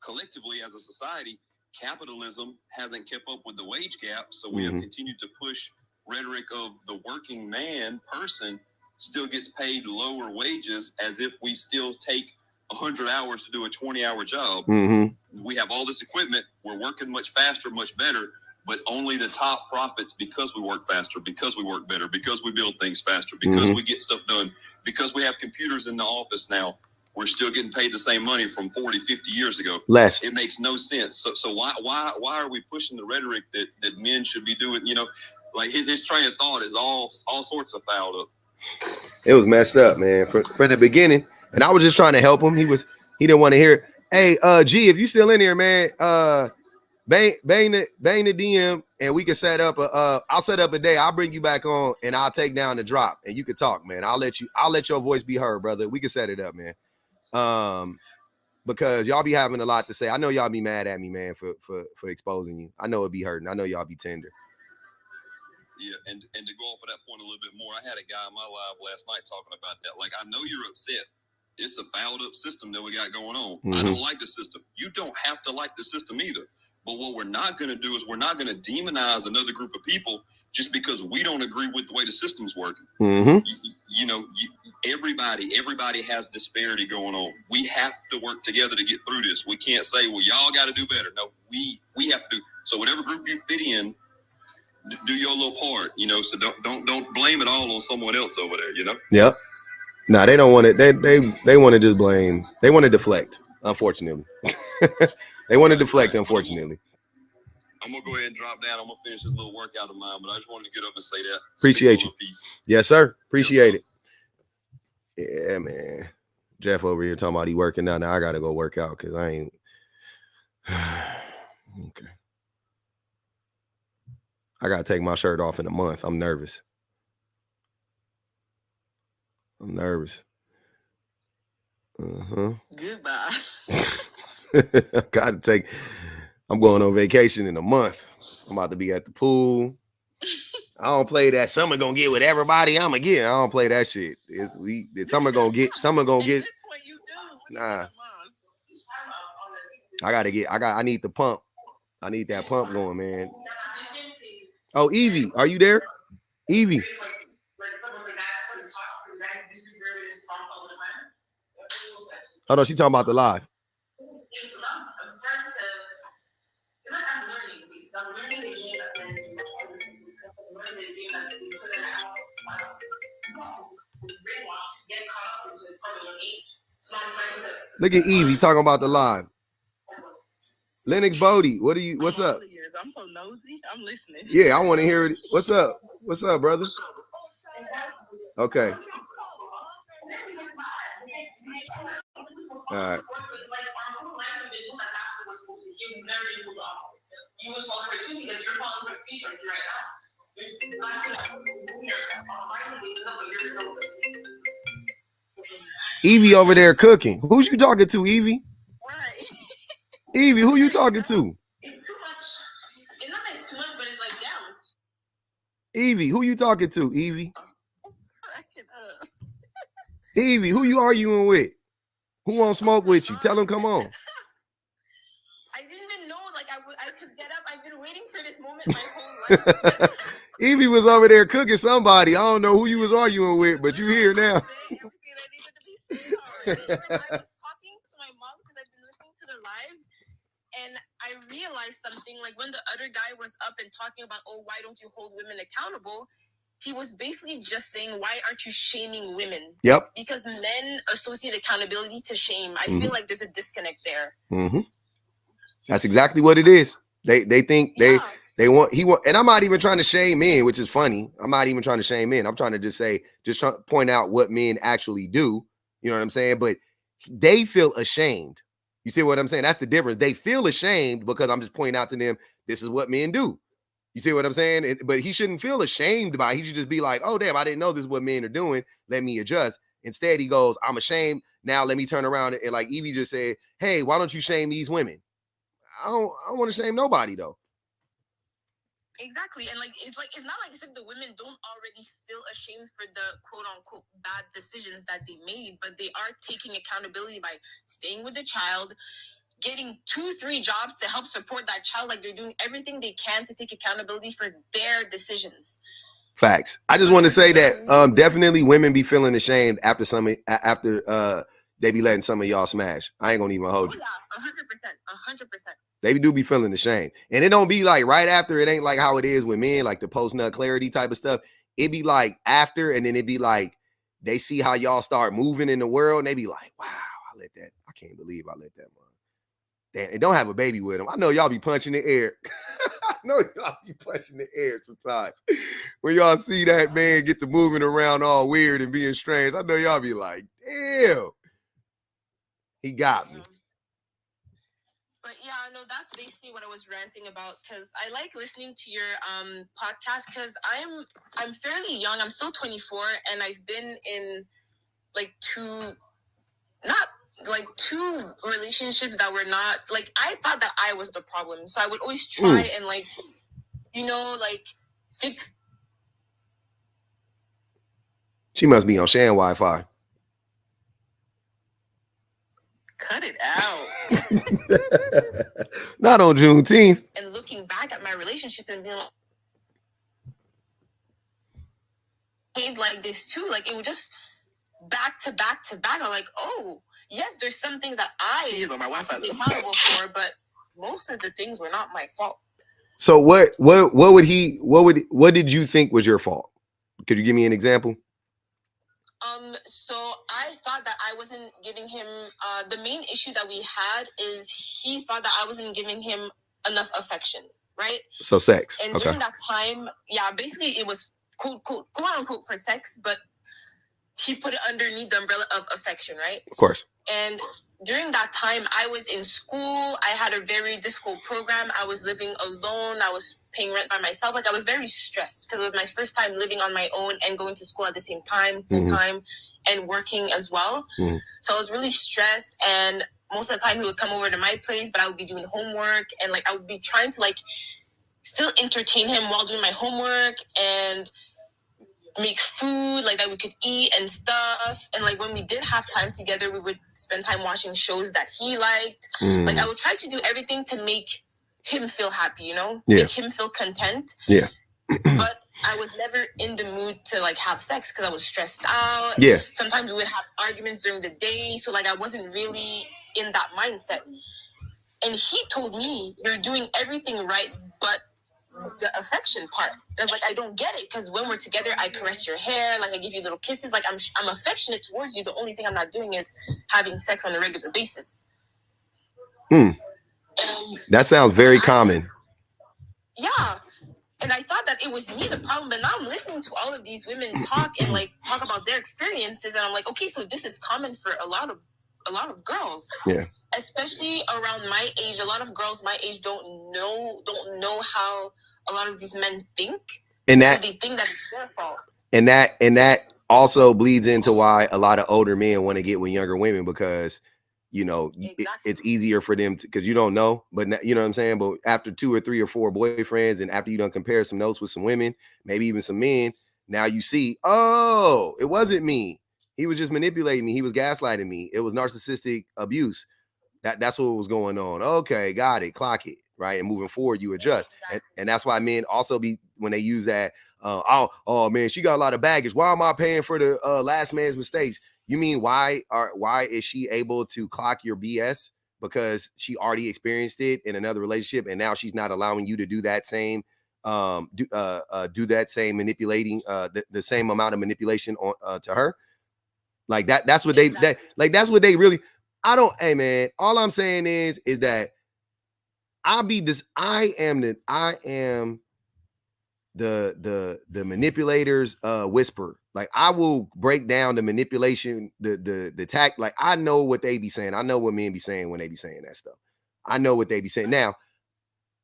collectively as a society, capitalism hasn't kept up with the wage gap. So we have continued to push rhetoric of the working man person still gets paid lower wages, as if we still take 100 hours to do a 20-hour job. We have all this equipment. We're working much faster, much better, but only the top profits because we work faster, because we work better, because we build things faster, because we get stuff done, because we have computers in the office now. We're still getting paid the same money from 40, 50 years ago. Less. It makes no sense. So why are we pushing the rhetoric that men should be doing? You know, like his train of thought is all sorts of fouled up. It was messed up, man, from the beginning. And I was just trying to help him. He didn't want to hear it. Hey, G, if you still in here, man, bang the DM and we can set up I'll set up a day. I'll bring you back on and I'll take down the drop and you can talk, man. I'll let your voice be heard, brother. We can set it up, man. Because y'all be having a lot to say. I know y'all be mad at me, man, for exposing you. I know it be hurting. I know y'all be tender. Yeah, and to go off of that point a little bit more, I had a guy on my live last night talking about that. Like, I know you're upset. It's a fouled up system that we got going on. I don't like the system. You don't have to like the system either. But what we're not going to do is we're not going to demonize another group of people just because we don't agree with the way the system's working. Everybody has disparity going on. We have to work together to get through this. We can't say, well, y'all got to do better. No, we have to do. So whatever group you fit in, do your little part, so don't blame it all on someone else over there, Yep. No, they don't want it. They want to just blame. They want to deflect, unfortunately. They want to deflect, unfortunately. I'm going to go ahead and drop down. I'm going to finish this little workout of mine, but I just wanted to get up and say that. Appreciate you. Yes, sir. Appreciate it. Yeah, man. Jeff over here talking about he working out. Now I got to go work out because I ain't. Okay. I got to take my shirt off in a month. I'm nervous. Goodbye. I'm going on vacation in a month. I'm about to be at the pool. I don't play that. Summer gonna get with everybody I'm gonna get. I don't play that shit. Summer gonna get. Nah. I need the pump. I need that pump going, man. Oh, Evie, are you there? Evie. Hold on, she talking about the live. Look at Evie talking about the live. Lennox Bodie, what's up? I'm so nosy. I'm listening. Yeah, I want to hear it. What's up? What's up, brother? Okay. All right. Evie over there cooking. Who's you talking to, Evie? Right. Evie, who you talking to? It's too much. It's not that it's too much, but it's like down. Evie, who you talking to, Evie? Evie, who you arguing with? Who won't smoke with you? Tell them come on. I didn't even know I could get up. I've been waiting for this moment my whole life. Evie was over there cooking somebody. I don't know who you was arguing with, but you here now. I was talking to my mom because I've been listening to the live, and I realized something. Like when the other guy was up and talking about, oh, why don't you hold women accountable? He was basically just saying, why aren't you shaming women? Yep. Because men associate accountability to shame. I feel like there's a disconnect there. That's exactly what it is. They think they want, and I'm not even trying to shame men, which is funny. I'm not even trying to shame men. I'm trying to just point out what men actually do. You know what I'm saying? But they feel ashamed. You see what I'm saying? That's the difference. They feel ashamed because I'm just pointing out to them, this is what men do. You see what I'm saying? But he shouldn't feel ashamed by it. He should just be like, oh, damn, I didn't know this is what men are doing. Let me adjust. Instead, he goes, I'm ashamed. Now let me turn around and like Evie just said, hey, why don't you shame these women? I don't want to shame nobody, though. Exactly. And like it's not like as if the women don't already feel ashamed for the quote unquote bad decisions that they made, but they are taking accountability by staying with the child, getting 2-3 jobs to help support that child. Like they're doing everything they can to take accountability for their decisions. Facts. I just want to say that definitely women be feeling ashamed after they be letting some of y'all smash. I ain't gonna even hold you. 100%. They do be feeling ashamed. And it don't be like right after. It ain't like how it is with men, like the post-nut clarity type of stuff. It be like after, and then it be like they see how y'all start moving in the world, and they be like, wow, I can't believe I let that one. Damn, and don't have a baby with him. I know y'all be punching the air. I know y'all be punching the air sometimes. When y'all see that man get to moving around all weird and being strange, I know y'all be like, damn, he got me. But yeah, no, that's basically what I was ranting about, because I like listening to your podcast because I'm fairly young. I'm still 24, and I've been in like two relationships that were not like, I thought that I was the problem. So I would always try and like, fix. She must be on Shan Wi-Fi. Cut it out. Not on Juneteenth. And looking back at my relationship and being like this too, like it would just back to back to back. I'm like, oh yes, there's some things that I be accountable for, but most of the things were not my fault. So what did you think was your fault? Could you give me an example? So I thought that I wasn't giving him, the main issue that we had is he thought that I wasn't giving him enough affection, right? So sex. And during that time, yeah, basically it was quote unquote for sex, but he put it underneath the umbrella of affection, right? Of course. And during that time, I was in school. I had a very difficult program. I was living alone. I was paying rent by myself. Like I was very stressed because it was my first time living on my own and going to school at the same time, full time, and working as well. So I was really stressed. And most of the time he would come over to my place, but I would be doing homework. And like I would be trying to like still entertain him while doing my homework and make food like that we could eat and stuff. And like when we did have time together, we would spend time watching shows that he liked. Like I would try to do everything to make him feel happy, make him feel content. Yeah. But I was never in the mood to like have sex because I was stressed out. Yeah. Sometimes we would have arguments during the day, so like I wasn't really in that mindset. And he told me, you're doing everything right, but the affection part. I was like, I don't get it, because when we're together, I caress your hair, like I give you little kisses, like I'm affectionate towards you. The only thing I'm not doing is having sex on a regular basis. That sounds very common. Yeah. And I thought that it was me the problem, but now I'm listening to all of these women talk and like talk about their experiences, and I'm like, okay, so this is common for a lot of girls. Yeah. Especially around my age. A lot of girls my age don't know how a lot of these men think. And that so they think that it's their fault. And that also bleeds into why a lot of older men want to get with younger women, because it's easier for them to, because you don't know, but you know what I'm saying? But after 2 or 3 or 4 boyfriends, and after you done compare some notes with some women, maybe even some men, now you see, oh, it wasn't me. He was just manipulating me. He was gaslighting me. It was narcissistic abuse. That's what was going on. Okay, got it. Clock it. Right. And moving forward, you adjust. And that's why men also when they use that, oh man, she got a lot of baggage. Why am I paying for the last man's mistakes? You mean why is she able to clock your BS? Because she already experienced it in another relationship, and now she's not allowing you to do that same do that same manipulating the same amount of manipulation on to her. Like that's what that's what they really. Hey man, all I'm saying is that I am the manipulator's whisper. Like I will break down the manipulation, the tact. Like I know what they be saying. I know what men be saying when they be saying that stuff. I know what they be saying. Now,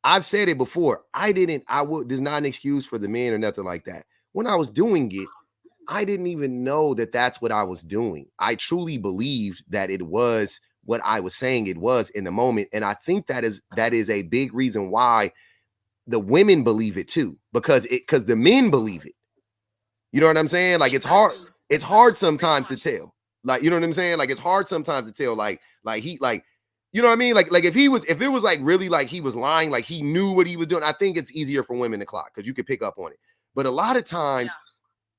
I've said it before. There's not an excuse for the men or nothing like that. When I was doing it, I didn't even know that that's what I was doing. I truly believed that it was what I was saying it was in the moment. And I think that is a big reason why the women believe it too, because the men believe it. You know what I'm saying? Like it's hard sometimes to tell. Like, you know what I'm saying? Like it's hard sometimes to tell. Like he, like, you know what I mean? Like if it was like really like he was lying, like he knew what he was doing, I think it's easier for women to clock because you could pick up on it. But a lot of times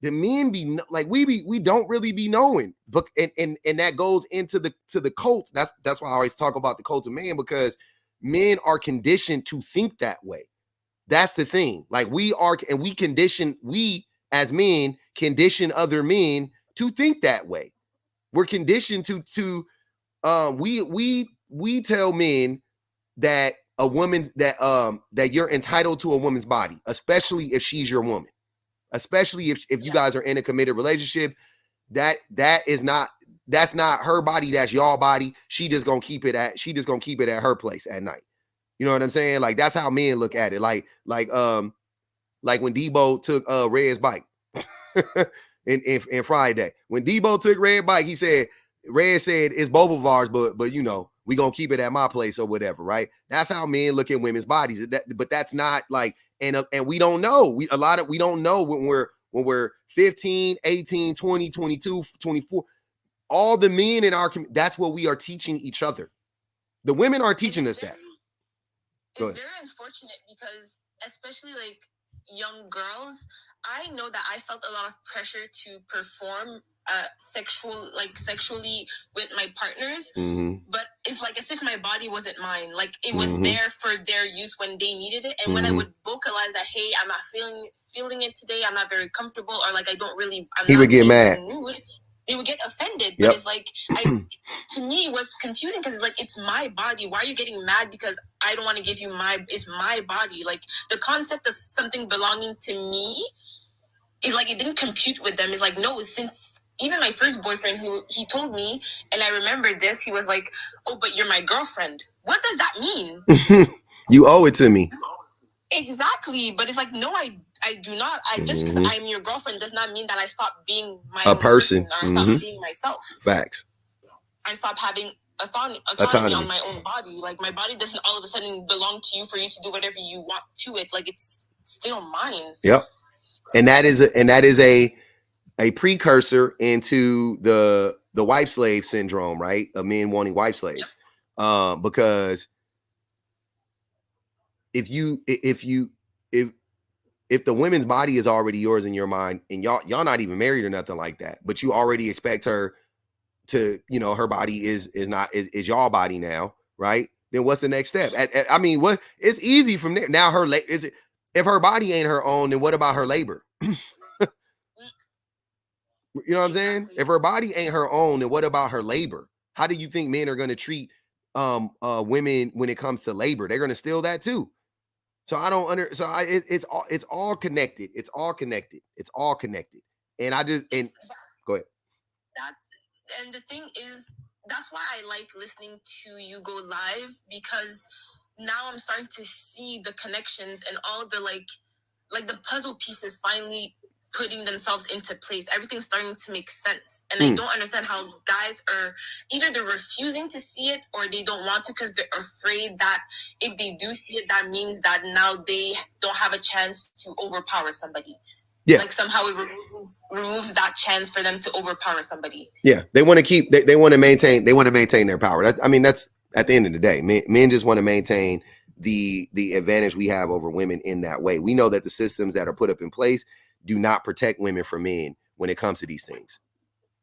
the men be like, we don't really be knowing. But and that goes into the cult. That's why I always talk about the cult of man, because men are conditioned to think that way. That's the thing. Like we as men condition other men to think that way. We're conditioned to we tell men that a woman that you're entitled to a woman's body, especially if she's your woman, especially if you guys are in a committed relationship. That's not her body, that's your body. She just gonna keep it at her place at night. You know what I'm saying? Like that's how men look at it. Like when Debo took Red's bike in Friday. When Debo took Red bike, Red said it's both of ours, but you know, we gonna keep it at my place or whatever, right? That's how men look at women's bodies. But that's not like, and we don't know. We don't know when we're 15, 18, 20, 22, 24. All the men in our community, that's what we are teaching each other. The women are teaching us that. It's very unfortunate because, especially like young girls, I know that I felt a lot of pressure to perform sexually with my partners, but it's like as if my body wasn't mine. Like it was there for their use when they needed it, and when I would vocalize that, hey, I'm not feeling it today, I'm not very comfortable, or like he would get mad. They would get offended. But it's like, to me, it was confusing because it's like, it's my body. Why are you getting mad because I don't want to give you it's my body? Like the concept of something belonging to me is like, it didn't compute with them. It's like, no, since even my first boyfriend, he told me, and I remember this, he was like, oh, but you're my girlfriend. What does that mean? You owe it to me. Exactly. But it's like, no, I do not. Just because I'm your girlfriend does not mean that I stop being my own person. Or I stop being myself. Facts. I stop having autonomy on my own body. Like my body doesn't all of a sudden belong to you for you to do whatever you want to it. Like it's still mine. Yep. And that is a precursor into the wife slave syndrome, right? Of men wanting wife slaves. Yep. Because if the women's body is already yours in your mind, and y'all not even married or nothing like that, but you already expect her to, you know, her body is your body now, right? Then what's the next step? I mean, what? It's easy from there. Now if her body ain't her own, then what about her labor? You know what I'm saying? If her body ain't her own, then what about her labor? How do you think men are going to treat women when it comes to labor? They're going to steal that too. So I don't it's all connected. It's all connected. It's all connected. And go ahead. And the thing is, that's why I like listening to you go live, because now I'm starting to see the connections and all the like the puzzle pieces finally putting themselves into place. Everything's starting to make sense. And I don't understand how guys are either they're refusing to see it or they don't want to because they're afraid that if they do see it, that means that now they don't have a chance to overpower somebody. Yeah. Like somehow it removes that chance for them to overpower somebody. Yeah. They want to they want to maintain their power. That's at the end of the day, men just want to maintain the advantage we have over women in that way. We know that the systems that are put up in place do not protect women from men when it comes to these things.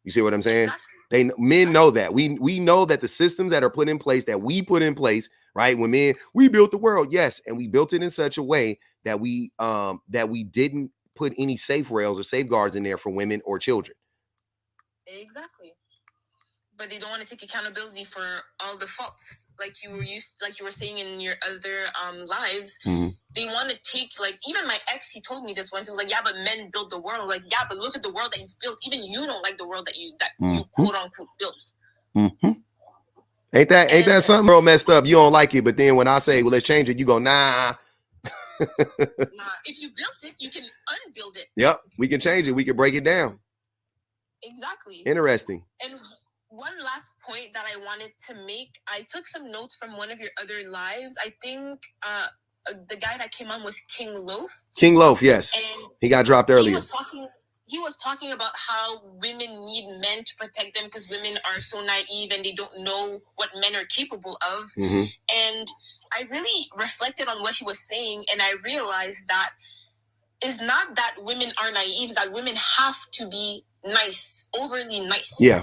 You see what I'm saying? Men know that. We know that the systems that are put in place, that we put in place, right? When we built the world, yes, and we built it in such a way that we didn't put any safe rails or safeguards in there for women or children. Exactly. But they don't want to take accountability for all the faults, like you were saying in your other lives. They want to take, like, even my ex, he told me this once. He was like, yeah, but men built the world. Like, yeah, but look at the world that you've built. Even you don't like the world that you quote unquote built. Ain't that something real messed up? You don't like it, but then when I say, well, let's change it, you go, nah. If you built it, you can unbuild it. Yep, we can change it. We can break it down. Exactly. Interesting. And one last point that I wanted to make, I took some notes from one of your other lives. I think the guy that came on was King Loaf. King Loaf, yes. And he got dropped earlier. He was talking about how women need men to protect them because women are so naive and they don't know what men are capable of. Mm-hmm. And I really reflected on what he was saying, and I realized that it's not that women are naive, it's that women have to be nice, overly nice. Yeah.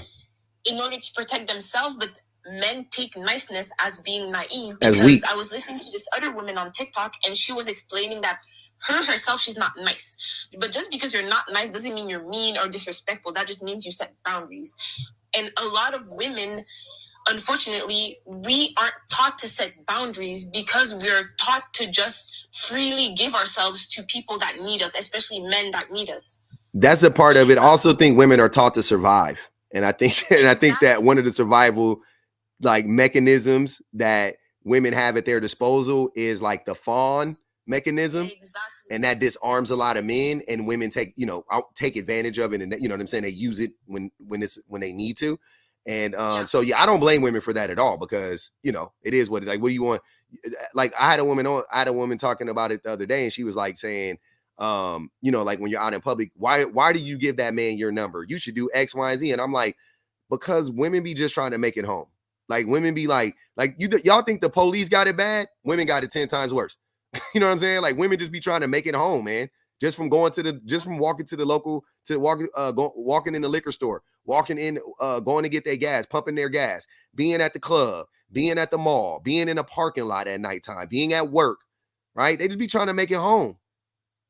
In order to protect themselves, but men take niceness as being naive. As because weak. I was listening to this other woman on TikTok, and she was explaining that herself, she's not nice. But just because you're not nice doesn't mean you're mean or disrespectful. That just means you set boundaries. And a lot of women, unfortunately, we aren't taught to set boundaries because we're taught to just freely give ourselves to people that need us, especially men that need us. That's a part of it. I also think women are taught to survive. And I think that one of the survival like mechanisms that women have at their disposal is like the fawn mechanism. Exactly. And that disarms a lot of men, and women take advantage of it. And you know what I'm saying? They use it when they need to. And so I don't blame women for that at all, because it is what it like. What do you want? Like I had a woman talking about it the other day, and she was like saying, like when you're out in public, why do you give that man your number? You should do X, Y, and Z. And I'm like, because women be just trying to make it home. Like women be like y'all think the police got it bad? Women got it 10 times worse. You know what I'm saying? Like women just be trying to make it home, man. Just from walking to the local, walking in the liquor store, walking in, going to get their gas, pumping their gas, being at the club, being at the mall, being in a parking lot at nighttime, being at work, right? They just be trying to make it home.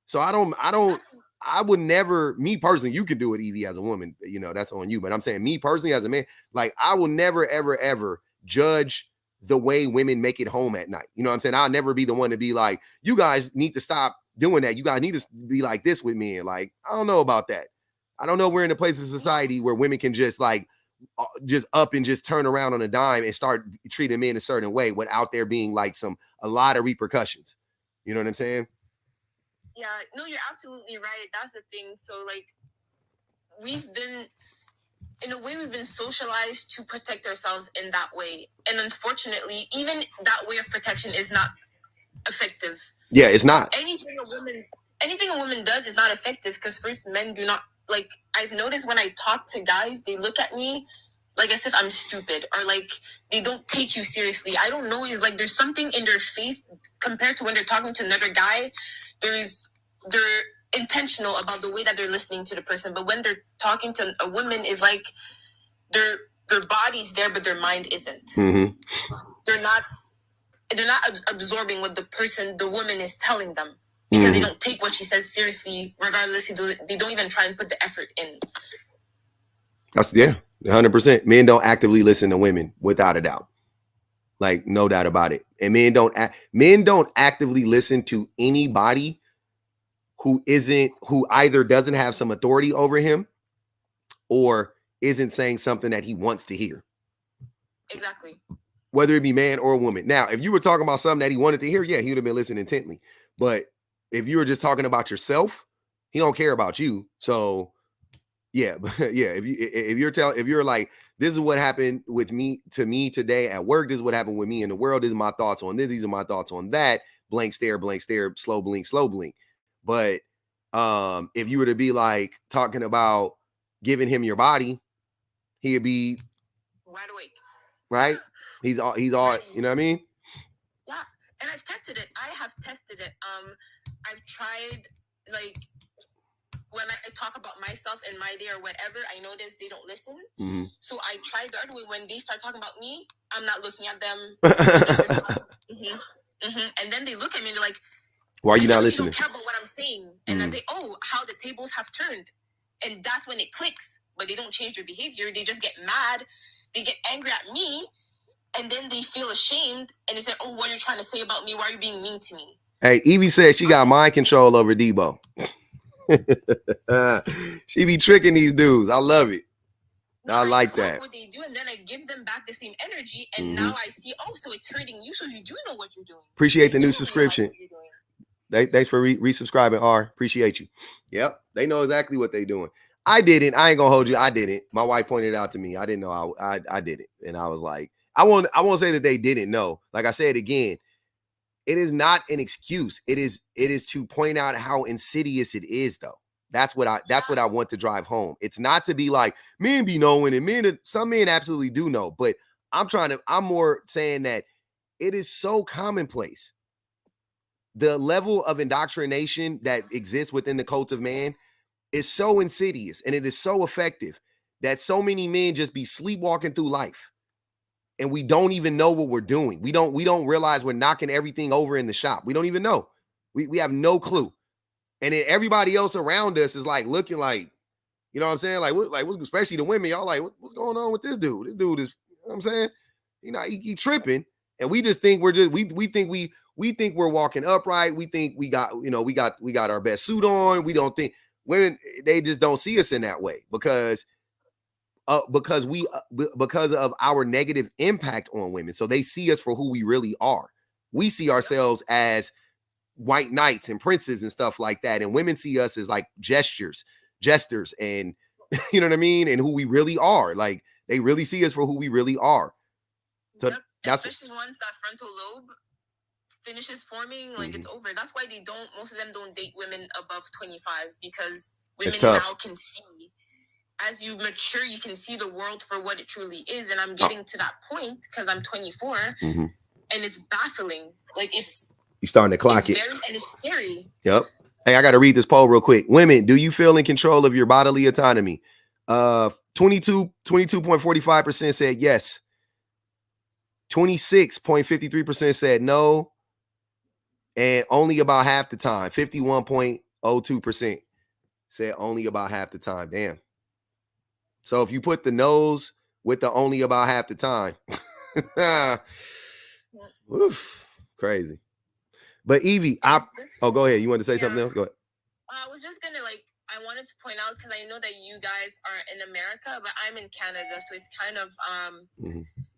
So I would never, me personally, you can do it, Evie, as a woman, that's on you. But I'm saying me personally as a man, like I will never, ever, ever judge the way women make it home at night. You know what I'm saying? I'll never be the one to be like, you guys need to stop doing that. You guys need to be like this with men. Like, I don't know about that. I don't know if we're in a place of society where women can just like, just up and just turn around on a dime and start treating men a certain way without there being like a lot of repercussions. You know what I'm saying? Yeah, no, you're absolutely right. That's the thing. So like, we've been socialized to protect ourselves in that way. And unfortunately, even that way of protection is not effective. Yeah, it's not. Anything a woman does is not effective because first, men do not, like, I've noticed when I talk to guys, they look at me like as if I'm stupid, or like they don't take you seriously. I don't know, is like there's something in their face compared to when they're talking to another guy. They're intentional about the way that they're listening to the person, but when they're talking to a woman, is like their body's there but their mind isn't. Mm-hmm. They're not absorbing what the woman is telling them, because they don't take what she says seriously. Regardless, they don't even try and put the effort in. That's 100%. Men don't actively listen to women, without a doubt. Like, no doubt about it. And men don't actively listen to anybody who either doesn't have some authority over him or isn't saying something that he wants to hear. Exactly. Whether it be man or woman. Now, if you were talking about something that he wanted to hear, he would have been listening intently. But if you were just talking about yourself, he don't care about you. So if you're like, this is what happened to me today at work, this is what happened with me in the world, this is my thoughts on this, these are my thoughts on that, blank stare, slow blink. But if you were to be like talking about giving him your body, he'd be wide awake. Right? He's all, you know what I mean? Yeah. And I've tested it. I have tested it. I've tried, like, when I talk about myself and my day or whatever, I notice they don't listen. Mm-hmm. So I tried the other way. When they start talking about me, I'm not looking at them. And then they look at me and they're like, why are you not listening? You don't care about what I'm saying. And I say, how the tables have turned. And that's when it clicks. But they don't change their behavior. They just get mad. They get angry at me. And then they feel ashamed. And they say, what are you trying to say about me? Why are you being mean to me? Hey, Evie said she got mind control over Debo. She be tricking these dudes. I love it. I like that. What they do, and then I give them back the same energy. And now I see, so it's hurting you. So you do know what you're doing. Appreciate the new subscription. Thanks for resubscribing, R. Appreciate you. Yep. They know exactly what they're doing. I didn't. I ain't gonna hold you. I didn't. My wife pointed it out to me. I didn't know I did it. And I was like, I won't say that they didn't know. Like I said again, It is not an excuse. It is to point out how insidious it is, though. That's what I want to drive home. It's not to be like men be knowing, and some men absolutely do know, but I'm more saying that it is so commonplace. The level of indoctrination that exists within the cult of man is so insidious, and it is so effective that so many men just be sleepwalking through life, and we don't even know what we're doing. We don't realize we're knocking everything over in the shop. We don't even know. We have no clue. And then everybody else around us is like looking like, you know what I'm saying? Like what, especially the women, y'all like, what's going on with this dude? This dude is, you know what I'm saying? You know, he tripping. And we just think we think we're walking upright. We think we got our best suit on. We don't think women, they just don't see us in that way because of our negative impact on women. So they see us for who we really are. We see ourselves as white knights and princes and stuff like that. And women see us as like jesters, and you know what I mean? And who we really are. Like they really see us for who we really are. So that's especially once that frontal lobe finishes forming, like it's over. That's why most of them don't date women above 25, because women now can see, as you mature, you can see the world for what it truly is. And I'm getting to that point because I'm 24 and it's baffling. Like you starting to clock it. And it's scary. Yep. Hey, I got to read this poll real quick. Women, do you feel in control of your bodily autonomy? 22.45% said yes. 26.53% said no. And only about half the time, 51.02% said only about half the time. Damn. So if you put the no's with the only about half the time, oof, crazy. But Evie, go ahead. You want to say something else? Go ahead. I was just gonna I wanted to point out, because I know that you guys are in America, but I'm in Canada, so it's kind of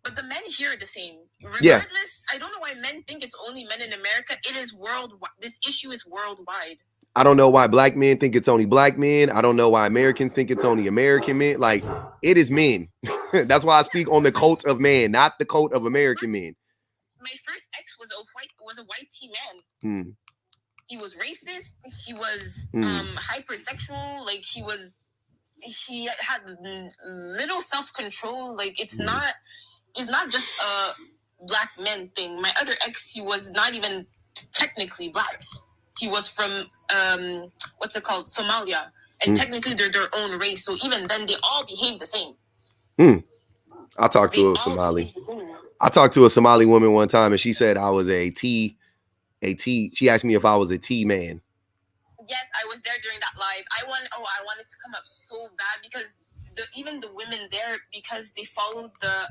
but the men here are the same. Regardless, I don't know why men think it's only men in America. It is worldwide. This issue is worldwide. I don't know why black men think it's only black men. I don't know why Americans think it's only American men. Like, it is men. That's why I speak on the cult of man, not the cult of American men. My first ex was a white tea man. He was racist. He was hypersexual. Like he had little self-control. Like it's not just a black men thing. My other ex, he was not even technically black. He was from Somalia, and technically they're their own race. So even then, they all behave the same. I talked to a Somali woman one time, and she said I was a T. She asked me if I was a T man. Yes, I was there during that live. I wanted to come up so bad because even the women there, because they followed the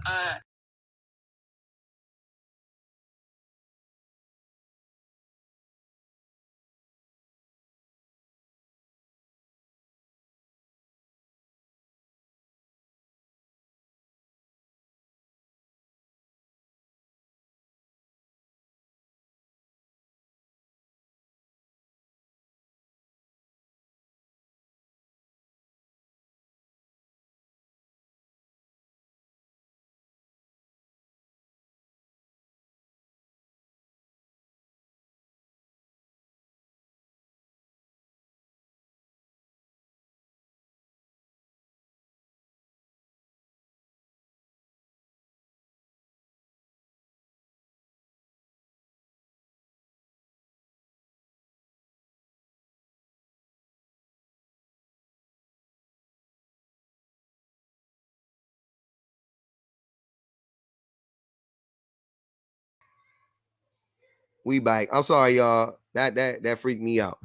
We back. I'm sorry, y'all. That freaked me out.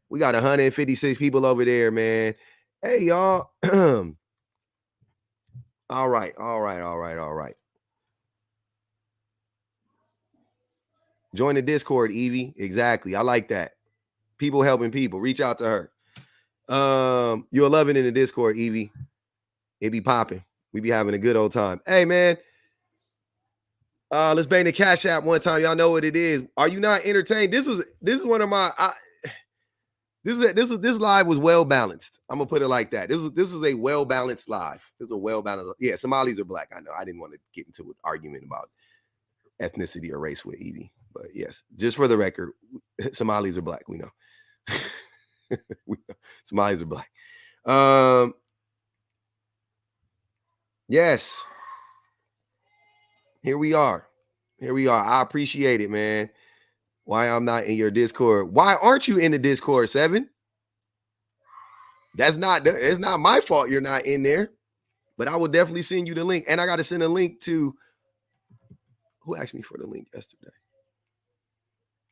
We got 156 people over there, man. Hey, y'all. All right. Join the Discord, Evie. Exactly. I like that. People helping people. Reach out to her. You'll love it in the Discord, Evie. It be popping. We be having a good old time. Hey, man. Let's bang the Cash App one time. Y'all know what it is. Are you not entertained? This is one of my this live was well balanced. I'm gonna put it like that. This was a well balanced live. This is a well balanced. Yeah, Somalis are black. I know. I didn't want to get into an argument about ethnicity or race with Evie, But yes, just for the record, Somalis are black. We know. Somalis are black. Yes. Here we are. I appreciate it, man. Why I'm not in your Discord? Why aren't you in the Discord, 7? It's not my fault you're not in there, but I will definitely send you the link. And I got to send a link to who asked me for the link yesterday?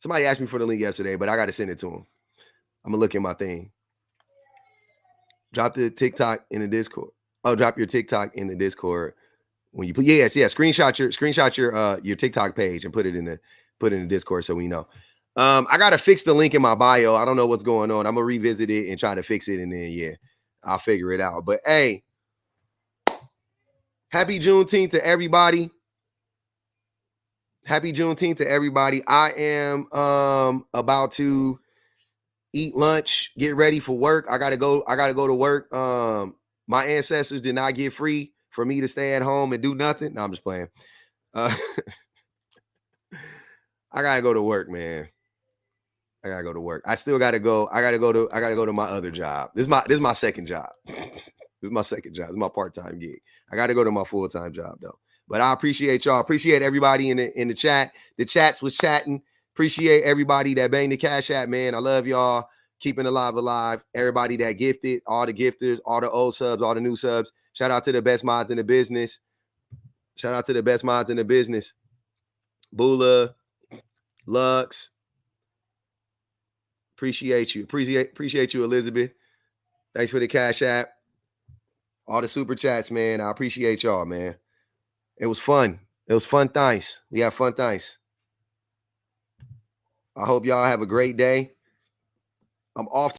Somebody asked me for the link yesterday, but I got to send it to him. I'm gonna look at my thing. Drop the TikTok in the Discord. Oh, drop your TikTok in the Discord when you put screenshot your TikTok page and put it in the Discord so we know. I gotta fix the link in my bio. I don't know what's going on. I'm gonna revisit it and try to fix it, and then I'll figure it out. But hey, happy Juneteenth to everybody. Happy Juneteenth to everybody. I am about to eat lunch, get ready for work. I gotta go to work. My ancestors did not get free for me to stay at home and do nothing. No, I'm just playing. I gotta go to work, man. I gotta go to work. I still gotta go. I gotta go to my other job. This is my second job. This is my second job. This is my part-time gig. I gotta go to my full-time job though. But I appreciate y'all. Appreciate everybody in the chat. The chats was chatting. Appreciate everybody that banged the Cash App, man. I love y'all. Keeping the live alive. Everybody that gifted, all the gifters, all the old subs, all the new subs. Shout out to the best mods in the business. Bula, Lux. Appreciate you. Appreciate you, Elizabeth. Thanks for the Cash App. All the super chats, man. I appreciate y'all, man. It was fun. Nice. We have fun nice. I hope y'all have a great day. I'm off.